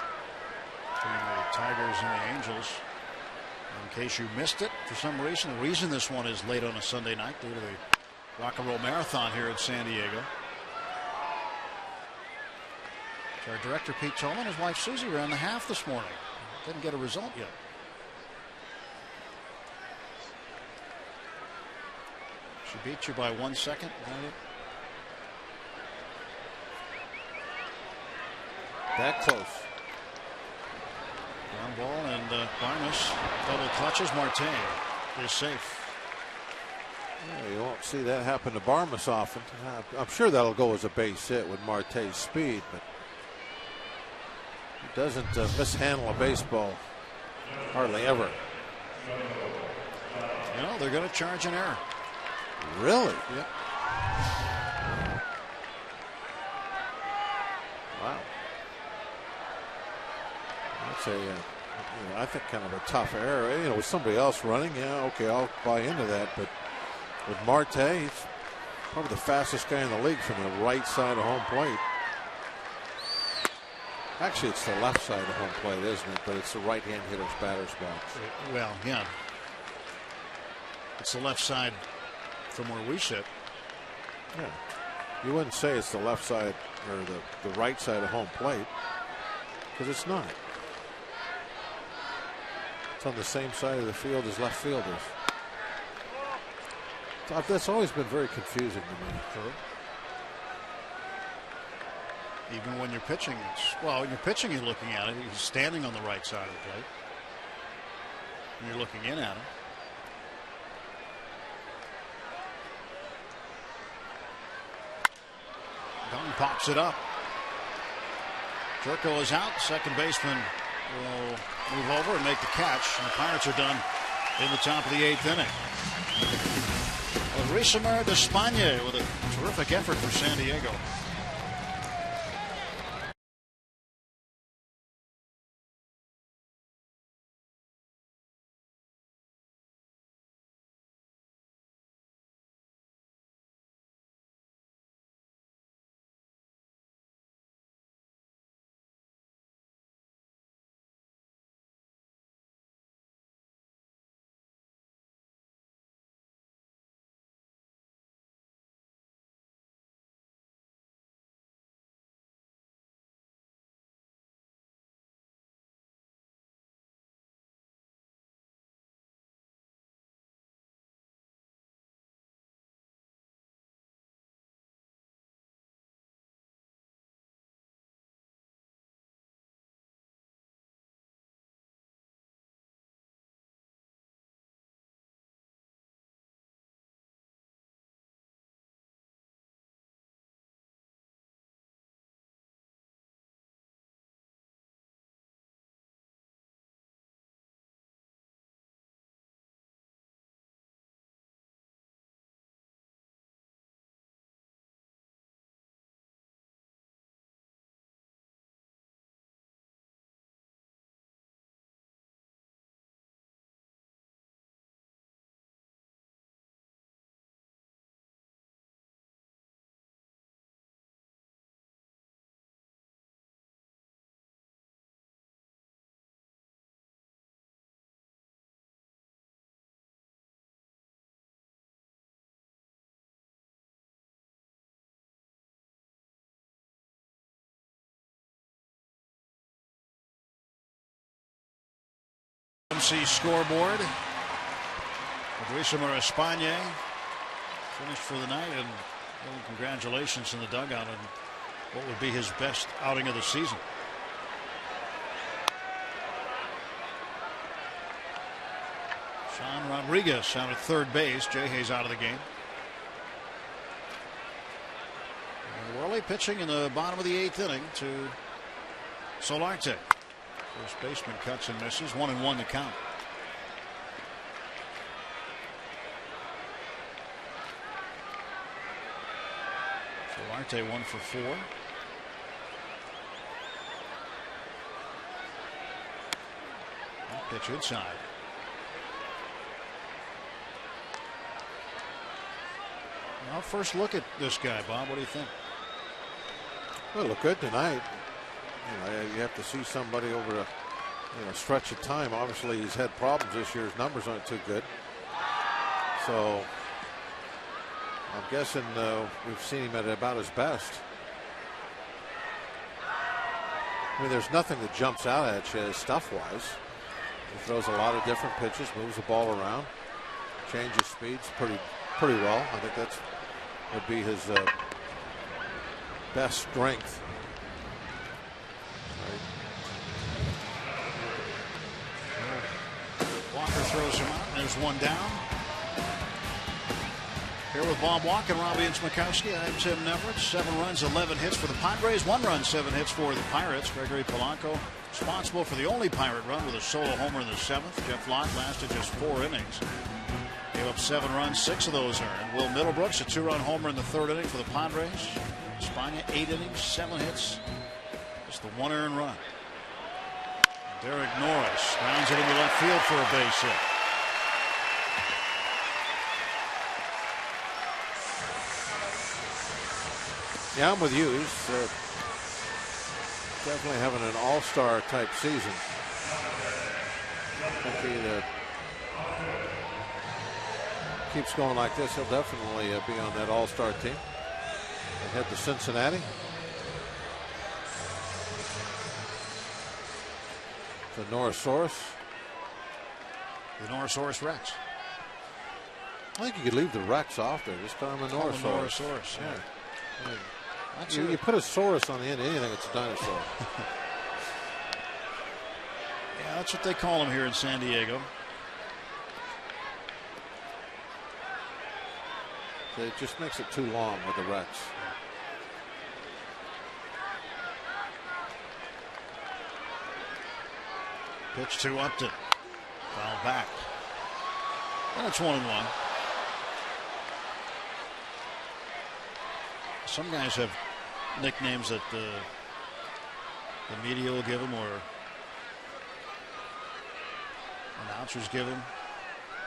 Speaker 3: between the Tigers and the Angels. In case you missed it for some reason, the reason this one is late on a Sunday night due to the Rock and Roll Marathon here in San Diego. So our director Pete Tolman, his wife Susie, ran the half this morning. Didn't get a result yet. She beat you by 1 second.
Speaker 5: That close.
Speaker 3: Ground ball, and Barnes double clutches. Marte is safe.
Speaker 5: Yeah, you won't see that happen to Barmes often. I'm sure that'll go as a base hit with Marte's speed, but he doesn't mishandle a baseball hardly ever.
Speaker 3: You know, they're going to charge an error.
Speaker 5: Really?
Speaker 3: Yep.
Speaker 5: Wow. That's I think kind of a tough error. You know, with somebody else running, yeah, okay, I'll buy into that. But with Marte, he's probably the fastest guy in the league from the right side of home plate. Actually, it's the left side of home plate, isn't it? But it's the right-hand hitter's batter's box.
Speaker 3: Well, yeah. It's the left side from where we sit.
Speaker 5: Yeah. You wouldn't say it's the left side or the right side of home plate, because it's not. It's on the same side of the field as left field is. That's always been very confusing to me.
Speaker 3: Even when you're pitching, when you're pitching, you're looking at it. He's standing on the right side of the plate. And you're looking in at him. Dunn pops it up. Jerko is out. Second baseman will move over and make the catch. And the Pirates are done in the top of the 8th inning. Risamer de España with a terrific effort for San Diego. MC scoreboard. Padres Espagne finished for the night, and congratulations in the dugout on what would be his best outing of the season. Sean Rodriguez out at third base. Jay Hayes out of the game. And Worley pitching in the bottom of the 8th inning to Solarte. First baseman cuts and misses. 1-1 to count. Solarte 1 for 4. Pitch inside. Now, first look at this guy, Bob. What do you think?
Speaker 5: Well, look good tonight. You have to see somebody over a stretch of time. Obviously, he's had problems this year. His numbers aren't too good. So I'm guessing we've seen him at about his best. I mean, there's nothing that jumps out at you stuff-wise. He throws a lot of different pitches, moves the ball around, changes speeds pretty well. I think that's would be his best strength.
Speaker 3: Walker throws him out. There's one down. Here with Bob Walker, Robbie and Smokowski. I'm Tim Neverett. 7 runs, 11 hits for the Padres. 1 run, 7 hits for the Pirates. Gregory Polanco responsible for the only Pirate run with a solo homer in the 7th. Jeff Lott lasted just 4 innings. Gave up 7 runs, 6 of those earned. Will Middlebrooks, a 2-run homer in the 3rd inning for the Padres. Espagne, 8 innings, 7 hits. Just the 1 earned run. Derek Norris rounds it into left field for a base hit.
Speaker 5: Yeah, I'm with you. He's definitely having an all-star type season. I think he keeps going like this, he'll definitely be on that all-star team. They head to Cincinnati. The Norrisaurus.
Speaker 3: The Norrisaurus Rex.
Speaker 5: I think you could leave the Rex off there. Just call him a Norrisaurus.
Speaker 3: Yeah.
Speaker 5: You put a saurus on the end of anything, it's a dinosaur.
Speaker 3: Yeah, that's what they call him here in San Diego.
Speaker 5: It just makes it too long with the Rex.
Speaker 3: Pitch to Upton. Foul back. And it's 1-1. Some guys have nicknames that the media will give them, or announcers give them.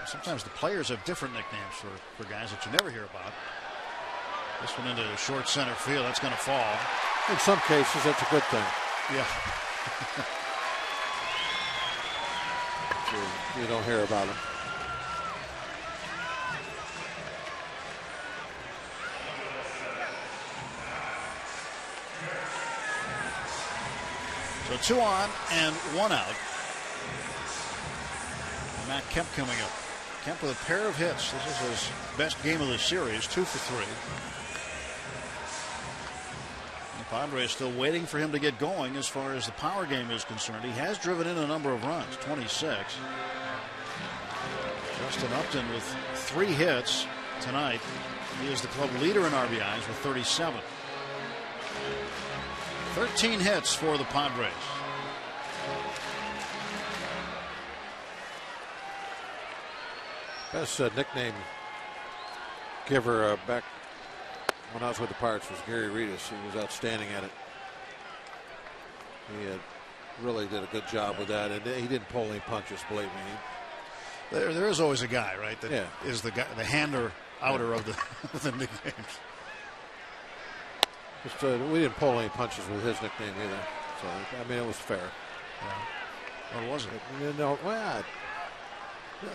Speaker 3: Sometimes the players have different nicknames for guys that you never hear about. This one into short center field. That's going to fall.
Speaker 5: In some cases, that's a good thing.
Speaker 3: Yeah.
Speaker 5: You don't hear about them.
Speaker 3: So 2 on and 1 out. Matt Kemp coming up. Kemp with a pair of hits. This is his best game of the series, 2 for 3. The Padres still waiting for him to get going as far as the power game is concerned. He has driven in a number of runs, 26. Justin Upton with 3 hits tonight. He is the club leader in RBIs with 37. 13 hits for the Padres.
Speaker 5: Best nickname giver back when I was with the Pirates was Gary Reedus. He was outstanding at it. He really did a good job with that, and he didn't pull any punches, believe me.
Speaker 3: There is always a guy, right, that is the guy, the hander outer of the nicknames.
Speaker 5: Just, we didn't pull any punches with his nickname either. So I mean, it was fair.
Speaker 3: Or was it?
Speaker 5: No, well,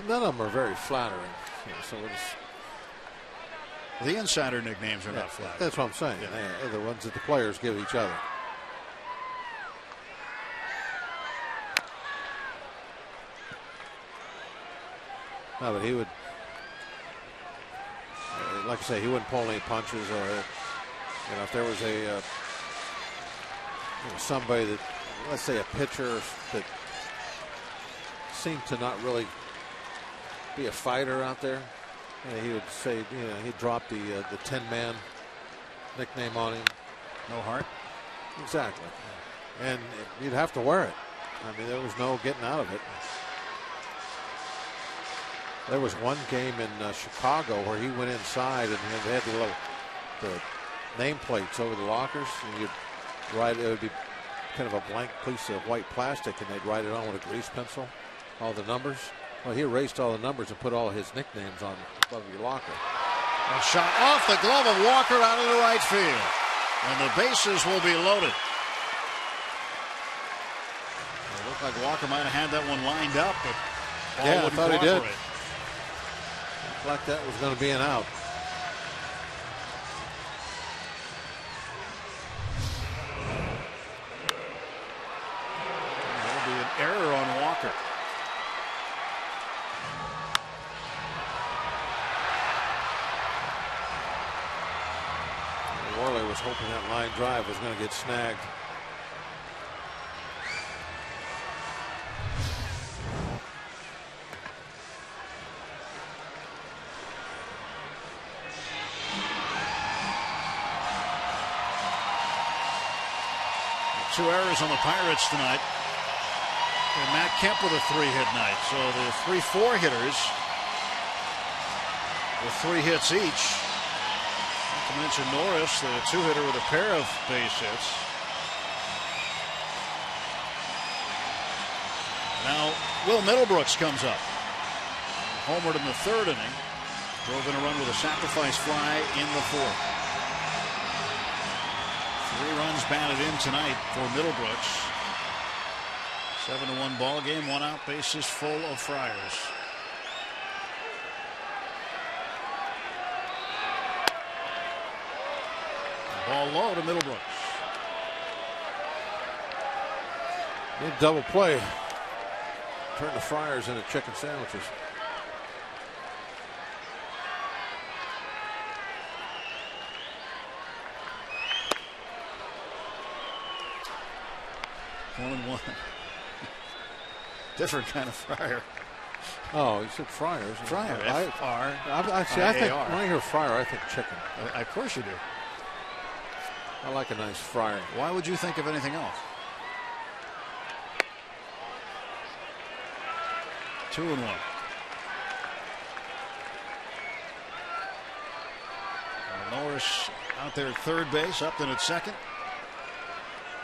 Speaker 5: none of them are very flattering. So it's,
Speaker 3: the insider nicknames are not flattering.
Speaker 5: That's what I'm saying. They're the ones that the players give each other. No, but he would, like I say, he wouldn't pull any punches, or if there was a somebody that, let's say, a pitcher that seemed to not really be a fighter out there, he would say, he'd drop the 10-man nickname on him.
Speaker 3: No heart.
Speaker 5: Exactly. And you'd have to wear it. I mean, there was no getting out of it. There was one game in Chicago where he went inside and they had the nameplates over the lockers, and you'd write, it would be kind of a blank piece of white plastic, and they'd write it on with a grease pencil, all the numbers. Well, he erased all the numbers and put all his nicknames on above your locker.
Speaker 3: A shot off the glove of Walker out into right field, and the bases will be loaded. It looked like Walker might have had that one lined up, but
Speaker 5: yeah, I thought he did.
Speaker 3: Looked
Speaker 5: like that was going to be an out.
Speaker 3: That'll be an error on Walker.
Speaker 5: Worley was hoping that line drive was going to get snagged.
Speaker 3: Two errors on the Pirates tonight. And Matt Kemp with a 3-hit night. So the 3-4 hitters with 3 hits each. Not to mention Norris, the 2-hitter with a pair of base hits. Now Will Middlebrooks comes up. Homered in the 3rd inning. Drove in a run with a sacrifice fly in the 4th. 3 runs batted in tonight for Middlebrooks. 7-1 ball game, 1 out, bases full of Friars. Ball low to Middlebrooks.
Speaker 5: Good double play. Turn the Friars into chicken sandwiches.
Speaker 3: One and one. Different kind of Friar.
Speaker 5: Oh, you said Friars.
Speaker 3: Friar. F-R.
Speaker 5: I think when I hear Friar, I think chicken.
Speaker 3: Of course you do.
Speaker 5: I like a nice Friar.
Speaker 3: Why would you think of anything else? 2-1. Norris out there at 3rd base, Upton at 2nd.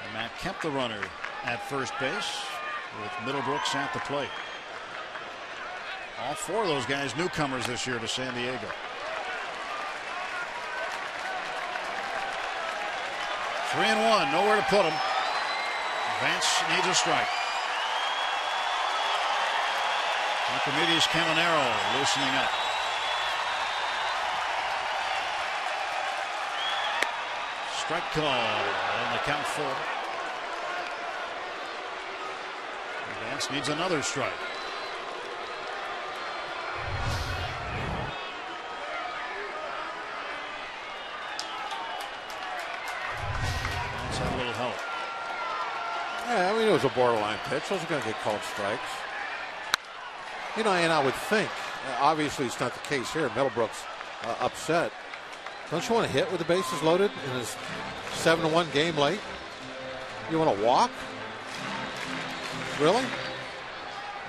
Speaker 3: And Matt Kemp, the runner, at 1st base, with Middlebrooks at the plate. All 4 of those guys newcomers this year to San Diego. 3-1, nowhere to put him. Vance needs a strike. Archimedes Caminero loosening up. Strike call on the count 4. Vance needs another strike. Vance had a little help.
Speaker 5: Yeah, I mean, it was a borderline pitch. Those are going to get called strikes. And I would think, obviously it's not the case here. Middlebrooks upset. Don't you want to hit with the bases loaded in his 7-1 game late? You want to walk? Really?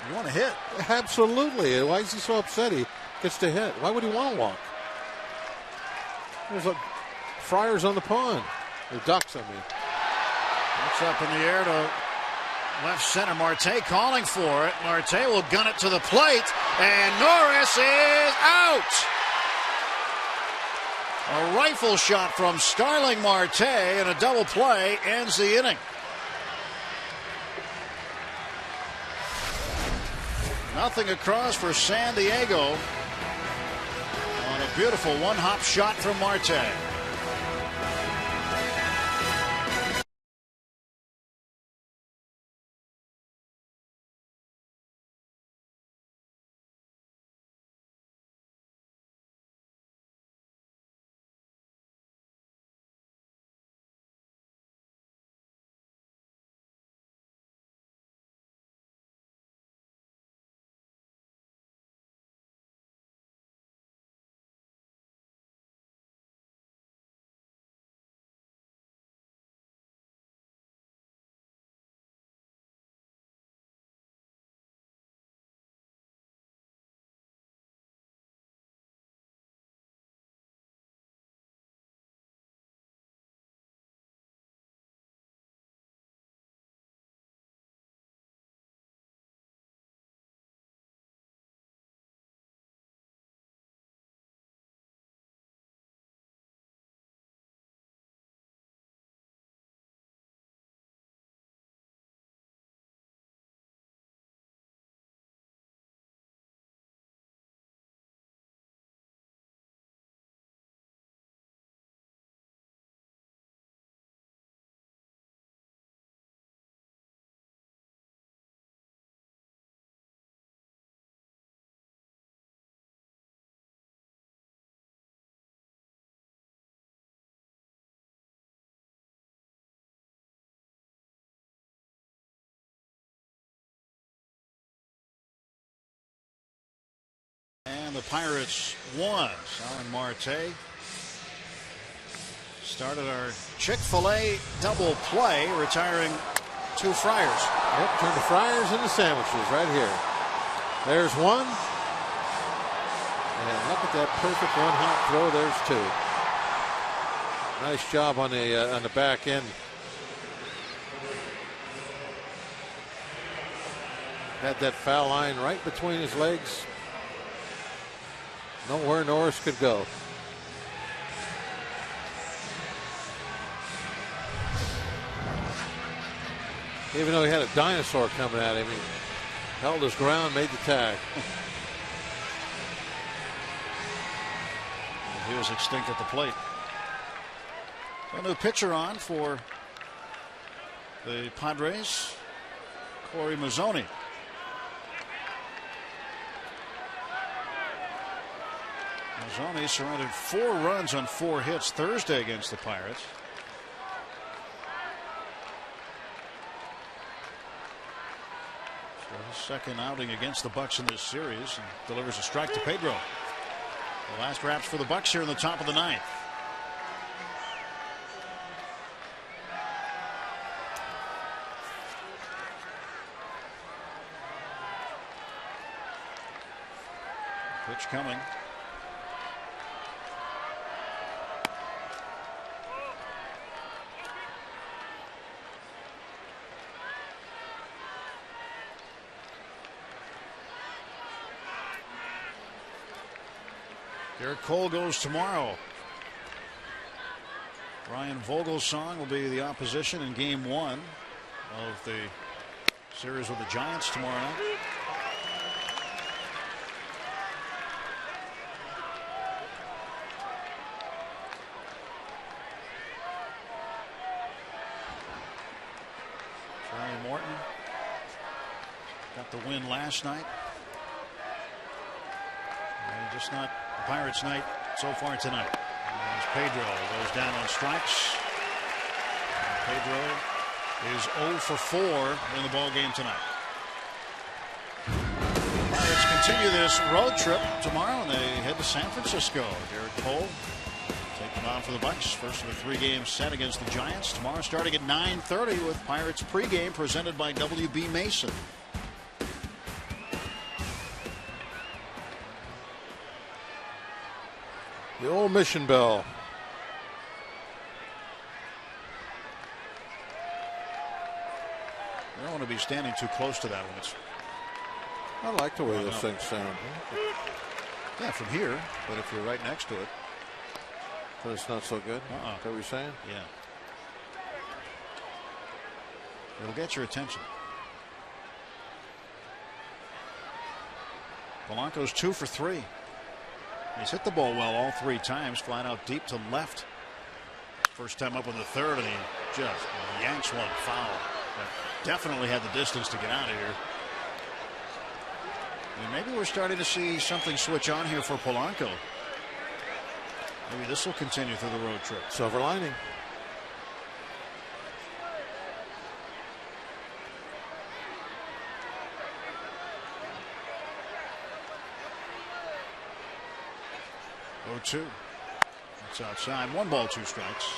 Speaker 3: You want to hit?
Speaker 5: Absolutely. Why is he so upset he gets to hit? Why would he want to walk? There's Friars on the pond. Or ducks, I mean.
Speaker 3: It's up in the air to left center. Marte calling for it. Marte will gun it to the plate, and Norris is out. A rifle shot from Starling Marte, and a double play ends the inning. Nothing across for San Diego on a beautiful one-hop shot from Marte. And the Pirates won. Starlin Marte started our Chick-fil-A double play, retiring 2 fryers.
Speaker 5: Yep, turn the fryers into sandwiches right here. There's one. And look at that perfect one-hop throw. There's 2. Nice job on the back end. Had that foul line right between his legs. Nowhere Norris could go. Even though he had a dinosaur coming at him, he held his ground, made the tag.
Speaker 3: He was extinct at the plate. A new pitcher on for the Padres, Corey Mazzoni. Mazzoni surrendered 4 runs on 4 hits Thursday against the Pirates. So his second outing against the Bucks in this series, and delivers a strike to Pedro. The last wraps for the Bucks here in the top of the 9th. Pitch coming. Garrett Cole goes tomorrow. Ryan Vogelsong will be the opposition in Game 1 of the series with the Giants tomorrow night. Charlie Morton got the win last night. And just not the Pirates' night so far tonight. As Pedro goes down on strikes. And Pedro is 0 for 4 in the ball game tonight. Pirates continue this road trip tomorrow, and they head to San Francisco. Garrett Cole taking on for the Bucks. First of the 3 games set against the Giants. Tomorrow starting at 9:30 with Pirates pregame presented by W.B. Mason.
Speaker 5: The old mission bell.
Speaker 3: You don't want to be standing too close to that one.
Speaker 5: I like the way those things sound.
Speaker 3: Yeah, from here, but if you're right next to it.
Speaker 5: But it's not so good? Is that what you're saying?
Speaker 3: Yeah. It'll get your attention. Polanco's 2 for 3. He's hit the ball well all 3 times, flying out deep to left. First time up in the 3rd, and he just yanks one foul. That definitely had the distance to get out of here. And maybe we're starting to see something switch on here for Polanco. Maybe this will continue through the road trip.
Speaker 5: Silver lining.
Speaker 3: Oh, 2. That's outside. 1 ball, 2 strikes.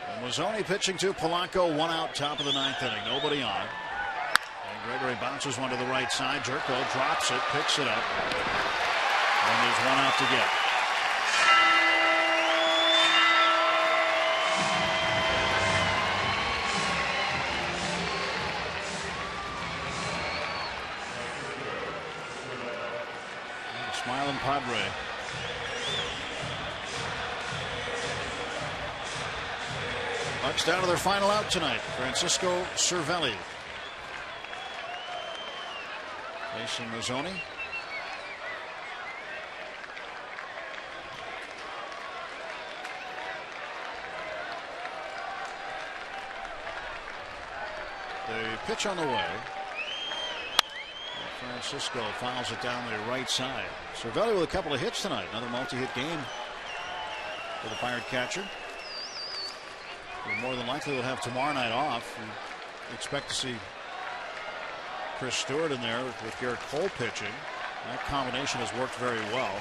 Speaker 3: And Mazzoni pitching to Polanco. 1 out, top of the 9th inning. Nobody on. And Gregory bounces one to the right side. Jerko drops it, picks it up. And there's 1 out to get. Smiling Padre. Bucks down to their final out tonight. Francisco Cervelli facing Mazzoni. The pitch on the way. Francisco fouls it down the right side. Cervelli with a couple of hits tonight. Another multi-hit game for the Pirate catcher. More than likely will have tomorrow night off. We expect to see Chris Stewart in there with Garrett Cole pitching. That combination has worked very well.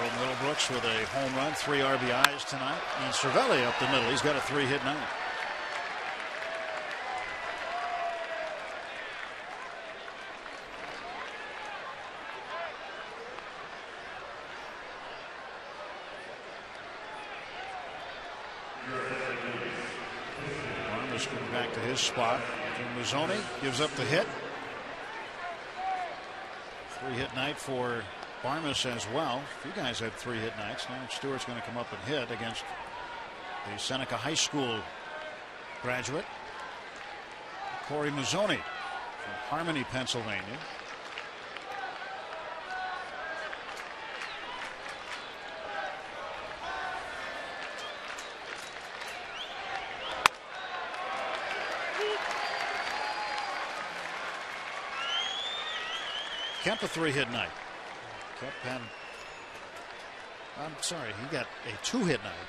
Speaker 3: Will Middlebrooks with a home run, 3 RBIs tonight. And Cervelli up the middle. He's got a 3-hit night. Getting back to his spot. Mazzoni gives up the hit. 3-hit night for Barmes as well. A few guys had 3-hit nights. Now Stewart's going to come up and hit against the Seneca High School graduate, Corey Mazzoni from Harmony, Pennsylvania. Kemp a 3-hit night. Kemp had, I'm sorry, he got a 2-hit night.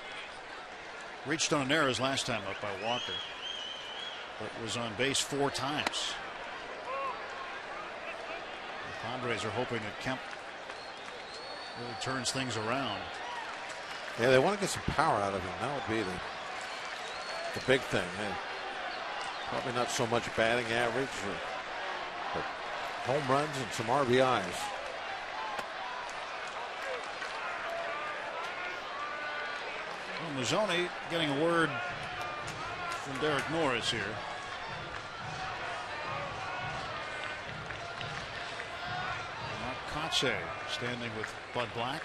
Speaker 3: Reached on an error his last time up by Walker, but was on base 4 times. The Padres are hoping that Kemp really turns things around.
Speaker 5: Yeah, they want to get some power out of him. That would be the big thing. Probably not so much batting average, but home runs and some RBIs.
Speaker 3: Well, Mazzoni getting a word from Derek Norris here. Mark Kotsay standing with Bud Black.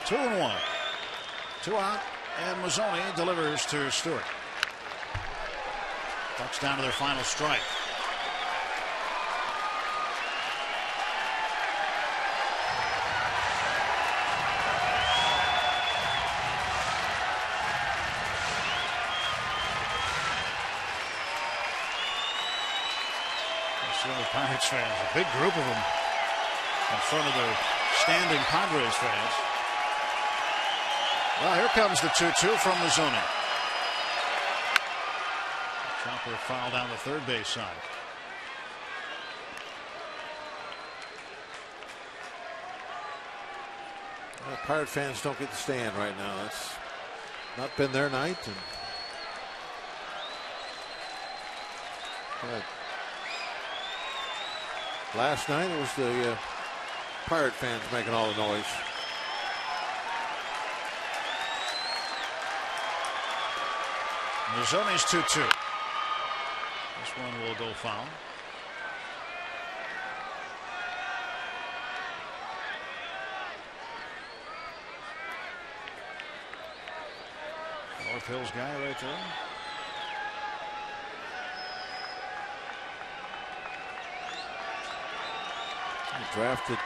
Speaker 3: Two and one. 2 out, and Mazzoni delivers to Stewart. Touchdown to their final strike. Some of the Pirates fans, a big group of them in front of the standing Padres fans. Well, here comes the 2-2 from Mazzoni. Chopper foul down the third base side.
Speaker 5: Well, Pirate fans don't get to stand right now. That's not been their night. And last night it was the Pirate fans making all the noise.
Speaker 3: Mazzoni's 2-2. This one will go foul. North Hills guy right there.
Speaker 5: He drafted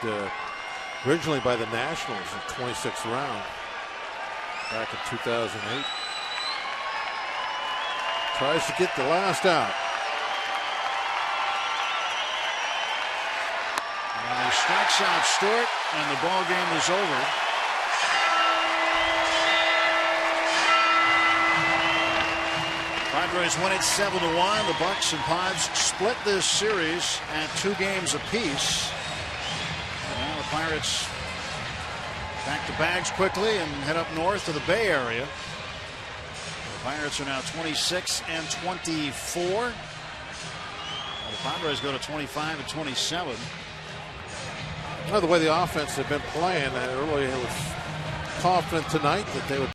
Speaker 5: originally by the Nationals in 26th round back in 2008. Tries to get the last out.
Speaker 3: And he strikes out Stewart, and the ball game is over. Padres win it 7-1. The Bucks and Pods split this series at 2 games apiece. And now the Pirates back to bags quickly and head up north to the Bay Area. The Pirates are now 26-24. Well, the Padres go to 25-27.
Speaker 5: Well, the way the offense had been playing, I really was confident tonight that they would